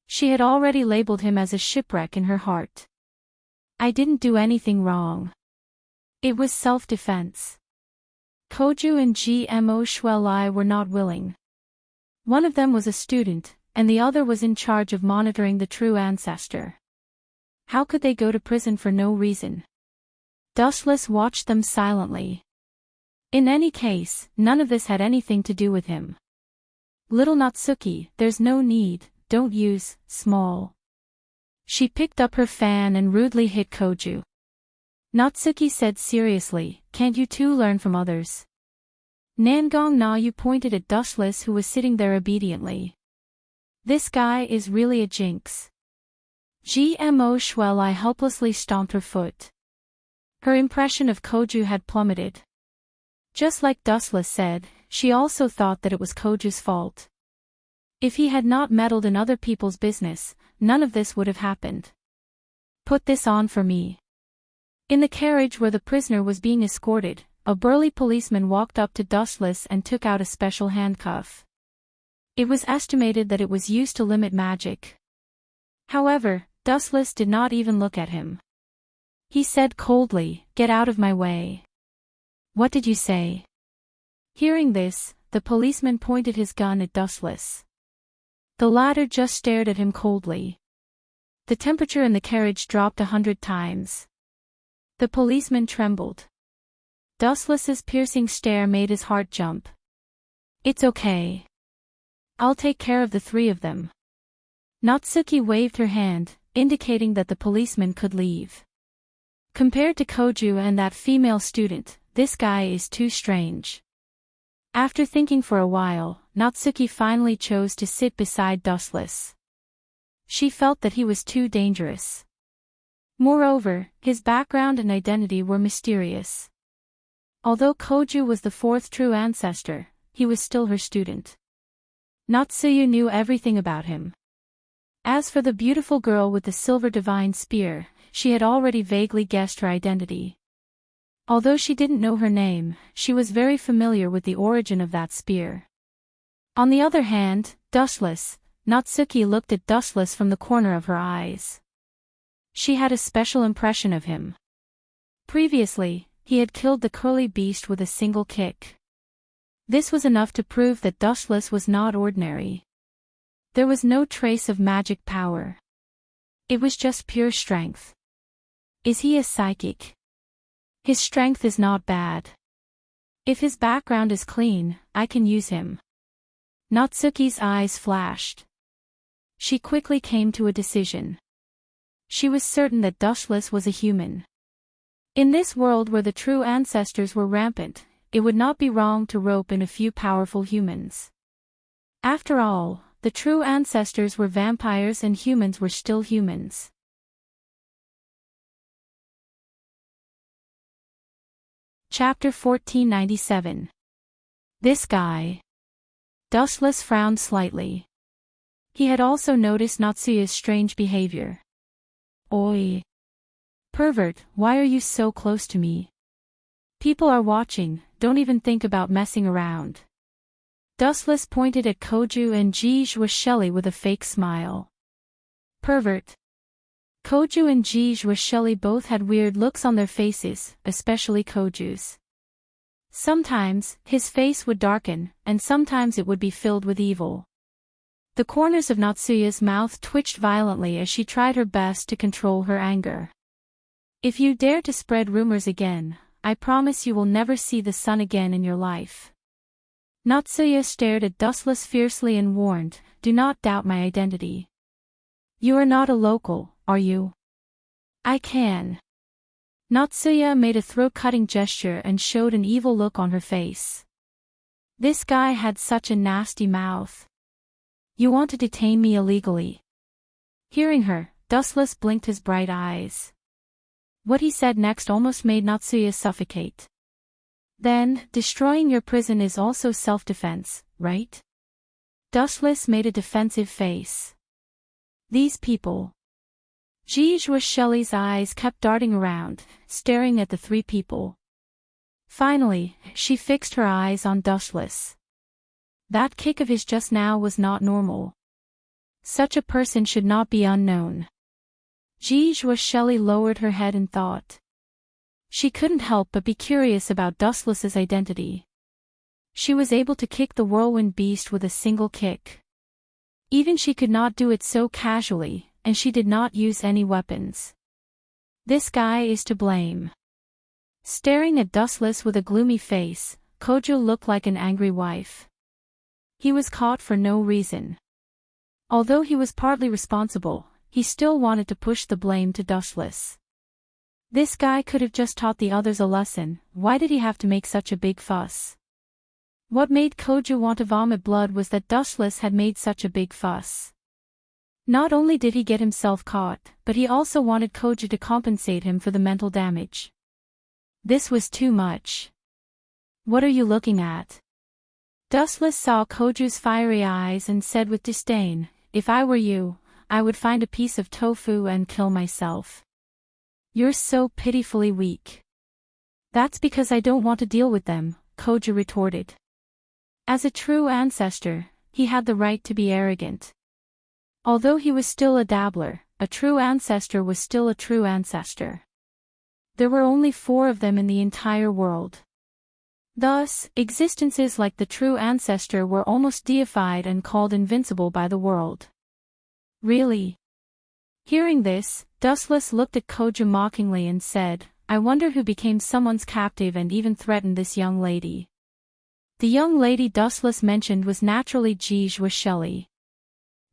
She had already labeled him as a shipwreck in her heart. I didn't do anything wrong. It was self-defense. Koju and GMO Shuelai were not willing. One of them was a student, and the other was in charge of monitoring the true ancestor. How could they go to prison for no reason? Dustless watched them silently. In any case, none of this had anything to do with him. Little Natsuki, there's no need, don't use, small. She picked up her fan and rudely hit Koju. Natsuki said seriously, can't you two learn from others? Nangong Nayu pointed at Dustless who was sitting there obediently. This guy is really a jinx. GMO Shueli helplessly stomped her foot. Her impression of Koju had plummeted. Just like Dustless said, she also thought that it was Koju's fault. If he had not meddled in other people's business, none of this would have happened. Put this on for me. In the carriage where the prisoner was being escorted, a burly policeman walked up to Dustless and took out a special handcuff. It was estimated that it was used to limit magic. However, Dustless did not even look at him. He said coldly, "Get out of my way." "What did you say?" Hearing this, the policeman pointed his gun at Dustless. The latter just stared at him coldly. The temperature in the carriage dropped 100 times. The policeman trembled. Dustless's piercing stare made his heart jump. "It's okay. I'll take care of the three of them." Natsuki waved her hand, indicating that the policeman could leave. Compared to Koju and that female student, this guy is too strange. After thinking for a while, Natsuki finally chose to sit beside Dustless. She felt that he was too dangerous. Moreover, his background and identity were mysterious. Although Koju was the fourth true ancestor, he was still her student. Natsuki knew everything about him. As for the beautiful girl with the silver divine spear, she had already vaguely guessed her identity. Although she didn't know her name, she was very familiar with the origin of that spear. On the other hand, Dustless, Natsuki looked at Dustless from the corner of her eyes. She had a special impression of him. Previously, he had killed the curly beast with a single kick. This was enough to prove that Dustless was not ordinary. There was no trace of magic power. It was just pure strength. Is he a psychic? His strength is not bad. If his background is clean, I can use him. Natsuki's eyes flashed. She quickly came to a decision. She was certain that Dustless was a human. In this world where the true ancestors were rampant, it would not be wrong to rope in a few powerful humans. After all, the true ancestors were vampires and humans were still humans. Chapter 1497. This guy. Dustless frowned slightly. He had also noticed Natsuya's strange behavior. Oi. Pervert, why are you so close to me? People are watching, don't even think about messing around. Dustless pointed at Koju and Shelly with a fake smile. Pervert. Koju and Shelly both had weird looks on their faces, especially Koju's. Sometimes, his face would darken, and sometimes it would be filled with evil. The corners of Natsuya's mouth twitched violently as she tried her best to control her anger. If you dare to spread rumors again, I promise you will never see the sun again in your life. Natsuya stared at Dustless fiercely and warned, "Do not doubt my identity. You are not a local, are you?" "I can." Natsuya made a throat-cutting gesture and showed an evil look on her face. This guy had such a nasty mouth. "You want to detain me illegally?" Hearing her, Dustless blinked his bright eyes. What he said next almost made Natsuya suffocate. "Then, destroying your prison is also self-defense, right?" Dustless made a defensive face. "These people." Shelly's eyes kept darting around, staring at the three people. Finally, she fixed her eyes on Dustless. That kick of his just now was not normal. Such a person should not be unknown. Shelly lowered her head in thought. She couldn't help but be curious about Dustless's identity. She was able to kick the whirlwind beast with a single kick. Even she could not do it so casually, and she did not use any weapons. This guy is to blame. Staring at Dustless with a gloomy face, Kojo looked like an angry wife. He was caught for no reason. Although he was partly responsible, he still wanted to push the blame to Dustless. This guy could have just taught the others a lesson, why did he have to make such a big fuss? What made Kojo want to vomit blood was that Dustless had made such a big fuss. Not only did he get himself caught, but he also wanted Koju to compensate him for the mental damage. This was too much. What are you looking at? Dustless saw Koju's fiery eyes and said with disdain, if I were you, I would find a piece of tofu and kill myself. You're so pitifully weak. That's because I don't want to deal with them, Koju retorted. As a true ancestor, he had the right to be arrogant. Although he was still a dabbler, a true ancestor was still a true ancestor. There were only 4 of them in the entire world. Thus, existences like the true ancestor were almost deified and called invincible by the world. Really? Hearing this, Dustless looked at Koju mockingly and said, I wonder who became someone's captive and even threatened this young lady. The young lady Dustless mentioned was naturally Jijua Shelley.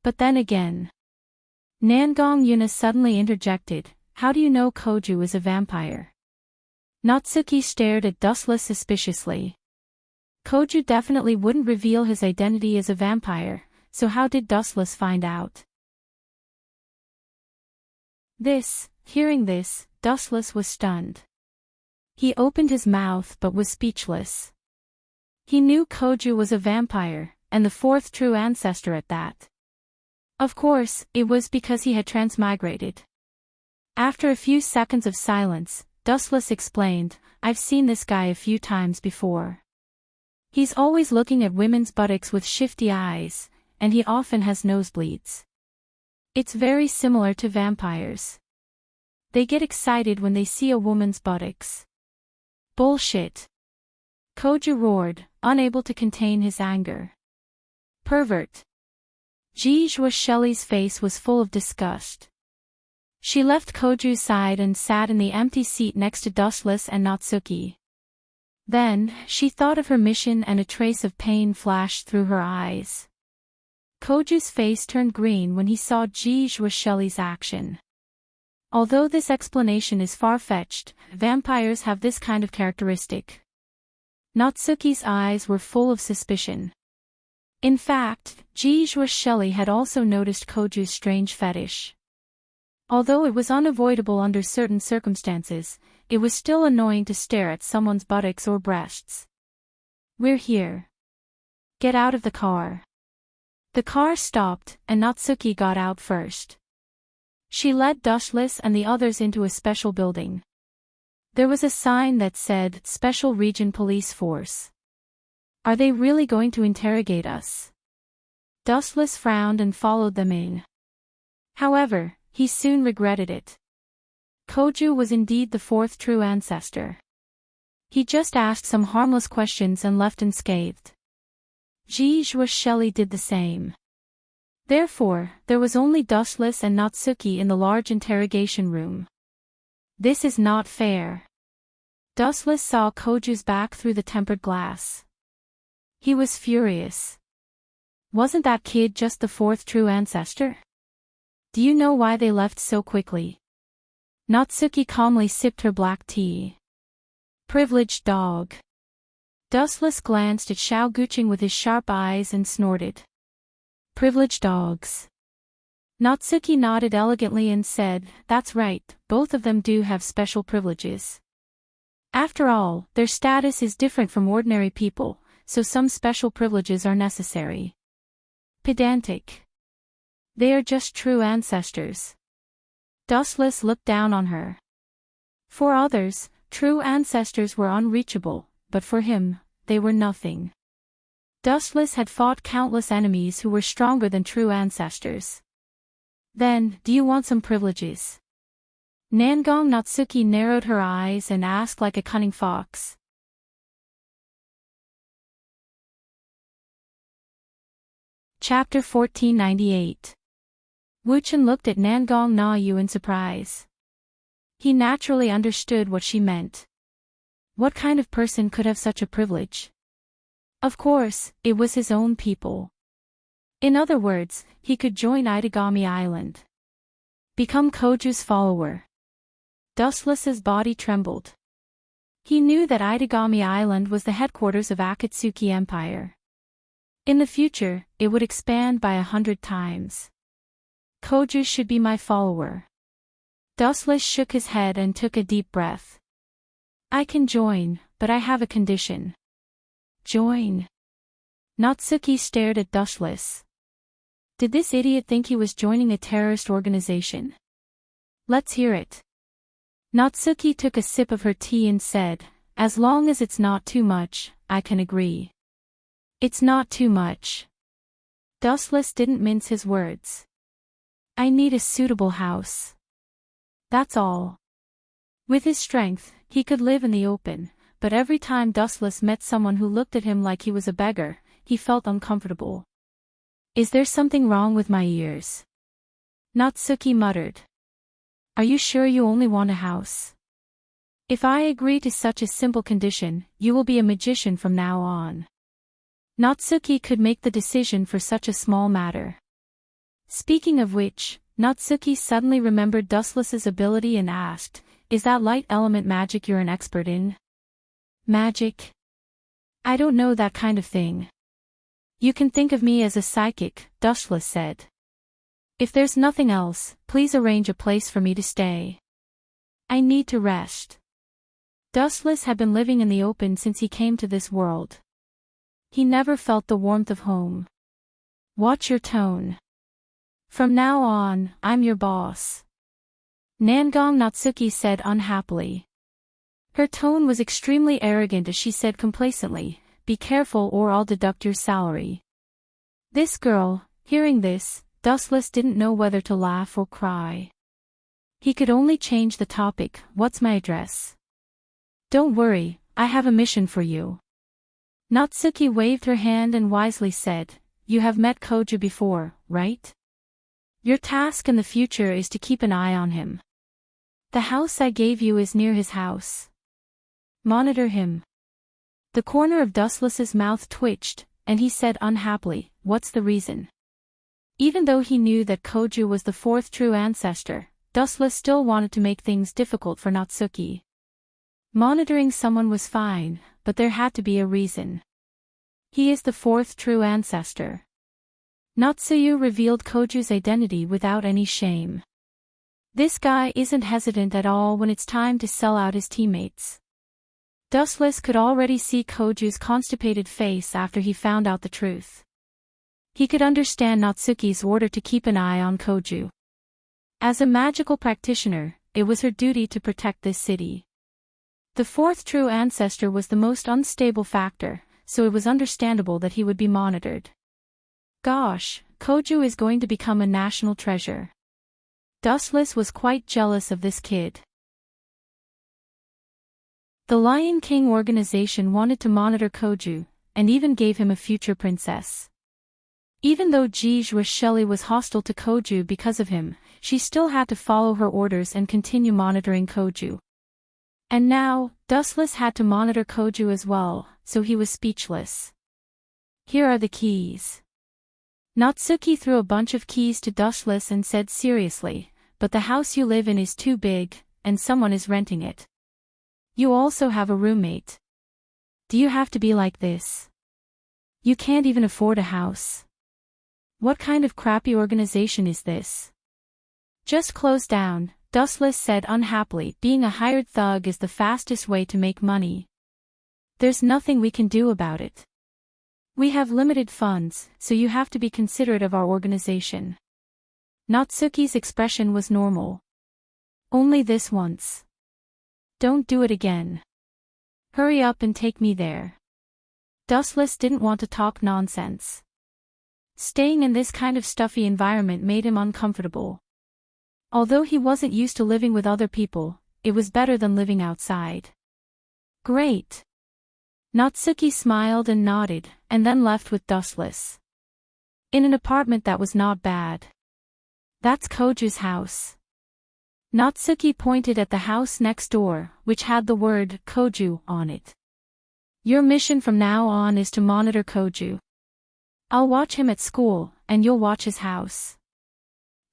But then again. Nangong Yuna suddenly interjected, how do you know Koju is a vampire? Natsuki stared at Dustless suspiciously. Koju definitely wouldn't reveal his identity as a vampire, so how did Dustless find out? Hearing this, Dustless was stunned. He opened his mouth but was speechless. He knew Koju was a vampire, and the 4th true ancestor at that. Of course, it was because he had transmigrated. After a few seconds of silence, Dustless explained, I've seen this guy a few times before. He's always looking at women's buttocks with shifty eyes, and he often has nosebleeds. It's very similar to vampires. They get excited when they see a woman's buttocks. Bullshit. Koju roared, unable to contain his anger. Pervert. Jijua Shelley's face was full of disgust. She left Koju's side and sat in the empty seat next to Dustless and Natsuki. Then, she thought of her mission and a trace of pain flashed through her eyes. Koju's face turned green when he saw Jijua Shelley's action. Although this explanation is far-fetched, vampires have this kind of characteristic. Natsuki's eyes were full of suspicion. In fact, Jijua Shelley had also noticed Koju's strange fetish. Although it was unavoidable under certain circumstances, it was still annoying to stare at someone's buttocks or breasts. We're here. Get out of the car. The car stopped, and Natsuki got out first. She led Dustless and the others into a special building. There was a sign that said, Special Region Police Force. Are they really going to interrogate us? Dustless frowned and followed them in. However, he soon regretted it. Koju was indeed the 4th true ancestor. He just asked some harmless questions and left unscathed. Jijua Shelley did the same. Therefore, there was only Dustless and Natsuki in the large interrogation room. This is not fair. Dustless saw Koju's back through the tempered glass. He was furious. Wasn't that kid just the 4th true ancestor? Do you know why they left so quickly? Natsuki calmly sipped her black tea. Privileged dog. Dustless glanced at Xiao Guqing with his sharp eyes and snorted. Privileged dogs. Natsuki nodded elegantly and said, that's right, both of them do have special privileges. After all, their status is different from ordinary people, so some special privileges are necessary. Pedantic. They are just true ancestors. Dustless looked down on her. For others, true ancestors were unreachable, but for him, they were nothing. Dustless had fought countless enemies who were stronger than true ancestors. Then, do you want some privileges? Nangong Natsuki narrowed her eyes and asked like a cunning fox. Chapter 1498. Wuchen looked at Nangong Na Yu in surprise. He naturally understood what she meant. What kind of person could have such a privilege? Of course, it was his own people. In other words, he could join Itagami Island. Become Koju's follower. Dustless's body trembled. He knew that Itagami Island was the headquarters of Akatsuki Empire. In the future, it would expand by 100 times. Koju should be my follower. Dustless shook his head and took a deep breath. I can join, but I have a condition. Join? Natsuki stared at Dustless. Did this idiot think he was joining a terrorist organization? Let's hear it. Natsuki took a sip of her tea and said, as long as it's not too much, I can agree. It's not too much. Dustless didn't mince his words. I need a suitable house. That's all. With his strength, he could live in the open, but every time Dustless met someone who looked at him like he was a beggar, he felt uncomfortable. Is there something wrong with my ears? Natsuki muttered. Are you sure you only want a house? If I agree to such a simple condition, you will be a magician from now on. Natsuki could make the decision for such a small matter. Speaking of which, Natsuki suddenly remembered Dustless's ability and asked, is that light element magic you're an expert in? Magic? I don't know that kind of thing. You can think of me as a psychic, Dustless said. If there's nothing else, please arrange a place for me to stay. I need to rest. Dustless had been living in the open since he came to this world. He never felt the warmth of home. Watch your tone. From now on, I'm your boss. Nangong, Natsuki said unhappily. Her tone was extremely arrogant as she said complacently, be careful or I'll deduct your salary. This girl, hearing this, Dustless didn't know whether to laugh or cry. He could only change the topic, what's my address? Don't worry, I have a mission for you. Natsuki waved her hand and wisely said, you have met Koju before, right? Your task in the future is to keep an eye on him. The house I gave you is near his house. Monitor him. The corner of Dustless's mouth twitched, and he said unhappily, what's the reason? Even though he knew that Koju was the fourth true ancestor, Dustless still wanted to make things difficult for Natsuki. Monitoring someone was fine, but there had to be a reason. He is the fourth true ancestor. Natsuyu revealed Koju's identity without any shame. This guy isn't hesitant at all when it's time to sell out his teammates. Dustless could already see Koju's constipated face after he found out the truth. He could understand Natsuki's order to keep an eye on Koju. As a magical practitioner, it was her duty to protect this city. The fourth true ancestor was the most unstable factor, so it was understandable that he would be monitored. Gosh, Koju is going to become a national treasure. Dustless was quite jealous of this kid. The Lion King organization wanted to monitor Koju, and even gave him a future princess. Even though Jijua Shelley was hostile to Koju because of him, she still had to follow her orders and continue monitoring Koju. And now, Dustless had to monitor Koju as well, so he was speechless. Here are the keys. Natsuki threw a bunch of keys to Dustless and said seriously, but the house you live in is too big, and someone is renting it. You also have a roommate. Do you have to be like this? You can't even afford a house. What kind of crappy organization is this? Just close down, Dustless said unhappily. Being a hired thug is the fastest way to make money. There's nothing we can do about it. We have limited funds, so you have to be considerate of our organization. Natsuki's expression was normal. Only this once. Don't do it again. Hurry up and take me there. Dustless didn't want to talk nonsense. Staying in this kind of stuffy environment made him uncomfortable. Although he wasn't used to living with other people, it was better than living outside. Great. Natsuki smiled and nodded, and then left with Dustless. In an apartment that was not bad. That's Koju's house. Natsuki pointed at the house next door, which had the word Koju on it. Your mission from now on is to monitor Koju. I'll watch him at school, and you'll watch his house.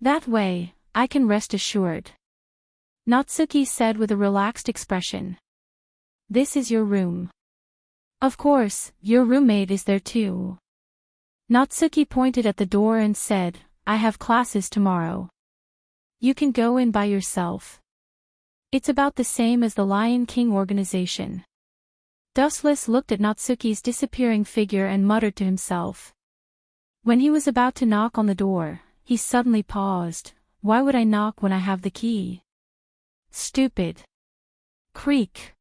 That way, I can rest assured. Natsuki said with a relaxed expression. This is your room. Of course, your roommate is there too. Natsuki pointed at the door and said, I have classes tomorrow. You can go in by yourself. It's about the same as the Lion King organization. Dustless looked at Natsuki's disappearing figure and muttered to himself. When he was about to knock on the door, he suddenly paused. Why would I knock when I have the key? Stupid. Creak.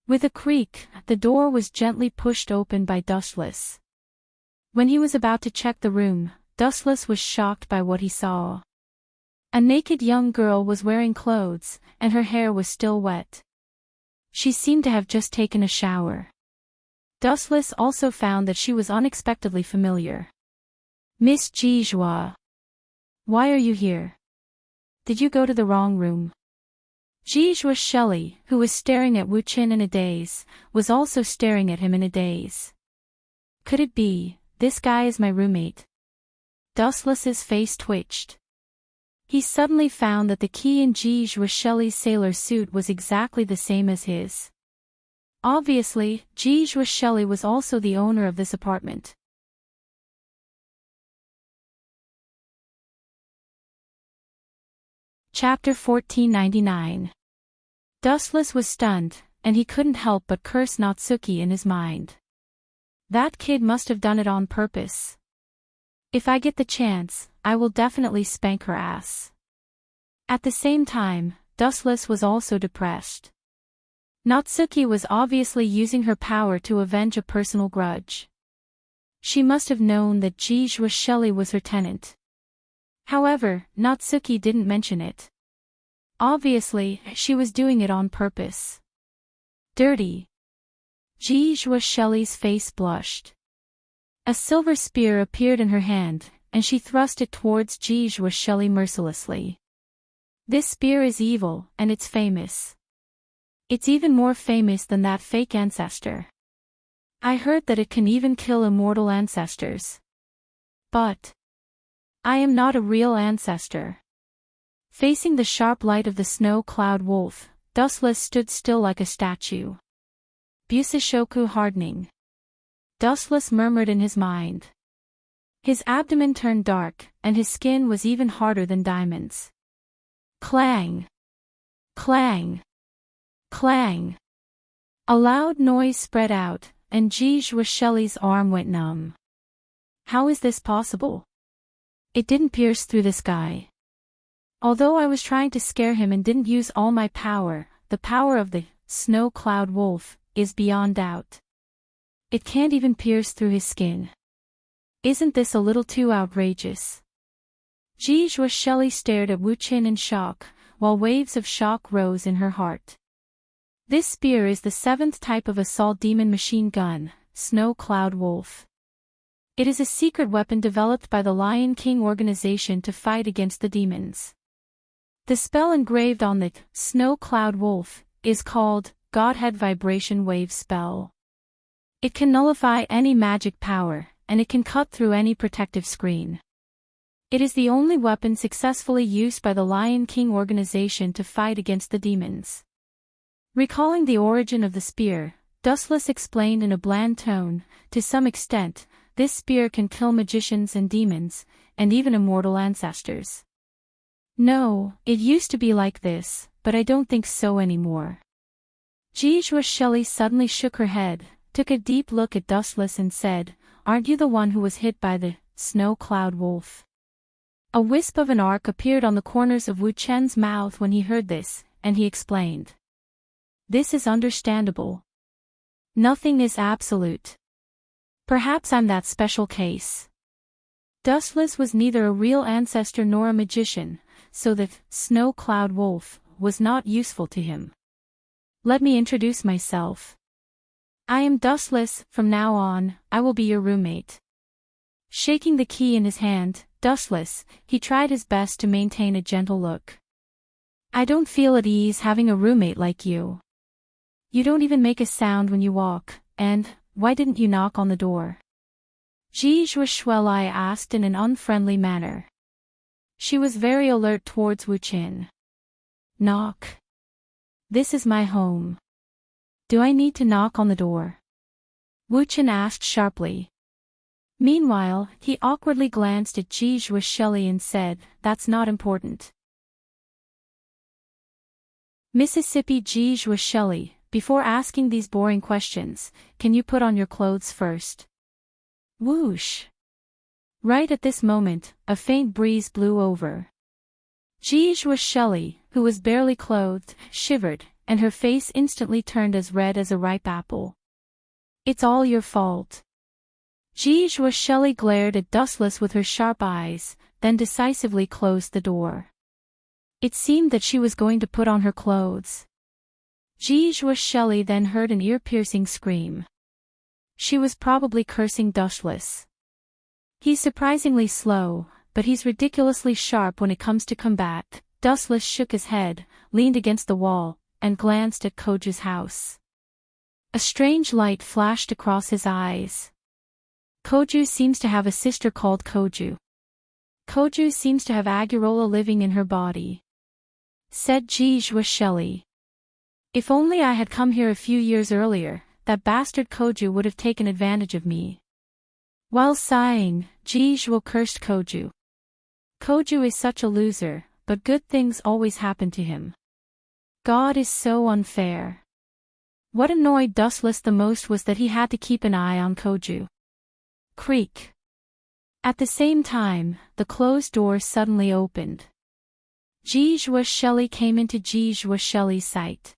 With a creak, the door was gently pushed open by Dustless. When he was about to check the room, Dustless was shocked by what he saw. A naked young girl was wearing clothes, and her hair was still wet. She seemed to have just taken a shower. Dustless also found that she was unexpectedly familiar. Miss Jijua. Why are you here? Did you go to the wrong room? Jijua Shelley, who was staring at Wu Qin in a daze, was also staring at him in a daze. Could it be, this guy is my roommate? Dustless's face twitched. He suddenly found that the key in Jijua Shelley's sailor suit was exactly the same as his. Obviously, Jijua Shelley was also the owner of this apartment. Chapter 1499. Dustless was stunned, and he couldn't help but curse Natsuki in his mind. That kid must have done it on purpose. If I get the chance, I will definitely spank her ass. At the same time, Dustless was also depressed. Natsuki was obviously using her power to avenge a personal grudge. She must have known that Jijua Shelley was her tenant. However, Natsuki didn't mention it. Obviously, she was doing it on purpose. Dirty. Jijua Shelley's face blushed. A silver spear appeared in her hand, and she thrust it towards Jijua Shelley mercilessly. This spear is evil, and it's famous. It's even more famous than that fake ancestor. I heard that it can even kill immortal ancestors. But I am not a real ancestor. Facing the sharp light of the snow cloud wolf, Dustless stood still like a statue. Busishoku hardening. Dustless murmured in his mind. His abdomen turned dark, and his skin was even harder than diamonds. Clang! Clang! Clang! A loud noise spread out, and Jijua Shelley's arm went numb. How is this possible? It didn't pierce through the sky. Although I was trying to scare him and didn't use all my power, the power of the snow cloud wolf is beyond doubt. It can't even pierce through his skin. Isn't this a little too outrageous? Jijua Shelley stared at Wu Qin in shock, while waves of shock rose in her heart. This spear is the 7th type of assault demon machine gun, Snow Cloud Wolf. It is a secret weapon developed by the Lion King organization to fight against the demons. The spell engraved on the Snow Cloud Wolf is called Godhead Vibration Wave Spell. It can nullify any magic power, and it can cut through any protective screen. It is the only weapon successfully used by the Lion King organization to fight against the demons. Recalling the origin of the spear, Dustless explained in a bland tone, to some extent, this spear can kill magicians and demons, and even immortal ancestors. No, it used to be like this, but I don't think so anymore. Jijua Shelley suddenly shook her head, took a deep look at Dustless and said, "Aren't you the one who was hit by the Snow Cloud Wolf?" A wisp of an arc appeared on the corners of Wu Chen's mouth when he heard this, and he explained. This is understandable. Nothing is absolute. Perhaps I'm that special case. Dustless was neither a real ancestor nor a magician, so the Snow Cloud Wolf was not useful to him. Let me introduce myself. I am Dustless. From now on, I will be your roommate. Shaking the key in his hand, Dustless, he tried his best to maintain a gentle look. I don't feel at ease having a roommate like you. You don't even make a sound when you walk, and why didn't you knock on the door? Jijua Shelley asked in an unfriendly manner. She was very alert towards Wu Qin. Knock. This is my home. Do I need to knock on the door? Wu Qin asked sharply. Meanwhile, he awkwardly glanced at Jijua Shelley and said, "That's not important." Mississippi Jijua Shelley, before asking these boring questions, can you put on your clothes first? Whoosh! Right at this moment, a faint breeze blew over. Jijua Shelley, who was barely clothed, shivered, and her face instantly turned as red as a ripe apple. "It's all your fault." Jijua Shelley glared at Dustless with her sharp eyes, then decisively closed the door. It seemed that she was going to put on her clothes. Jijua Shelley then heard an ear-piercing scream. She was probably cursing Dustless. "He's surprisingly slow, but he's ridiculously sharp when it comes to combat." Dustless shook his head, leaned against the wall, and glanced at Koju's house. A strange light flashed across his eyes. "Koju seems to have a sister called Koju. Koju seems to have Agurola living in her body," said Jijua Shelley. "If only I had come here a few years earlier, that bastard Koju would have taken advantage of me." While sighing, Jijua cursed Koju. "Koju is such a loser, but good things always happen to him. God is so unfair." What annoyed Dustless the most was that he had to keep an eye on Koju. Creak. At the same time, the closed door suddenly opened. Jijua Shelley came into Jijua Shelley's sight.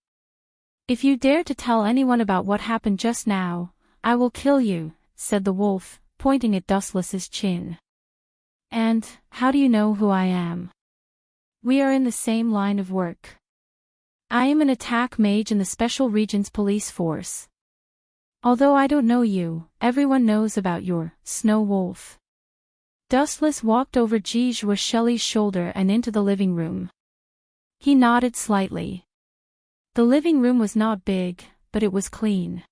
"If you dare to tell anyone about what happened just now, I will kill you," said the wolf, pointing at Dustless's chin. "And, how do you know who I am?" "We are in the same line of work. I am an attack mage in the Special Regions Police Force. Although I don't know you, everyone knows about your snow wolf." Dustless walked over Jijua Shelley's shoulder and into the living room. He nodded slightly. The living room was not big, but it was clean.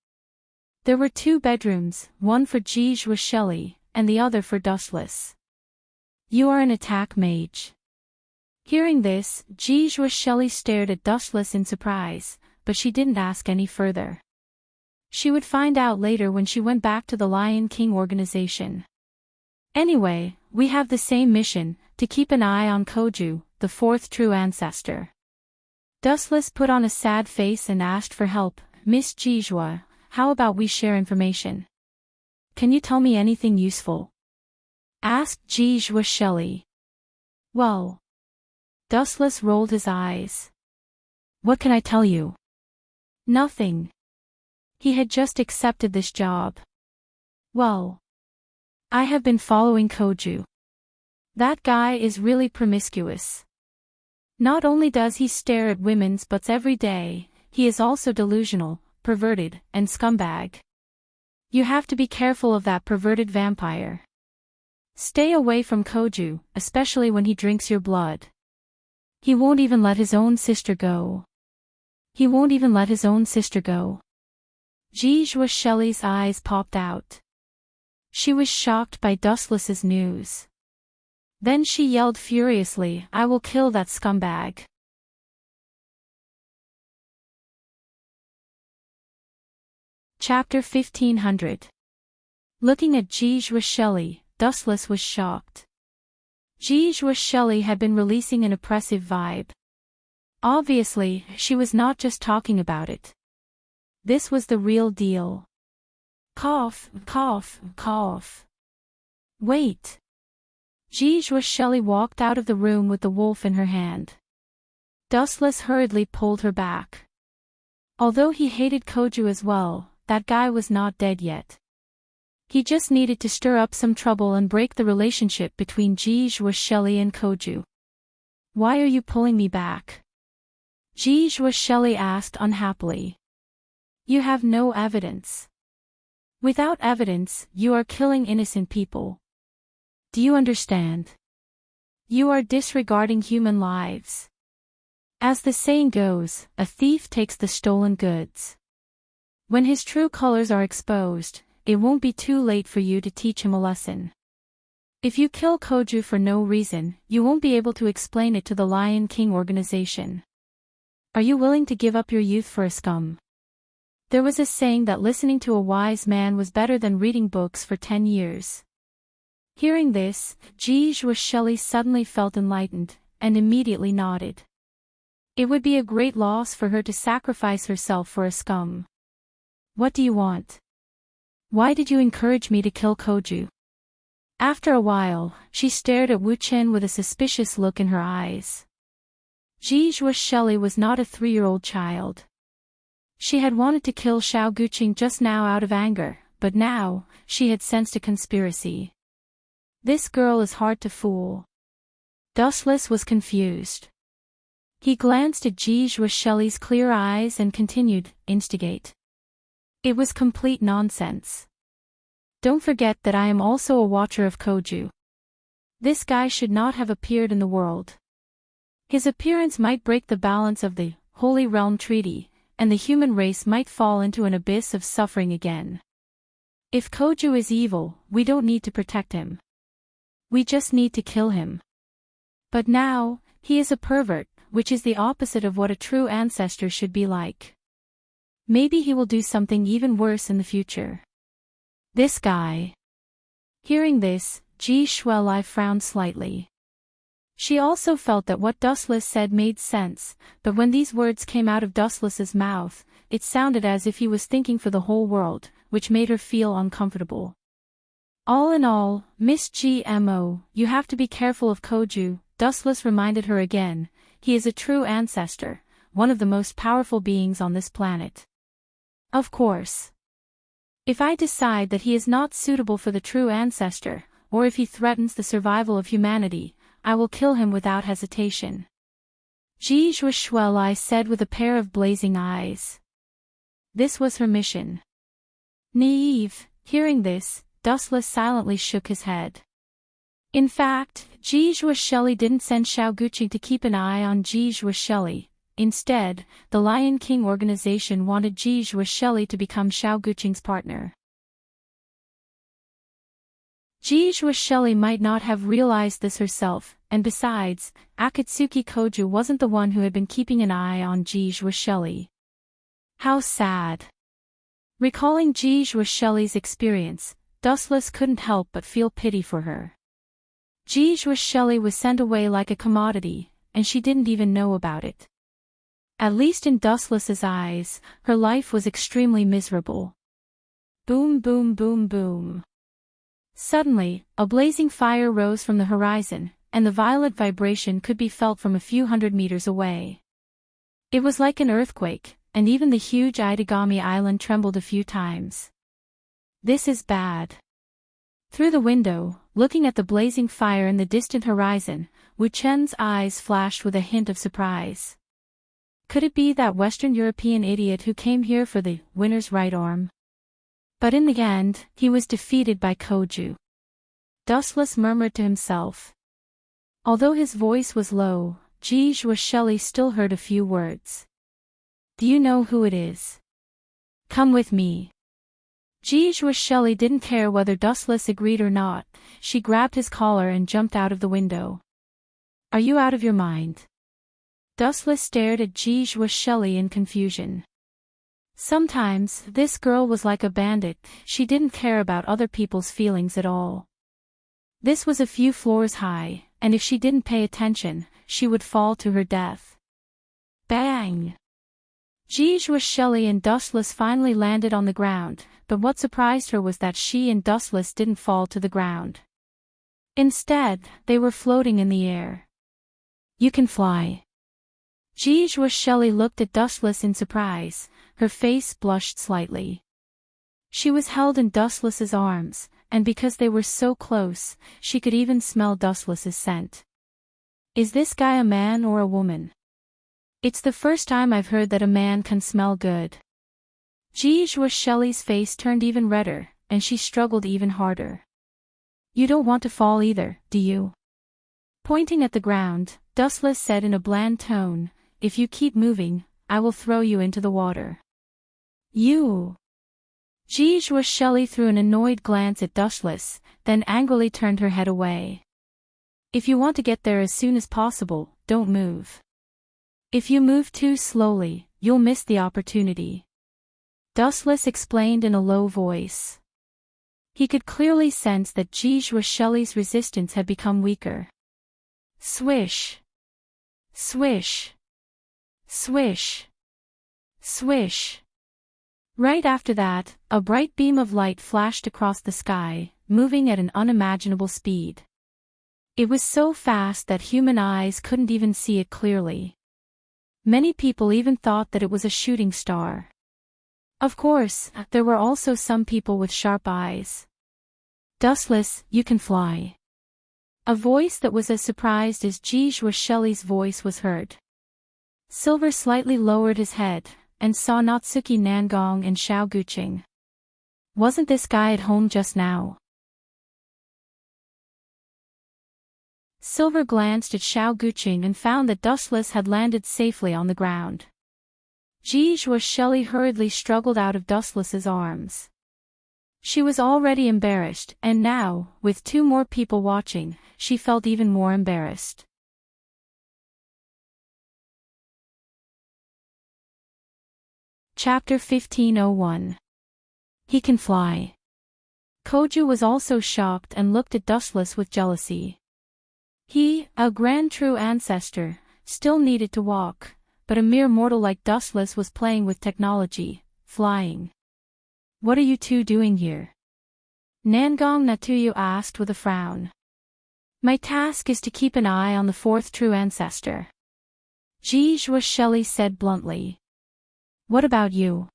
There were 2 bedrooms, one for Jijua Shelley, and the other for Dustless. "You are an attack mage." Hearing this, Jijua Shelley stared at Dustless in surprise, but she didn't ask any further. She would find out later when she went back to the Lion King organization. "Anyway, we have the same mission, to keep an eye on Koju, the 4th true ancestor." Dustless put on a sad face and asked for help. "Miss Jijua, how about we share information? Can you tell me anything useful?" asked Jijua Shelley. "Well..." Dustless rolled his eyes. "What can I tell you?" "Nothing. He had just accepted this job." "Well, I have been following Koju. That guy is really promiscuous. Not only does he stare at women's butts every day, he is also delusional, perverted, and scumbag. You have to be careful of that perverted vampire. Stay away from Koju, especially when he drinks your blood. He won't even let his own sister go. He won't even let his own sister go." Jijua Shelley's eyes popped out. She was shocked by Dustless's news. Then she yelled furiously, "I will kill that scumbag." Chapter 1500. Looking at Jijua Shelley, Dustless was shocked. Jijua Shelley had been releasing an oppressive vibe. Obviously, she was not just talking about it. This was the real deal. Cough, cough, cough. Wait. Jijua Shelley walked out of the room with the wolf in her hand. Dustless hurriedly pulled her back. Although he hated Koju as well, that guy was not dead yet. He just needed to stir up some trouble and break the relationship between Jijua Shelley and Koju. "Why are you pulling me back?" Jijua Shelley asked unhappily. "You have no evidence. Without evidence, you are killing innocent people. Do you understand? You are disregarding human lives. As the saying goes, a thief takes the stolen goods. When his true colors are exposed, it won't be too late for you to teach him a lesson. If you kill Koju for no reason, you won't be able to explain it to the Lion King organization. Are you willing to give up your youth for a scum?" There was a saying that listening to a wise man was better than reading books for 10 years. Hearing this, Shelley suddenly felt enlightened, and immediately nodded. It would be a great loss for her to sacrifice herself for a scum. What do you want? Why did you encourage me to kill Koju? After a while, she stared at Wu Chen with a suspicious look in her eyes. Shelley was not a 3-year-old child. She had wanted to kill Xiao Guqing just now out of anger, but now, she had sensed a conspiracy. This girl is hard to fool. Dustless was confused. He glanced at Shelley's clear eyes and continued, instigate. It was complete nonsense. Don't forget that I am also a watcher of Koju. This guy should not have appeared in the world. His appearance might break the balance of the Holy Realm Treaty, and the human race might fall into an abyss of suffering again. If Koju is evil, we don't need to protect him. We just need to kill him. But now, he is a pervert, which is the opposite of what a true ancestor should be like. Maybe he will do something even worse in the future. This guy. Hearing this, Shelley frowned slightly. She also felt that what Dustless said made sense, but when these words came out of Dustless's mouth, it sounded as if he was thinking for the whole world, which made her feel uncomfortable. All in all, Miss GMO, you have to be careful of Koju, Dustless reminded her again. He is a true ancestor, one of the most powerful beings on this planet. Of course. If I decide that he is not suitable for the true ancestor, or if he threatens the survival of humanity, I will kill him without hesitation. Shelley said with a pair of blazing eyes. This was her mission. Naive, hearing this, Dustless silently shook his head. In fact, Shelley didn't send Xiao Guqing to keep an eye on Shelley. Instead, the Lion King organization wanted Shelley to become Xiao Guqing's partner. Shelley might not have realized this herself, and besides, Akatsuki Koju wasn't the one who had been keeping an eye on Shelley. How sad. Recalling Shelley's experience, Dustless couldn't help but feel pity for her. Shelley was sent away like a commodity, and she didn't even know about it. At least in Dustless's eyes, her life was extremely miserable. Boom boom boom boom. Suddenly, a blazing fire rose from the horizon, and the violent vibration could be felt from a few hundred meters away. It was like an earthquake, and even the huge Itagami Island trembled a few times. This is bad. Through the window, looking at the blazing fire in the distant horizon, Wu Chen's eyes flashed with a hint of surprise. Could it be that Western European idiot who came here for the winner's right arm? But in the end, he was defeated by Koju. Dustless murmured to himself. Although his voice was low, Shelley still heard a few words. Do you know who it is? Come with me. Shelley didn't care whether Dustless agreed or not. She grabbed his collar and jumped out of the window. Are you out of your mind? Dustless stared at Shelley in confusion. Sometimes, this girl was like a bandit, she didn't care about other people's feelings at all. This was a few floors high, and if she didn't pay attention, she would fall to her death. Bang! Shelley and Dustless finally landed on the ground, but what surprised her was that she and Dustless didn't fall to the ground. Instead, they were floating in the air. You can fly. Shelley looked at Dustless in surprise, her face blushed slightly. She was held in Dustless's arms, and because they were so close, she could even smell Dustless's scent. Is this guy a man or a woman? It's the first time I've heard that a man can smell good. Shelley's face turned even redder, and she struggled even harder. You don't want to fall either, do you? Pointing at the ground, Dustless said in a bland tone, if you keep moving, I will throw you into the water. You! Shelley threw an annoyed glance at Dustless, then angrily turned her head away. If you want to get there as soon as possible, don't move. If you move too slowly, you'll miss the opportunity. Dustless explained in a low voice. He could clearly sense that Shelley's resistance had become weaker. Swish. Swish. Swish. Swish. Right after that, a bright beam of light flashed across the sky, moving at an unimaginable speed. It was so fast that human eyes couldn't even see it clearly. Many people even thought that it was a shooting star. Of course, there were also some people with sharp eyes. "Dustless, you can fly." A voice that was as surprised as Shelley's voice was heard. Silver slightly lowered his head, and saw Natsuki Nangong and Xiao Guqing. Wasn't this guy at home just now? Silver glanced at Xiao Guqing and found that Dustless had landed safely on the ground. Shelley hurriedly struggled out of Dustless's arms. She was already embarrassed, and now, with 2 more people watching, she felt even more embarrassed. Chapter 1501. He can fly. Koju was also shocked and looked at Dustless with jealousy. He, a grand true ancestor, still needed to walk, but a mere mortal like Dustless was playing with technology, flying. "What are you two doing here?" Nangong Natuyu asked with a frown. "My task is to keep an eye on the 4th true ancestor," Shelley said bluntly. "What about you?"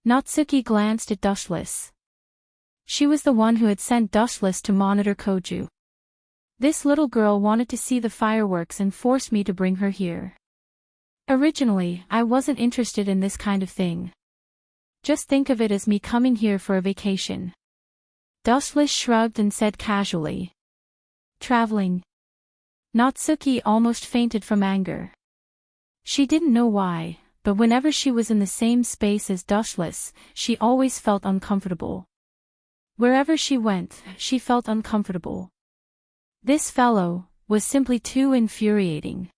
Natsuki glanced at Dustless. She was the one who had sent Dustless to monitor Koju. "This little girl wanted to see the fireworks and forced me to bring her here. Originally, I wasn't interested in this kind of thing. Just think of it as me coming here for a vacation." Dustless shrugged and said casually. "Traveling?" Natsuki almost fainted from anger. She didn't know why, but whenever she was in the same space as Dustless, she always felt uncomfortable. Wherever she went, she felt uncomfortable. This fellow was simply too infuriating.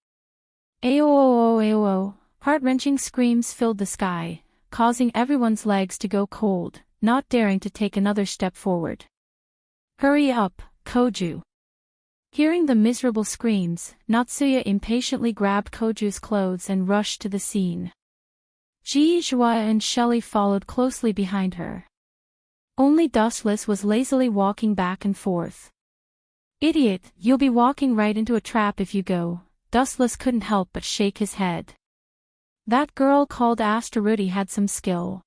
Aoo, heart-wrenching screams filled the sky, causing everyone's legs to go cold, not daring to take another step forward. "Hurry up, Koju." Hearing the miserable screams, Natsuya impatiently grabbed Koju's clothes and rushed to the scene. And Shelley followed closely behind her. Only Dustless was lazily walking back and forth. "Idiot, you'll be walking right into a trap if you go." Dustless couldn't help but shake his head. That girl called Astaruti had some skill.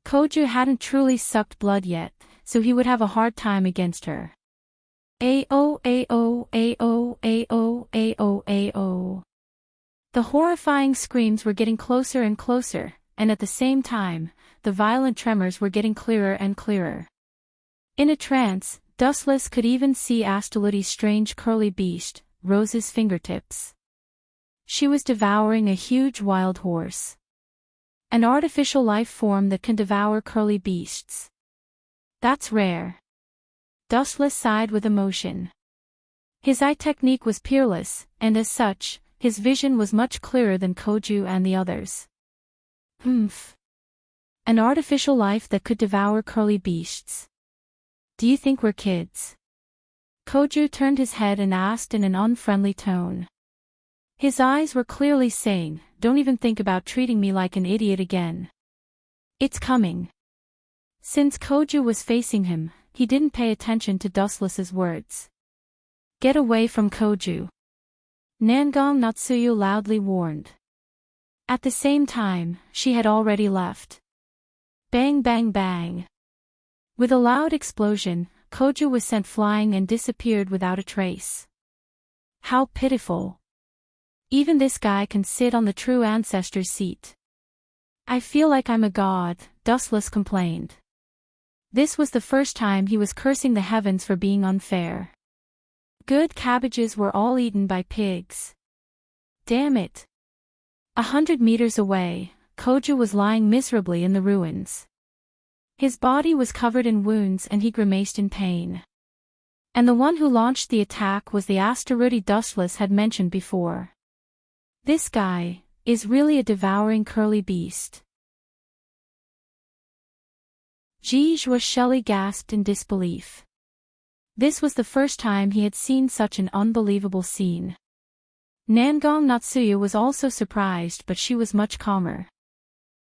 Koju hadn't truly sucked blood yet, so he would have a hard time against her. Ayo. The horrifying screams were getting closer and closer, and at the same time, the violent tremors were getting clearer and clearer. In a trance, Dustless could even see Astaluti's strange curly beast, Rose's fingertips. She was devouring a huge wild horse. An artificial life form that can devour curly beasts. That's rare. Dustless sighed with emotion. His eye technique was peerless, and as such, his vision was much clearer than Koju and the others. Humph. An artificial life that could devour curly beasts. Do you think we're kids? Koju turned his head and asked in an unfriendly tone. His eyes were clearly saying, "Don't even think about treating me like an idiot again. It's coming." Since Koju was facing him, he didn't pay attention to Dustless's words. "Get away from Koju," Nangong Natsuyu loudly warned. At the same time, she had already left. Bang bang bang. With a loud explosion, Koju was sent flying and disappeared without a trace. How pitiful. Even this guy can sit on the true ancestor's seat. "I feel like I'm a god," Dustless complained. This was the first time he was cursing the heavens for being unfair. Good cabbages were all eaten by pigs. Damn it. 100 meters away, Koju was lying miserably in the ruins. His body was covered in wounds and he grimaced in pain. And the one who launched the attack was the Astaruti Dustless had mentioned before. This guy is really a devouring curly beast. Jeez, Shelley gasped in disbelief. This was the first time he had seen such an unbelievable scene. Nangong Natsuya was also surprised, but she was much calmer.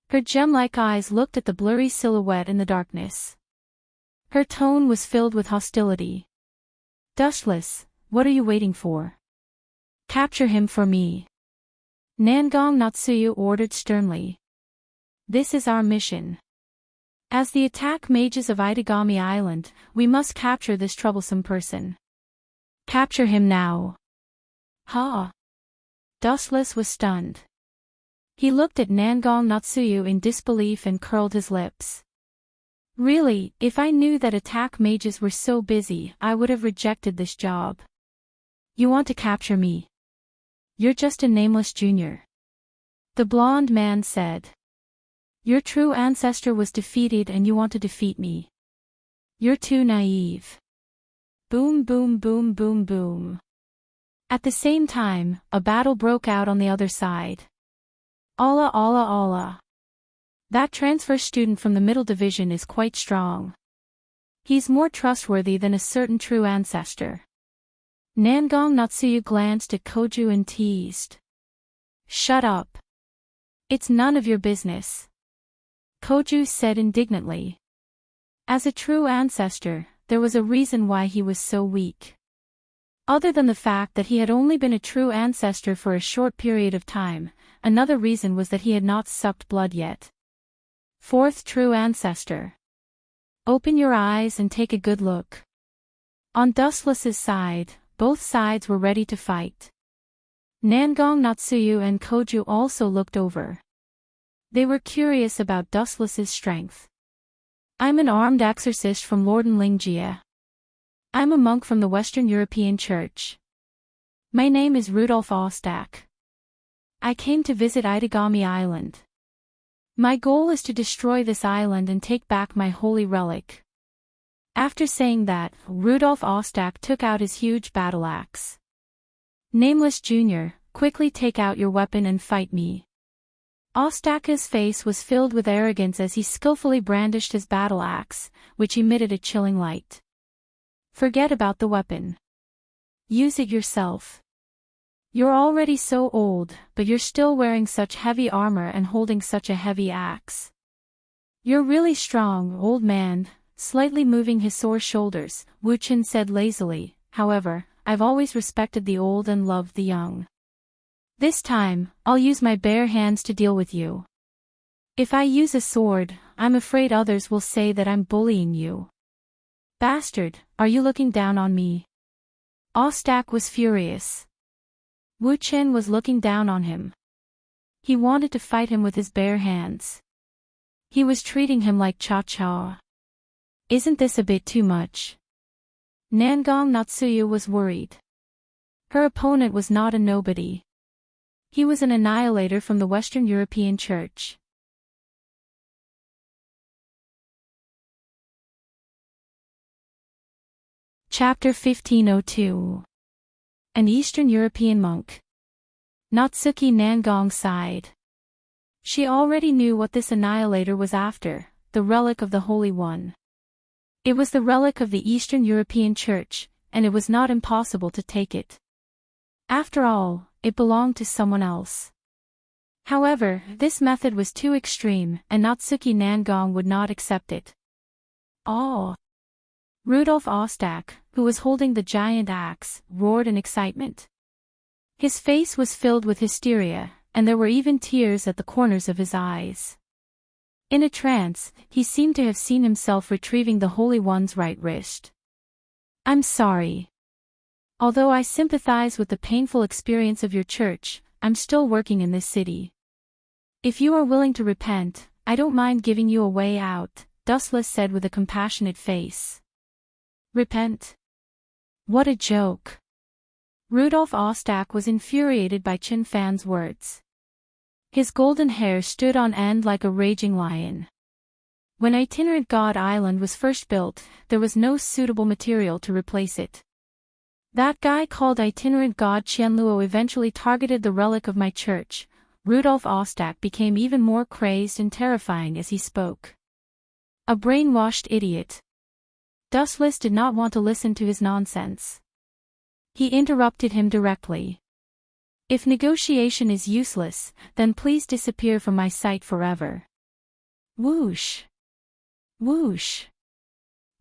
Her gem-like eyes looked at the blurry silhouette in the darkness. Her tone was filled with hostility. Dustless, what are you waiting for? Capture him for me. Nangong Natsuya ordered sternly. This is our mission. As the attack mages of Itagami Island, we must capture this troublesome person. Capture him now. Ha! Dustless was stunned. He looked at Nangong Natsuya in disbelief and curled his lips. Really, if I knew that attack mages were so busy, I would have rejected this job. You want to capture me? You're just a nameless junior. The blonde man said. Your true ancestor was defeated and you want to defeat me. You're too naive. Boom boom boom boom boom. At the same time, a battle broke out on the other side. Allah Allah Allah. That transfer student from the middle division is quite strong. He's more trustworthy than a certain true ancestor. Nangong Natsuya glanced at Koju and teased. Shut up. It's none of your business. Koju said indignantly. As a true ancestor, there was a reason why he was so weak. Other than the fact that he had only been a true ancestor for a short period of time, another reason was that he had not sucked blood yet. Fourth true ancestor. Open your eyes and take a good look. On Dustless's side, both sides were ready to fight. Nangong Natsuya and Koju also looked over. They were curious about Dustless's strength. I'm an armed exorcist from Lordenlingjia. I'm a monk from the Western European Church. My name is Rudolf Ostak. I came to visit Itagami Island. My goal is to destroy this island and take back my holy relic. After saying that, Rudolf Ostak took out his huge battle axe. Nameless Junior, quickly take out your weapon and fight me. Ostaka's face was filled with arrogance as he skillfully brandished his battle axe, which emitted a chilling light. Forget about the weapon. Use it yourself. You're already so old, but you're still wearing such heavy armor and holding such a heavy axe. You're really strong, old man. Slightly moving his sore shoulders, Wuchen said lazily. However, I've always respected the old and loved the young. This time, I'll use my bare hands to deal with you. If I use a sword, I'm afraid others will say that I'm bullying you. Bastard, are you looking down on me? Ostak was furious. Wuchen was looking down on him. He wanted to fight him with his bare hands. He was treating him like Cha-Cha. Isn't this a bit too much? Nangong Natsuya was worried. Her opponent was not a nobody. He was an annihilator from the Western European Church. Chapter 1502. An Eastern European monk. Natsuki Nangong sighed. She already knew what this annihilator was after, the relic of the Holy One. It was the relic of the Eastern European Church, and it was not impossible to take it. After all, it belonged to someone else. However, this method was too extreme, and Natsuki Nangong would not accept it. Oh! Rudolf Ostak, who was holding the giant axe, roared in excitement. His face was filled with hysteria, and there were even tears at the corners of his eyes. In a trance, he seemed to have seen himself retrieving the Holy One's right wrist. I'm sorry. Although I sympathize with the painful experience of your church, I'm still working in this city. If you are willing to repent, I don't mind giving you a way out, Dustless said with a compassionate face. Repent? What a joke. Rudolf Ostak was infuriated by Chin Fan's words. His golden hair stood on end like a raging lion. When Itinerant God Island was first built, there was no suitable material to replace it. That guy called Itinerant God Qianluo eventually targeted the relic of my church. Rudolf Ostak became even more crazed and terrifying as he spoke. A brainwashed idiot. Dustless did not want to listen to his nonsense. He interrupted him directly. If negotiation is useless, then please disappear from my sight forever. Whoosh! Whoosh!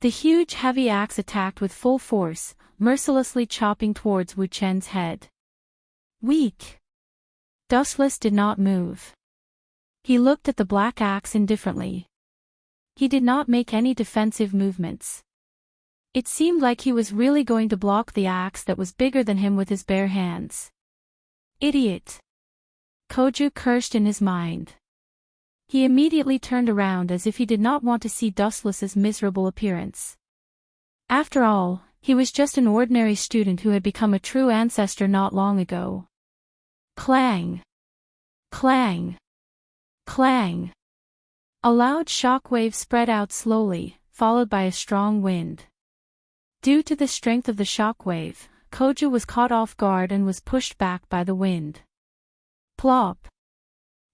The huge heavy axe attacked with full force, mercilessly chopping towards Wu Chen's head. Weak! Dustless did not move. He looked at the black axe indifferently. He did not make any defensive movements. It seemed like he was really going to block the axe that was bigger than him with his bare hands. Idiot! Koju cursed in his mind. He immediately turned around as if he did not want to see Dustless's miserable appearance. After all, he was just an ordinary student who had become a true ancestor not long ago. Clang! Clang! Clang! A loud shock wave spread out slowly, followed by a strong wind. Due to the strength of the shock wave, Koju was caught off guard and was pushed back by the wind. Plop!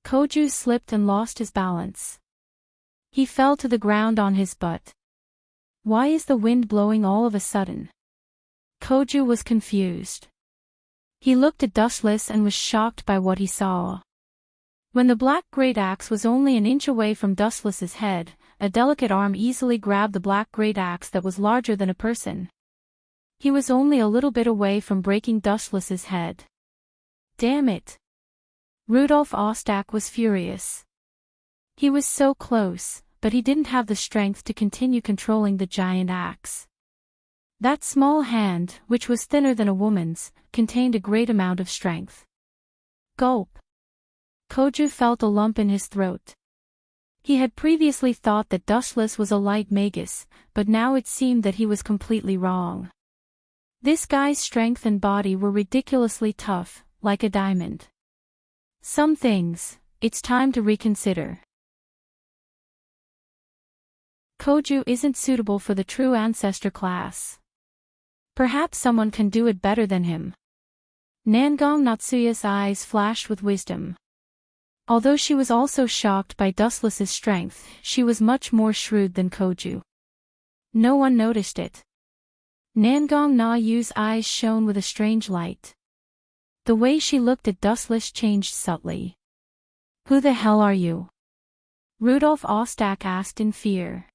Koju slipped and lost his balance. He fell to the ground on his butt. Why is the wind blowing all of a sudden? Koju was confused. He looked at Dustless and was shocked by what he saw. When the black great axe was only an inch away from Dustless's head, a delicate arm easily grabbed the black great axe that was larger than a person. He was only a little bit away from breaking Dustless's head. Damn it! Rudolf Ostak was furious. He was so close, but he didn't have the strength to continue controlling the giant axe. That small hand, which was thinner than a woman's, contained a great amount of strength. Gulp! Koju felt a lump in his throat. He had previously thought that Dustless was a light magus, but now it seemed that he was completely wrong. This guy's strength and body were ridiculously tough, like a diamond. Some things, it's time to reconsider. Koju isn't suitable for the true ancestor class. Perhaps someone can do it better than him. Nangong Natsuya's eyes flashed with wisdom. Although she was also shocked by Dustless's strength, she was much more shrewd than Koju. No one noticed it. Nangong Na Yu's eyes shone with a strange light. The way she looked at Dustless changed subtly. Who the hell are you? Rudolf Ostak asked in fear.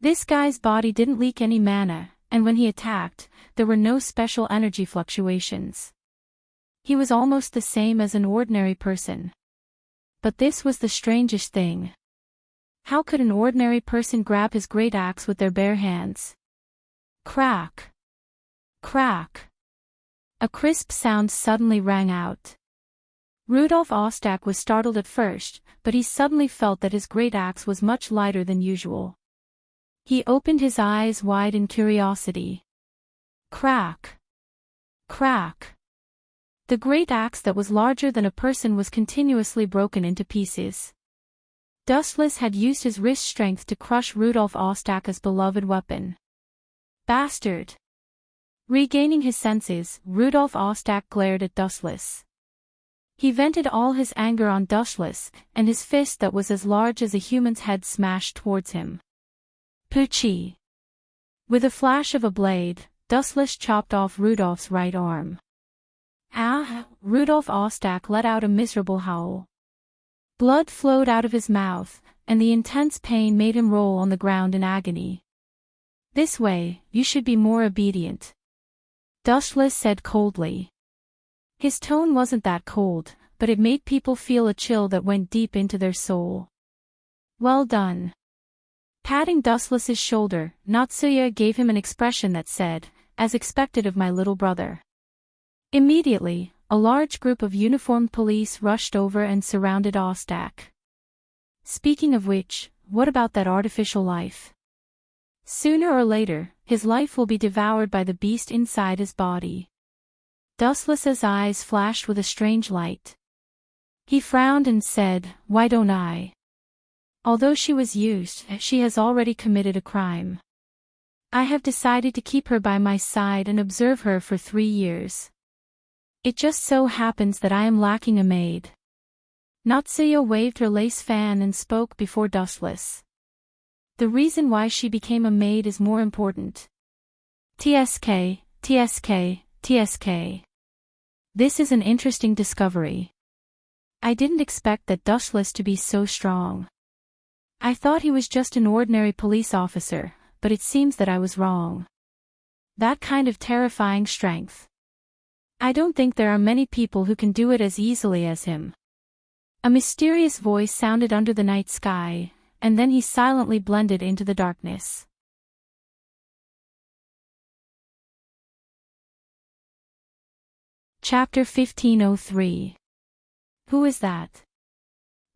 This guy's body didn't leak any mana, and when he attacked, there were no special energy fluctuations. He was almost the same as an ordinary person. But this was the strangest thing. How could an ordinary person grab his great axe with their bare hands? Crack! Crack! A crisp sound suddenly rang out. Rudolf Ostak was startled at first, but he suddenly felt that his great axe was much lighter than usual. He opened his eyes wide in curiosity. Crack! Crack! The great axe that was larger than a person was continuously broken into pieces. Dustless had used his wrist strength to crush Rudolf Ostak's beloved weapon. Bastard! Regaining his senses, Rudolf Ostak glared at Dustless. He vented all his anger on Dustless, and his fist that was as large as a human's head smashed towards him. Poochie! With a flash of a blade, Dustless chopped off Rudolf's right arm. Ah! Rudolf Ostak let out a miserable howl. Blood flowed out of his mouth, and the intense pain made him roll on the ground in agony. This way, you should be more obedient. Dustless said coldly. His tone wasn't that cold, but it made people feel a chill that went deep into their soul. Well done. Patting Dustless's shoulder, Natsuya gave him an expression that said, as expected of my little brother. Immediately, a large group of uniformed police rushed over and surrounded Ostak. Speaking of which, what about that artificial life? Sooner or later, his life will be devoured by the beast inside his body. Dustless's eyes flashed with a strange light. He frowned and said, why don't I? Although she was used, she has already committed a crime. I have decided to keep her by my side and observe her for 3 years. It just so happens that I am lacking a maid. Natsuya waved her lace fan and spoke before Dustless. The reason why she became a maid is more important. TSK, TSK, TSK. This is an interesting discovery. I didn't expect that Dustless to be so strong. I thought he was just an ordinary police officer, but it seems that I was wrong. That kind of terrifying strength. I don't think there are many people who can do it as easily as him. A mysterious voice sounded under the night sky, and then he silently blended into the darkness. Chapter 1503. Who is that?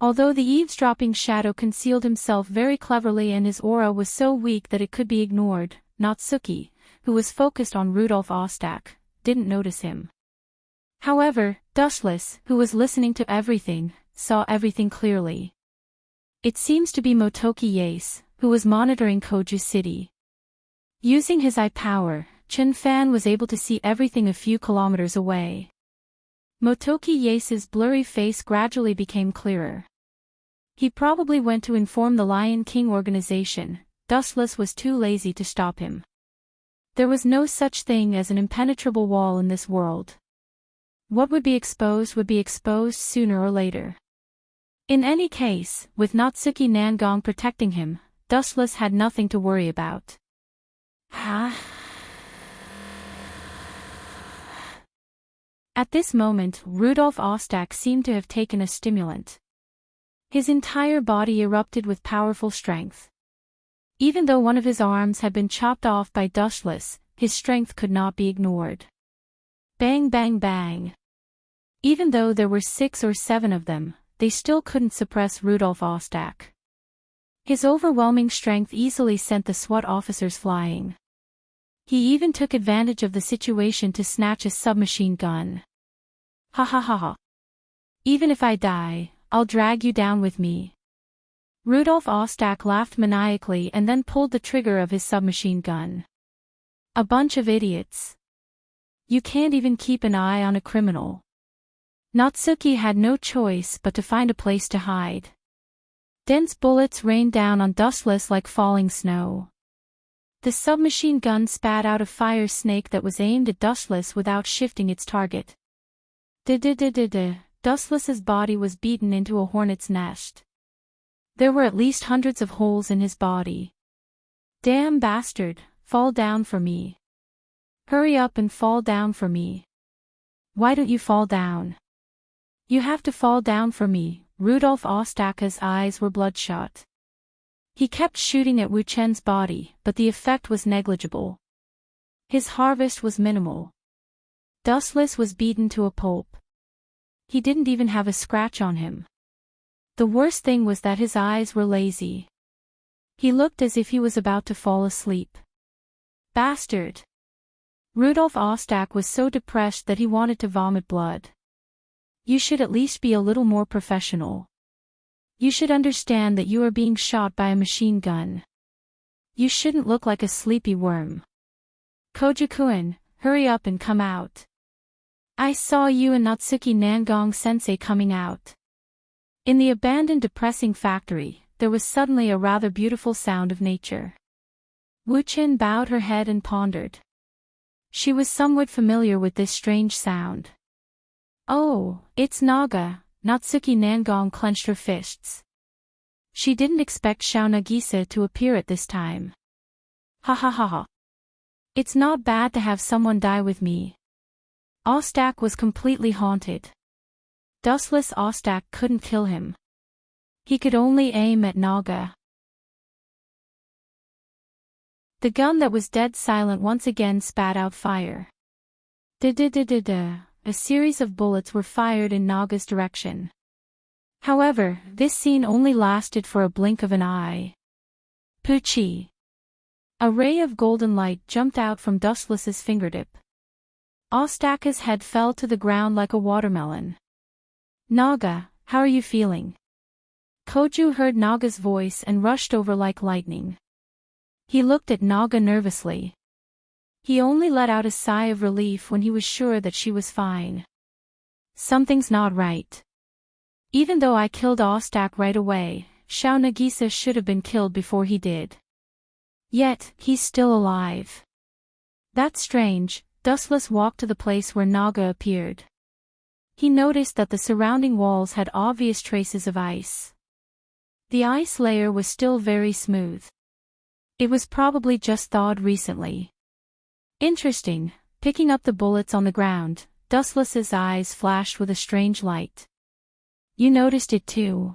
Although the eavesdropping shadow concealed himself very cleverly and his aura was so weak that it could be ignored, Natsuki, who was focused on Rudolf Ostak, didn't notice him. However, Dustless, who was listening to everything, saw everything clearly. It seems to be Motoki Yase, who was monitoring Koju City. Using his eye power, Chun Fan was able to see everything a few kilometers away. Motoki Yase's blurry face gradually became clearer. He probably went to inform the Lion King organization. Dustless was too lazy to stop him. There was no such thing as an impenetrable wall in this world. What would be exposed sooner or later. In any case, with Natsuki Nangong protecting him, Dustless had nothing to worry about. At this moment, Rudolf Ostak seemed to have taken a stimulant. His entire body erupted with powerful strength. Even though one of his arms had been chopped off by Dustless, his strength could not be ignored. Bang bang bang. Even though there were 6 or 7 of them, they still couldn't suppress Rudolf Ostak. His overwhelming strength easily sent the SWAT officers flying. He even took advantage of the situation to snatch a submachine gun. Ha ha ha ha. Even if I die, I'll drag you down with me. Rudolf Ostak laughed maniacally and then pulled the trigger of his submachine gun. A bunch of idiots. You can't even keep an eye on a criminal. Natsuki had no choice but to find a place to hide. Dense bullets rained down on Dustless like falling snow. The submachine gun spat out a fire snake that was aimed at Dustless without shifting its target. Dustless's body was beaten into a hornet's nest. There were at least hundreds of holes in his body. Damn bastard, fall down for me. Hurry up and fall down for me. Why don't you fall down? You have to fall down for me. Rudolf Ostaka's eyes were bloodshot. He kept shooting at Wu Chen's body, but the effect was negligible. His harvest was minimal. Dustless was beaten to a pulp. He didn't even have a scratch on him. The worst thing was that his eyes were lazy. He looked as if he was about to fall asleep. Bastard! Rudolf Ostak was so depressed that he wanted to vomit blood. You should at least be a little more professional. You should understand that you are being shot by a machine gun. You shouldn't look like a sleepy worm. Koju-kun, hurry up and come out. I saw you and Natsuki Nangong-sensei coming out. In the abandoned depressing factory, there was suddenly a rather beautiful sound of nature. Wu Chen bowed her head and pondered. She was somewhat familiar with this strange sound. Oh, it's Naga. Natsuki Nangong clenched her fists. She didn't expect Xiao Nagisa to appear at this time. Ha ha ha ha. It's not bad to have someone die with me. Ostak was completely haunted. Dustless Ostak couldn't kill him. He could only aim at Naga. The gun that was dead silent once again spat out fire. A series of bullets were fired in Naga's direction. However, this scene only lasted for a blink of an eye. Poochie! A ray of golden light jumped out from Dustless's fingertip. Ostaka's head fell to the ground like a watermelon. Naga, how are you feeling? Koju heard Naga's voice and rushed over like lightning. He looked at Naga nervously. He only let out a sigh of relief when he was sure that she was fine. Something's not right. Even though I killed Ostak right away, Shao Nagisa should have been killed before he did. Yet, he's still alive. That's strange. Dustless walked to the place where Naga appeared. He noticed that the surrounding walls had obvious traces of ice. The ice layer was still very smooth. It was probably just thawed recently. Interesting. Picking up the bullets on the ground, Dustless's eyes flashed with a strange light. You noticed it too.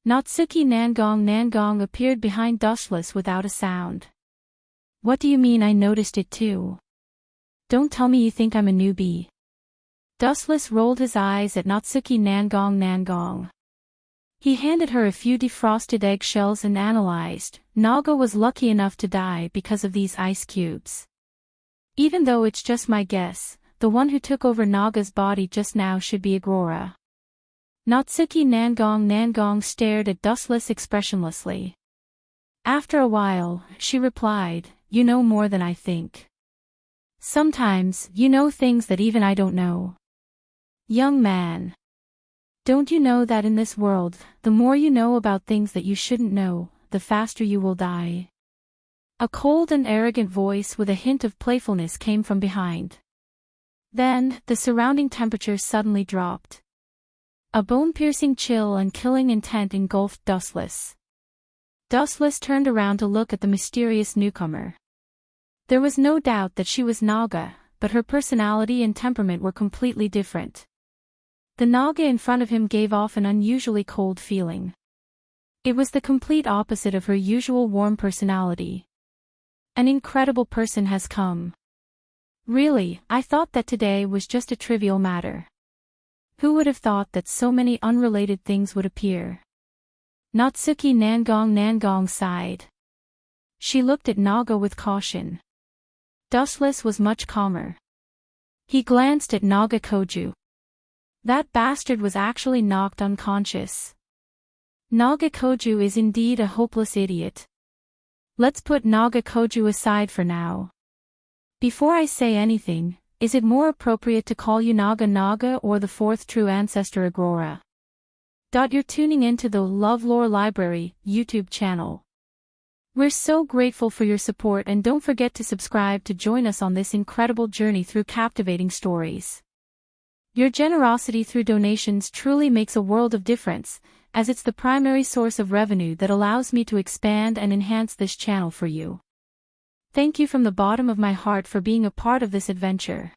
Natsuki Nangong appeared behind Dustless without a sound. What do you mean I noticed it too? Don't tell me you think I'm a newbie. Dustless rolled his eyes at Natsuki Nangong. He handed her a few defrosted eggshells and analyzed. Naga was lucky enough to die because of these ice cubes. Even though it's just my guess, the one who took over Naga's body just now should be Agora. Natsuki Nangong stared at Dustless expressionlessly. After a while, she replied, "You know more than I think. Sometimes, you know things that even I don't know. Young man. Don't you know that in this world, the more you know about things that you shouldn't know, the faster you will die?" A cold and arrogant voice with a hint of playfulness came from behind. Then, the surrounding temperature suddenly dropped. A bone-piercing chill and killing intent engulfed Dustless. Dustless turned around to look at the mysterious newcomer. There was no doubt that she was Naga, but her personality and temperament were completely different. The Naga in front of him gave off an unusually cold feeling. It was the complete opposite of her usual warm personality. An incredible person has come. Really, I thought that today was just a trivial matter. Who would have thought that so many unrelated things would appear? Natsuki Nangong sighed. She looked at Naga with caution. Dustless was much calmer. He glanced at Naga Koju. That bastard was actually knocked unconscious. Naga Koju is indeed a hopeless idiot. Let's put Naga Koju aside for now. Before I say anything, is it more appropriate to call you Naga or the fourth true ancestor Agora? You're tuning into the LoveLore Library YouTube channel. We're so grateful for your support, and don't forget to subscribe to join us on this incredible journey through captivating stories. Your generosity through donations truly makes a world of difference, as it's the primary source of revenue that allows me to expand and enhance this channel for you. Thank you from the bottom of my heart for being a part of this adventure.